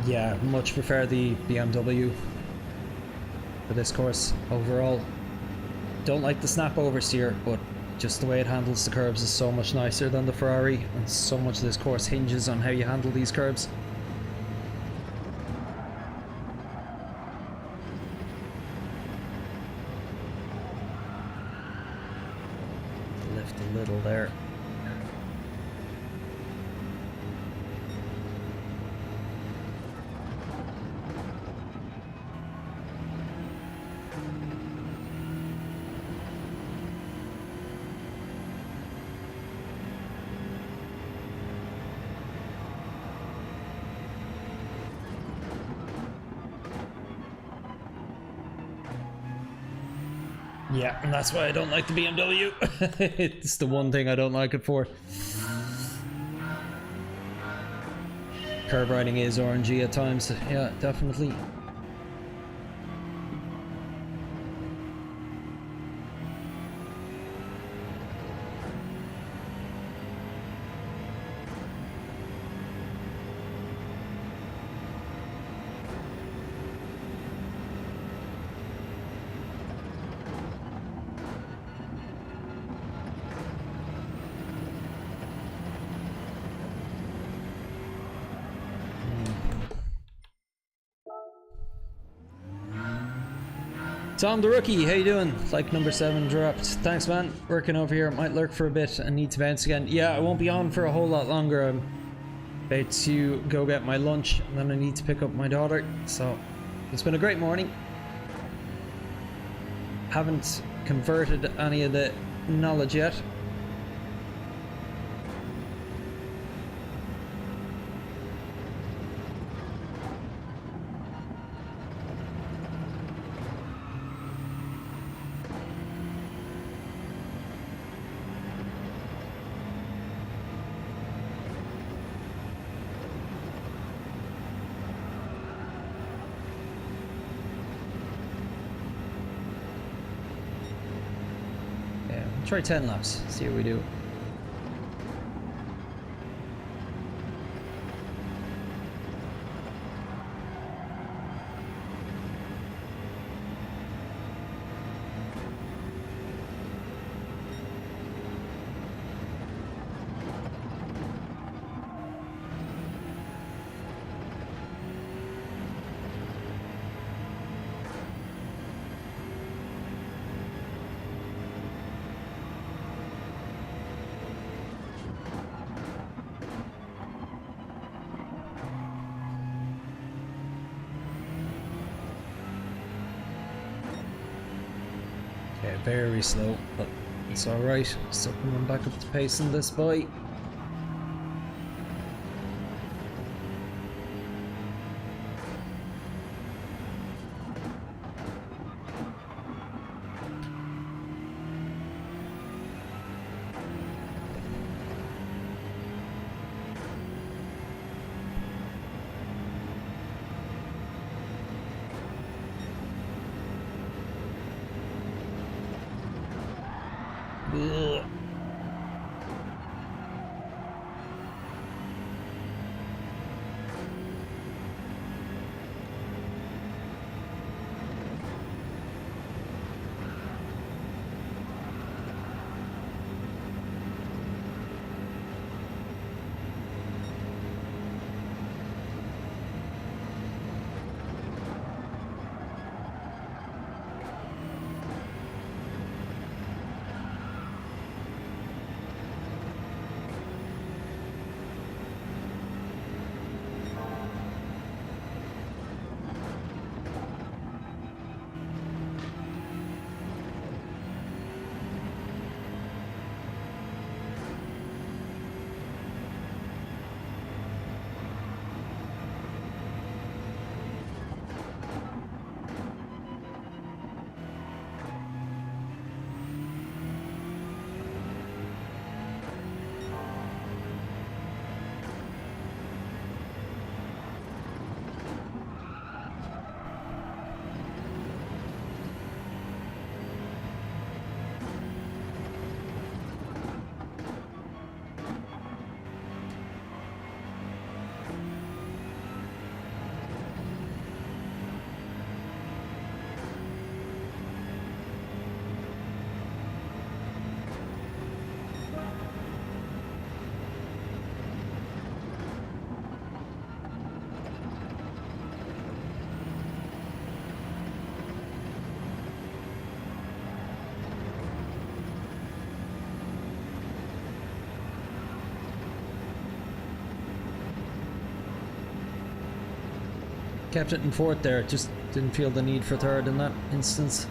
Yeah, much prefer the BMW for this course overall. Don't like the snap oversteer, but just the way it handles the curbs is so much nicer than the Ferrari, and so much of this course hinges on how you handle these curbs. Lift a little there. Yeah, and that's why I don't like the BMW. It's the one thing I don't like it for. Curb riding is RNG at times. Yeah, definitely. Tom the Rookie, how you doing? Like number 7 dropped. Thanks man, working over here, might lurk for a bit and need to bounce again. Yeah, I won't be on for a whole lot longer. I'm about to go get my lunch and then I need to pick up my daughter. So, it's been a great morning. Haven't converted any of the knowledge yet. Try 10 laps, see how we do. very slow, but it's alright. Still coming back up to pace in this boy. Ugh. Kept it in fourth there, just didn't feel the need for third in that instance.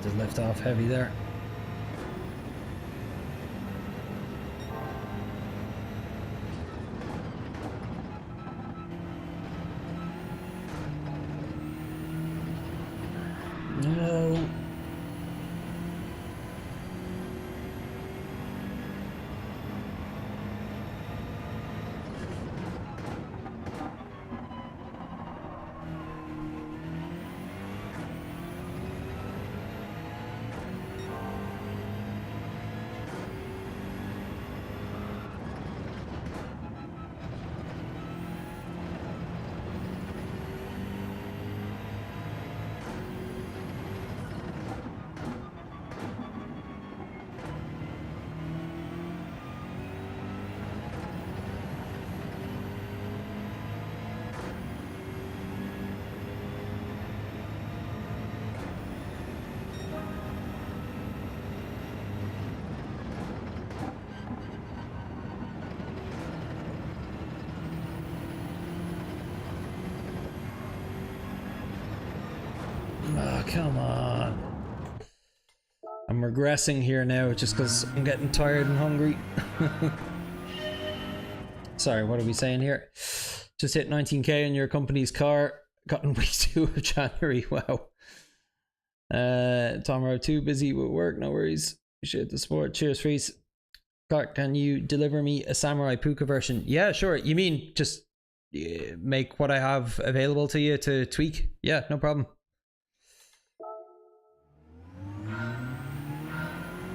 Just left off heavy there. No. Come on. I'm regressing here now just because I'm getting tired and hungry. Sorry, what are we saying here? Just hit 19k on your company's car. Got in week 2 of January. Wow. Tom, too busy with work. No worries. Appreciate the support. Cheers, Freeze. Clark, can you deliver me a Samurai Puka version? Yeah, sure. You mean just make what I have available to you to tweak? Yeah, no problem.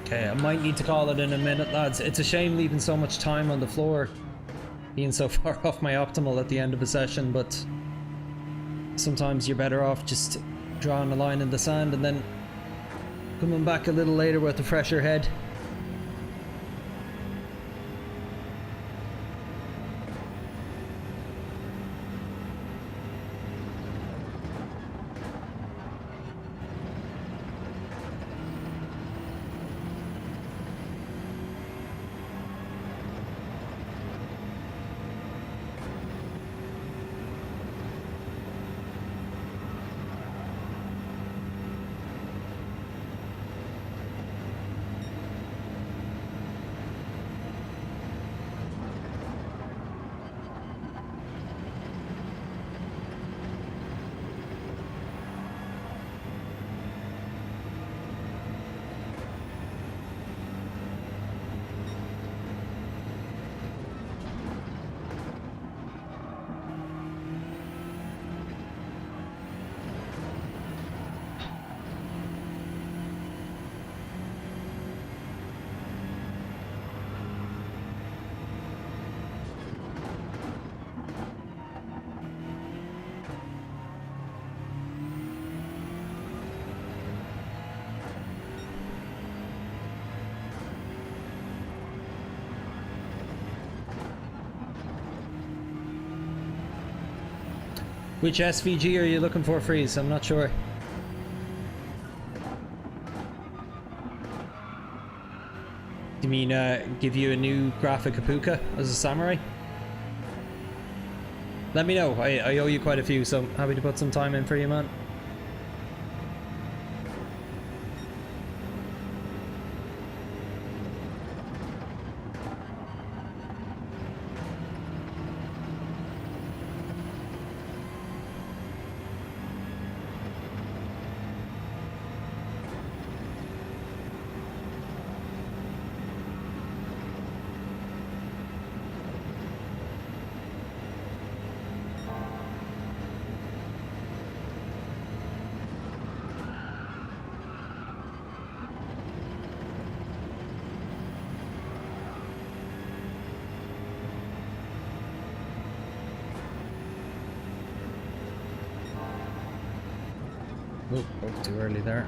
Okay, I might need to call it in a minute, lads. It's a shame leaving so much time on the floor, being so far off my optimal at the end of a session, but sometimes you're better off just drawing a line in the sand and then coming back a little later with a fresher head. Which SVG are you looking for, Freeze? I'm not sure. Do you mean give you a new graphic Apuka as a samurai? Let me know. I owe you quite a few, so I'm happy to put some time in for you, man. Oh, broke too early there.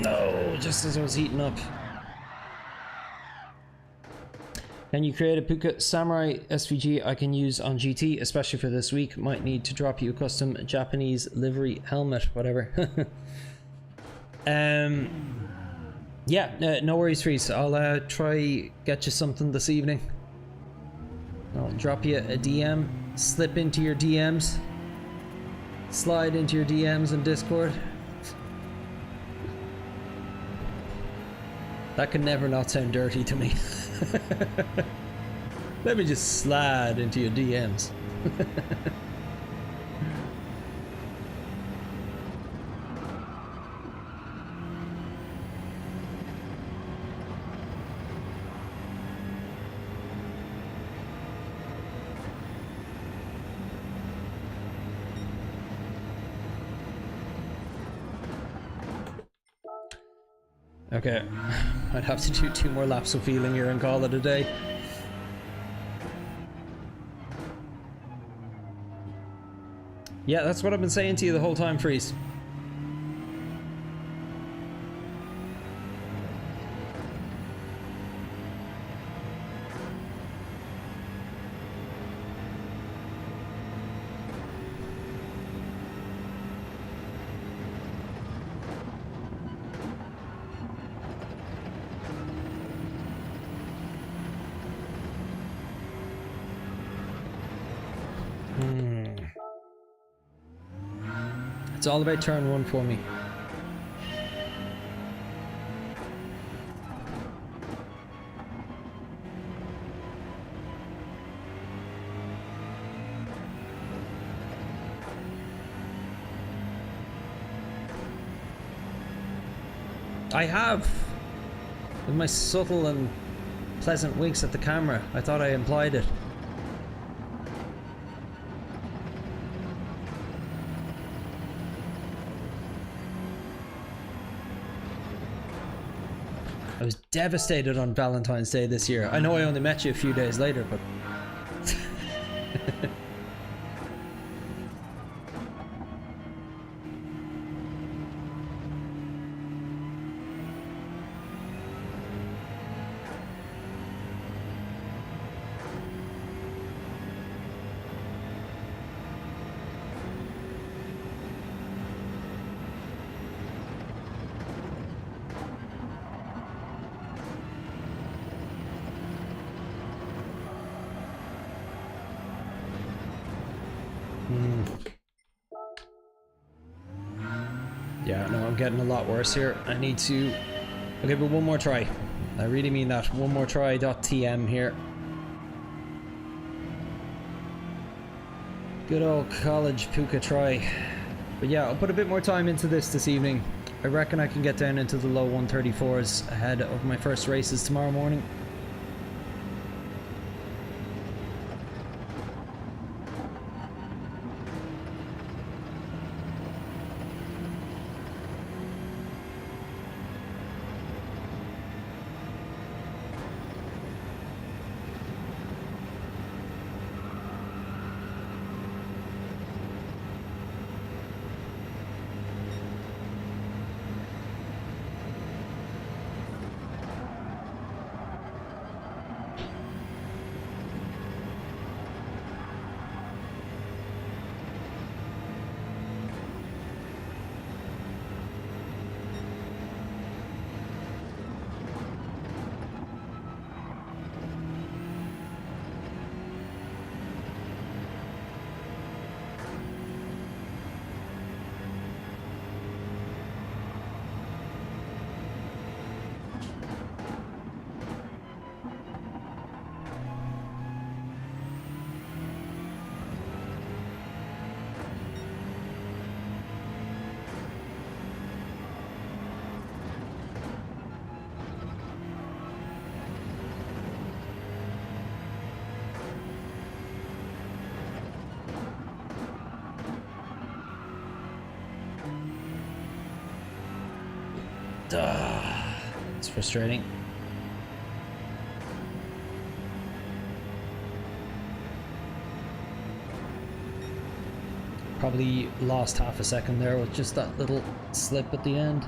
No, just as I was heating up. Can you create a Puka Samurai SVG I can use on GT, especially for this week? Might need to drop you a custom Japanese livery helmet, whatever. Yeah, no worries, Freeze. I'll try get you something this evening. I'll drop you a DM, slip into your DMs, slide into your DMs in Discord. That could never not sound dirty to me. Let me just slide into your DMs. Okay, I'd have to do 2 more laps of feeling here and call it a day. Yeah, that's what I've been saying to you the whole time, Freeze. It's all about turn 1 for me. I have! With my subtle and pleasant winks at the camera. I thought I implied it. I was devastated on Valentine's Day this year. I know I only met you a few days later, but... Yeah, no, I'm getting a lot worse here. I need to... Okay, but one more try. I really mean that. One more try. .tm here. Good old college Puka try. But yeah, I'll put a bit more time into this evening. I reckon I can get down into the low 134s ahead of my first races tomorrow morning. It's frustrating. Probably lost half a second there with just that little slip at the end.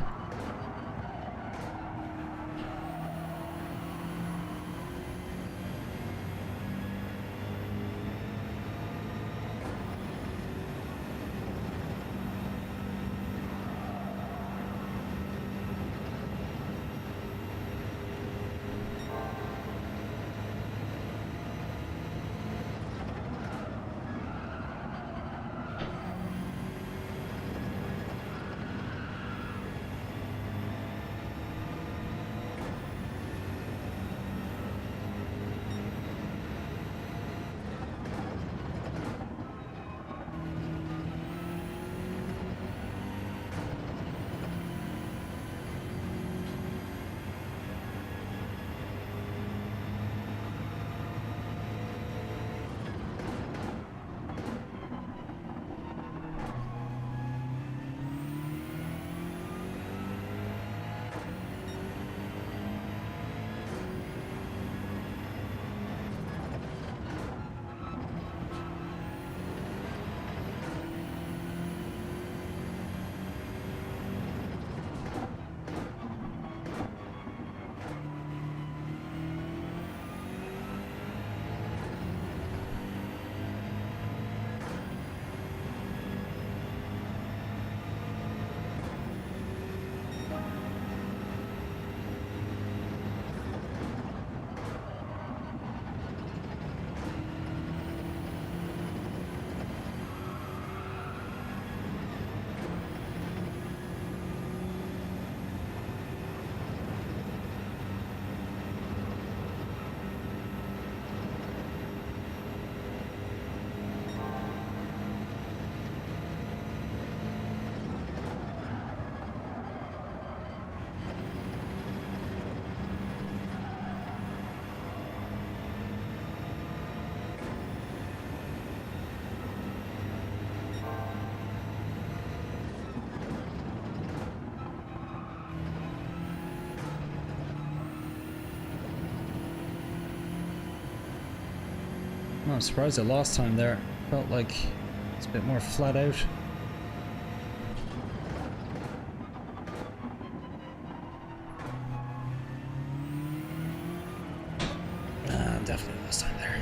I'm surprised I lost time there. Felt like it's a bit more flat out. Definitely lost time there.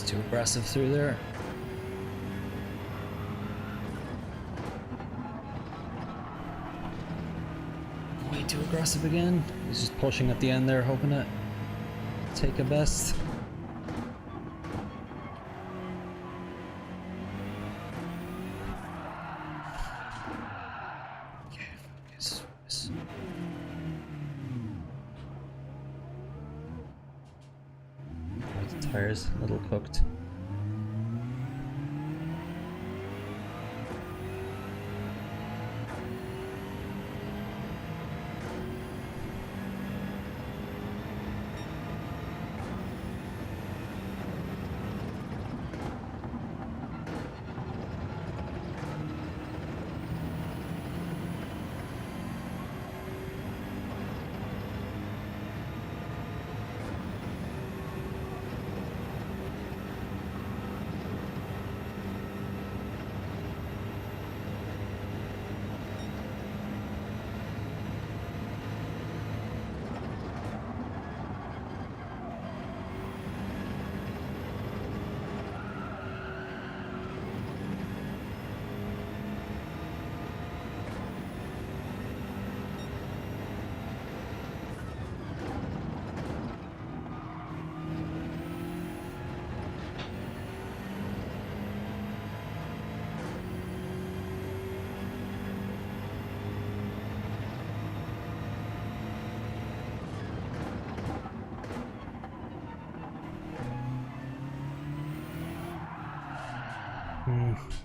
Too aggressive through there. Way too aggressive again. He's just pushing at the end there, hoping to take a best. Okay, focus. The tires a little cooked.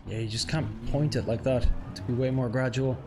Yeah, you just can't point it like that. To be way more gradual.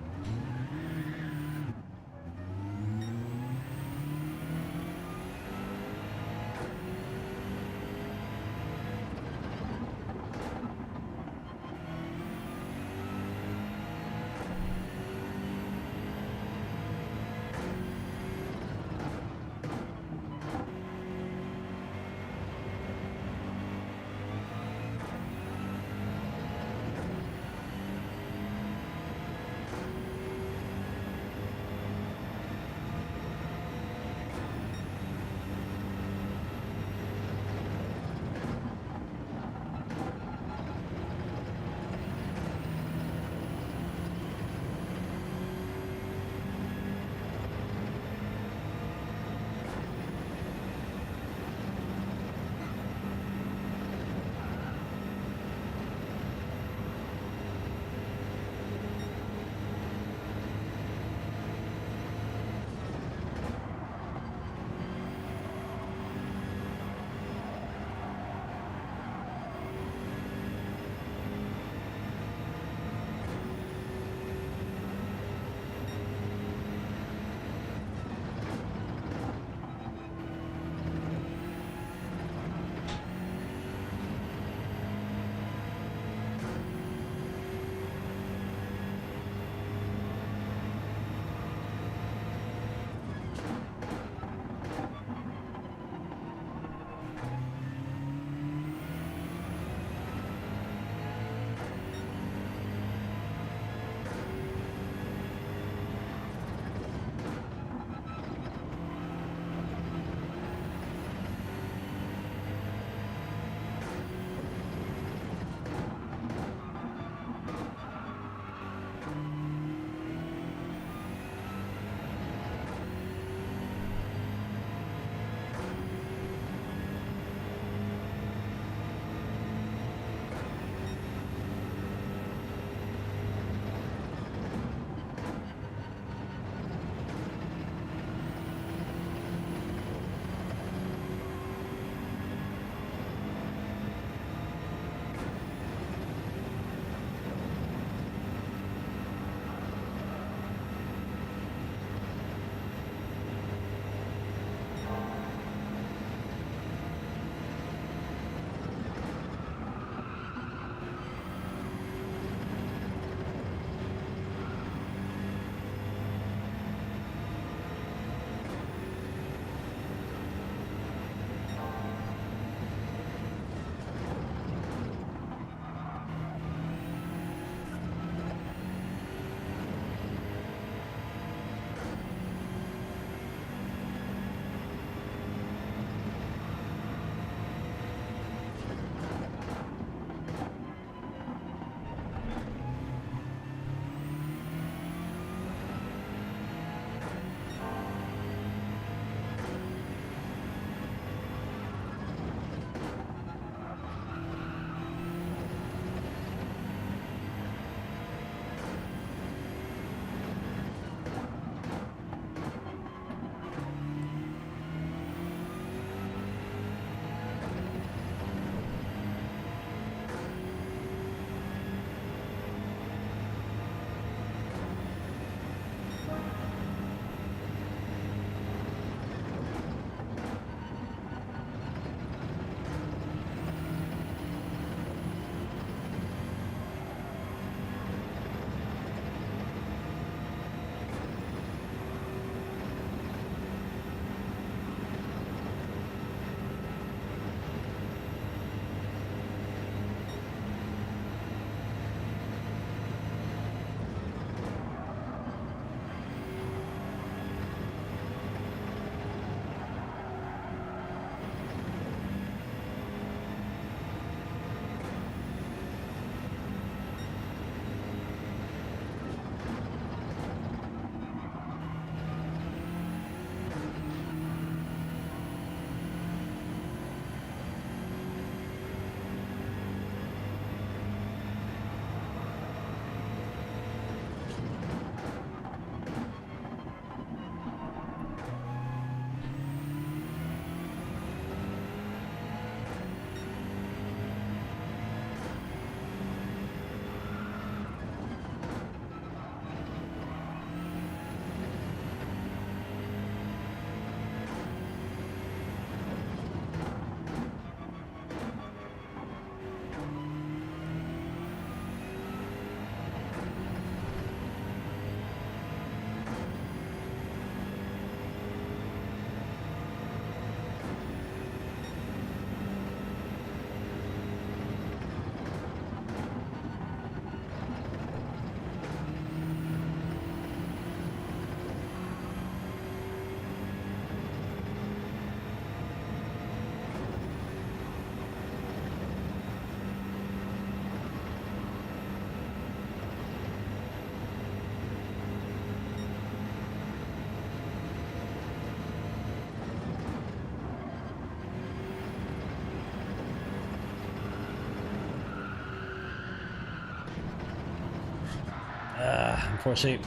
Unfortunately.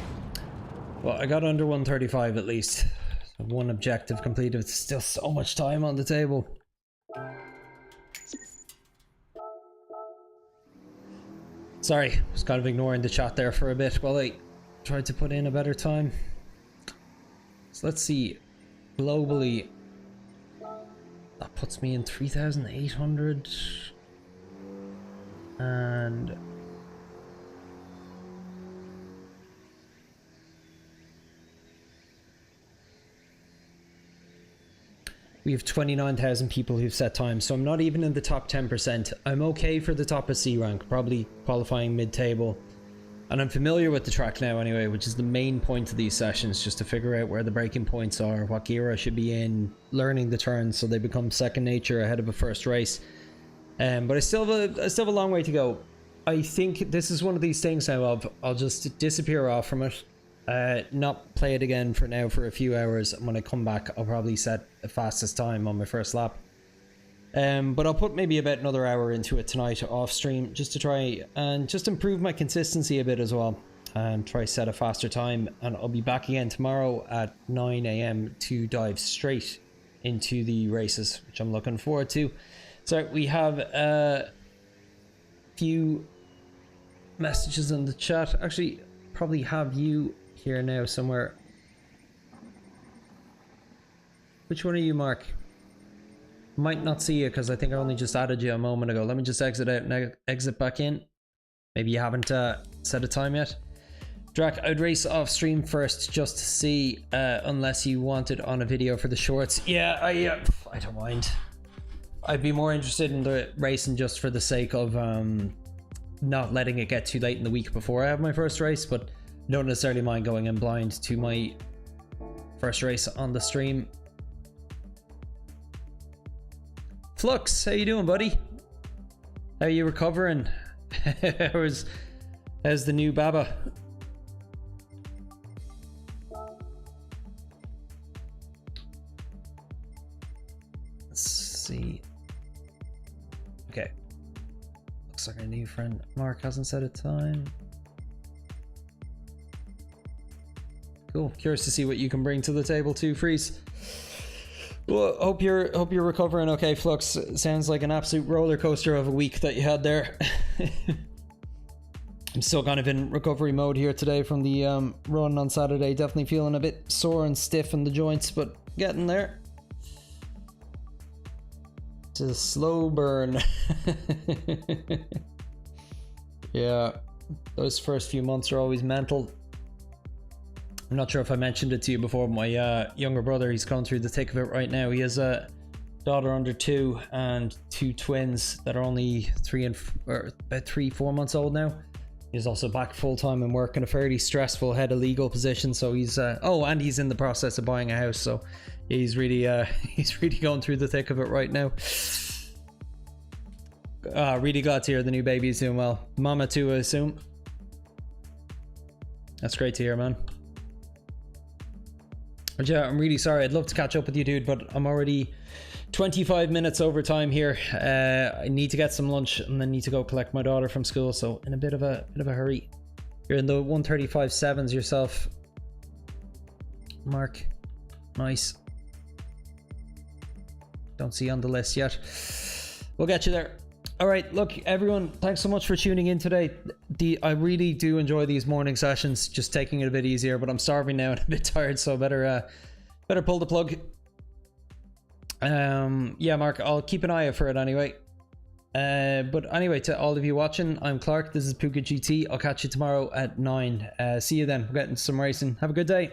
Well, I got under 135 at least. So one objective completed. It's still so much time on the table. Sorry, was kind of ignoring the chat there for a bit while I tried to put in a better time. So let's see. Globally, that puts me in 3,800. And we have 29,000 people who've set time, so I'm not even in the top 10%. I'm okay for the top of C rank, probably qualifying mid-table. And I'm familiar with the track now anyway, which is the main point of these sessions, just to figure out where the braking points are, what gear I should be in, learning the turns so they become second nature ahead of a first race. But I still have a long way to go. I think this is one of these things now of I'll just disappear off from it. Not play it again for now for a few hours, and when I come back I'll probably set the fastest time on my first lap. But I'll put maybe about another hour into it tonight off stream, just to try and just improve my consistency a bit as well, and try set a faster time. And I'll be back again tomorrow at 9 AM to dive straight into the races, which I'm looking forward to. So we have a few messages in the chat. Actually, probably have you here now somewhere. Which one are you, Mark? Might not see you because I think I only just added you a moment ago. Let me just exit out and exit back in. Maybe you haven't set a time yet. Drac, I'd race off stream first just to see, unless you want it on a video for the shorts. Yeah, I don't mind. I'd be more interested in the racing just for the sake of not letting it get too late in the week before I have my first race, but don't necessarily mind going in blind to my first race on the stream. Flux, how you doing, buddy? How are you recovering? how's the new Baba? Let's see. Okay. Looks like our new friend Mark hasn't set a time. Cool. Curious to see what you can bring to the table too, Freeze. Well, hope you're recovering okay, Flux. Sounds like an absolute roller coaster of a week that you had there. I'm still kind of in recovery mode here today from the run on Saturday. Definitely feeling a bit sore and stiff in the joints, but getting there. It's a slow burn. Yeah, those first few months are always mental. I'm not sure if I mentioned it to you before, but my younger brother, he's going through the thick of it right now. He has a daughter under 2 and 2 twins that are only 3-4 months old now. He's also back full-time and work in a fairly stressful head of legal position, so he's and he's in the process of buying a house, so he's really going through the thick of it right now. Really glad to hear the new baby is doing well. Mama too, I assume. That's great to hear, man. But yeah, I'm really sorry. I'd love to catch up with you, dude, but I'm already 25 minutes over time here. I need to get some lunch and then need to go collect my daughter from school, so in a bit of a hurry. You're in the 135.7s yourself, Mark. Nice. Don't see you on the list yet. We'll get you there. All right, look, everyone, thanks so much for tuning in today. I really do enjoy these morning sessions, just taking it a bit easier, but I'm starving now and a bit tired, so better pull the plug. Yeah, Mark, I'll keep an eye out for it anyway. But anyway, to all of you watching, I'm Clark. This is Puka GT. I'll catch you tomorrow at 9. See you then. We're getting some racing. Have a good day.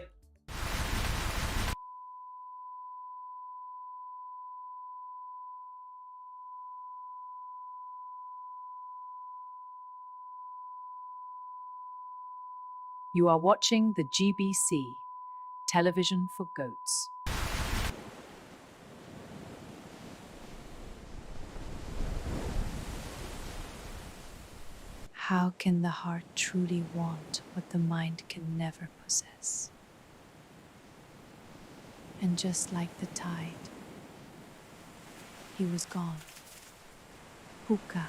You are watching the GBC, Television for Goats. How can the heart truly want what the mind can never possess? And just like the tide, he was gone. Puka.